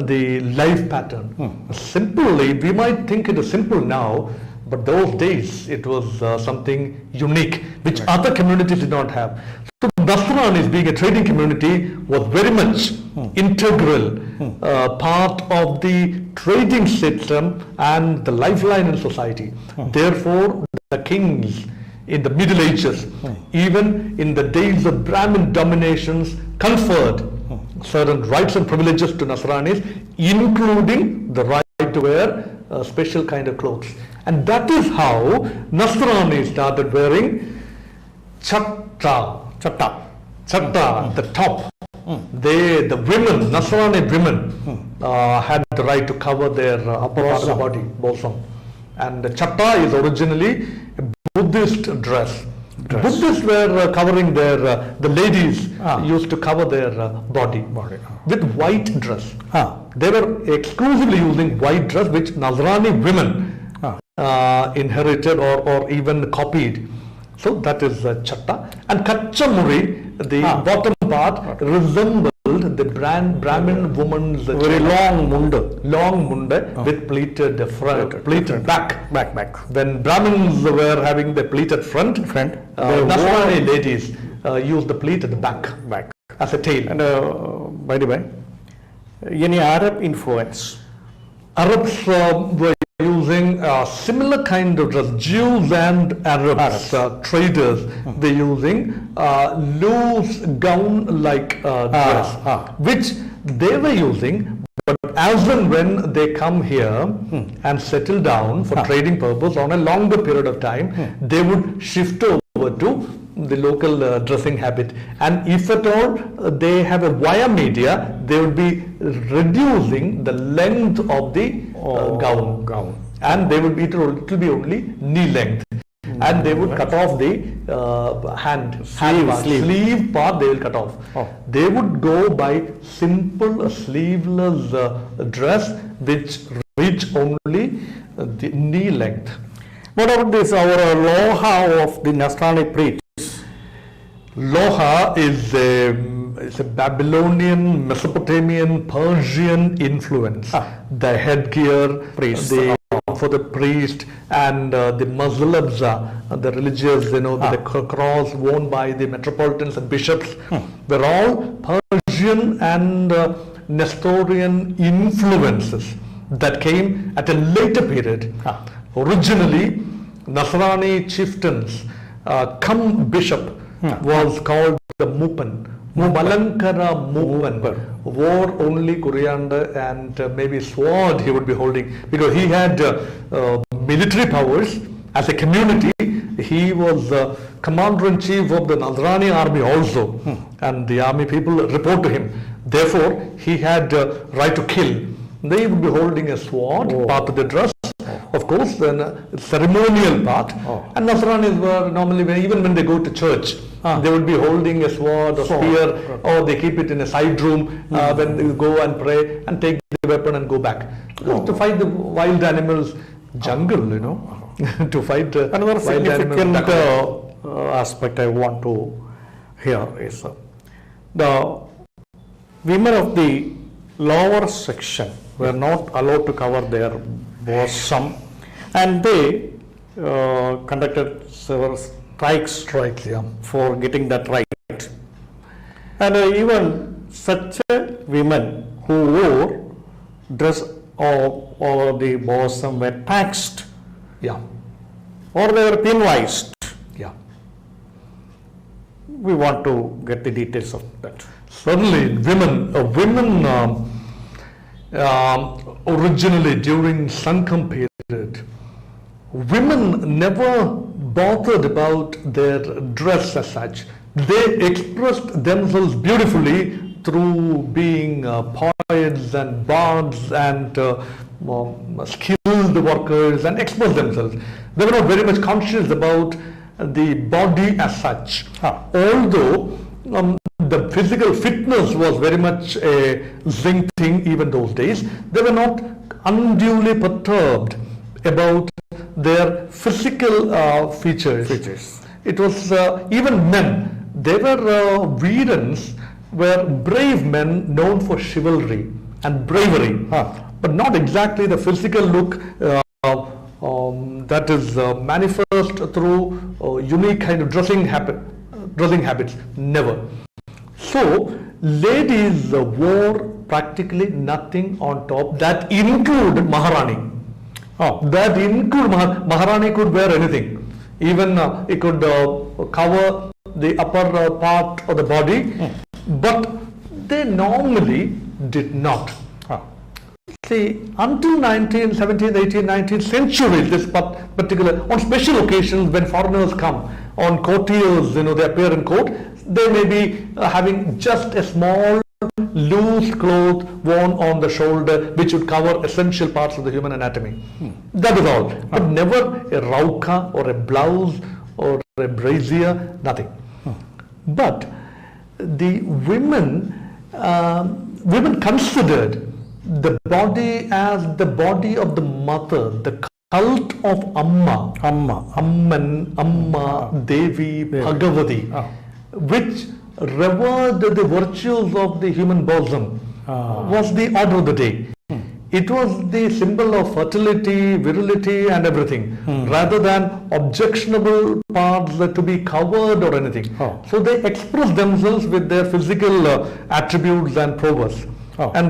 the life pattern. Simply, we might think it is simple now, but those days it was something unique which other communities did not have. So Nasranis, being a trading community, was very much integral part of the trading system and the lifeline in society. Therefore, the kings in the Middle Ages, even in the days of Brahmin dominations, conferred certain rights and privileges to Nasranis, including the right to wear a special kind of clothes. And that is how Nasranis started wearing chatta, the top. The women, Nasrani women, had the right to cover their upper part of the body, bosom. And the chatta is originally a Buddhist dress. Buddhists were covering their, the ladies used to cover their body with white dress. They were exclusively using white dress, which Nazrani women inherited or even copied. So that is chatta. And kachamuri, the bottom part, resembled the Brahmin woman's very long munda with pleated front, pleated back. When Brahmins were having the pleated front, Nasrani ladies used the pleat at the back as a tail. And by the way, any Arab influence? Arabs were using a similar kind of dress. Jews and Arabs. Traders were using loose gown-like dress, which they were using. But as and when they come here and settle down for trading purpose on a longer period of time, they would shift over to the local dressing habit, and if at all they have a via media, they would be reducing the length of the gown, and they would be, it will be only knee length, and they would cut off the sleeve part. They will cut off. They would go by simple sleeveless dress which reach only the knee length. What about this, our loha of the Nasrani priests? Loha is a Babylonian, Mesopotamian, Persian influence. The headgear for the priest and the Muslims, the religious, the cross worn by the metropolitans and bishops, were all Persian and Nestorian influences that came at a later period. Originally, Nasrani chieftains, come bishop, was called the Mupan. Malankara movement wore only coriander and maybe sword he would be holding, because he had military powers as a community. He was commander-in-chief of the Nazrani army also, and the army people report to him. Therefore, he had right to kill. They would be holding a sword, part of the dress, of course, then ceremonial part. And Nazranis were normally, even when they go to church, they would be holding a sword or spear, or they keep it in a side room when they go and pray and take the weapon and go back. To fight the wild animals, jungle, to fight Another wild significant animals. aspect I want to hear is the women of the lower section were not allowed to cover their bosom, and they conducted several strikes for getting that right. And even such women who wore dress over the bosom were taxed, or they were penalized. We want to get the details of that. Certainly, women originally during Sangam period, women never bothered about their dress as such. They expressed themselves beautifully through being poets and bards and skilled workers, and express themselves. They were not very much conscious about the body as such. Although the physical fitness was very much a zing thing even those days, they were not unduly perturbed about their physical features. It was even men. They were Veerans, were brave men known for chivalry and bravery, but not exactly the physical look that is manifest through unique kind of dressing habits. Never. So ladies wore practically nothing on top. That included Maharani. That include Maharani could wear anything. Even it could cover the upper part of the body, but they normally did not. See, until 19th, 17th, 18th, 19th centuries, this particular, on special occasions when foreigners come, on courtiers, they appear in court, they may be having just a small loose cloth worn on the shoulder which would cover essential parts of the human anatomy. That is all. But never a rauka or a blouse or a brassiere, nothing. But the women considered the body as the body of the mother, the cult of Amma, Devi, Bhagavati, which revered the virtues of the human bosom, was the order of the day. It was the symbol of fertility, virility and everything, rather than objectionable parts to be covered or anything. So they expressed themselves with their physical attributes and prowess. And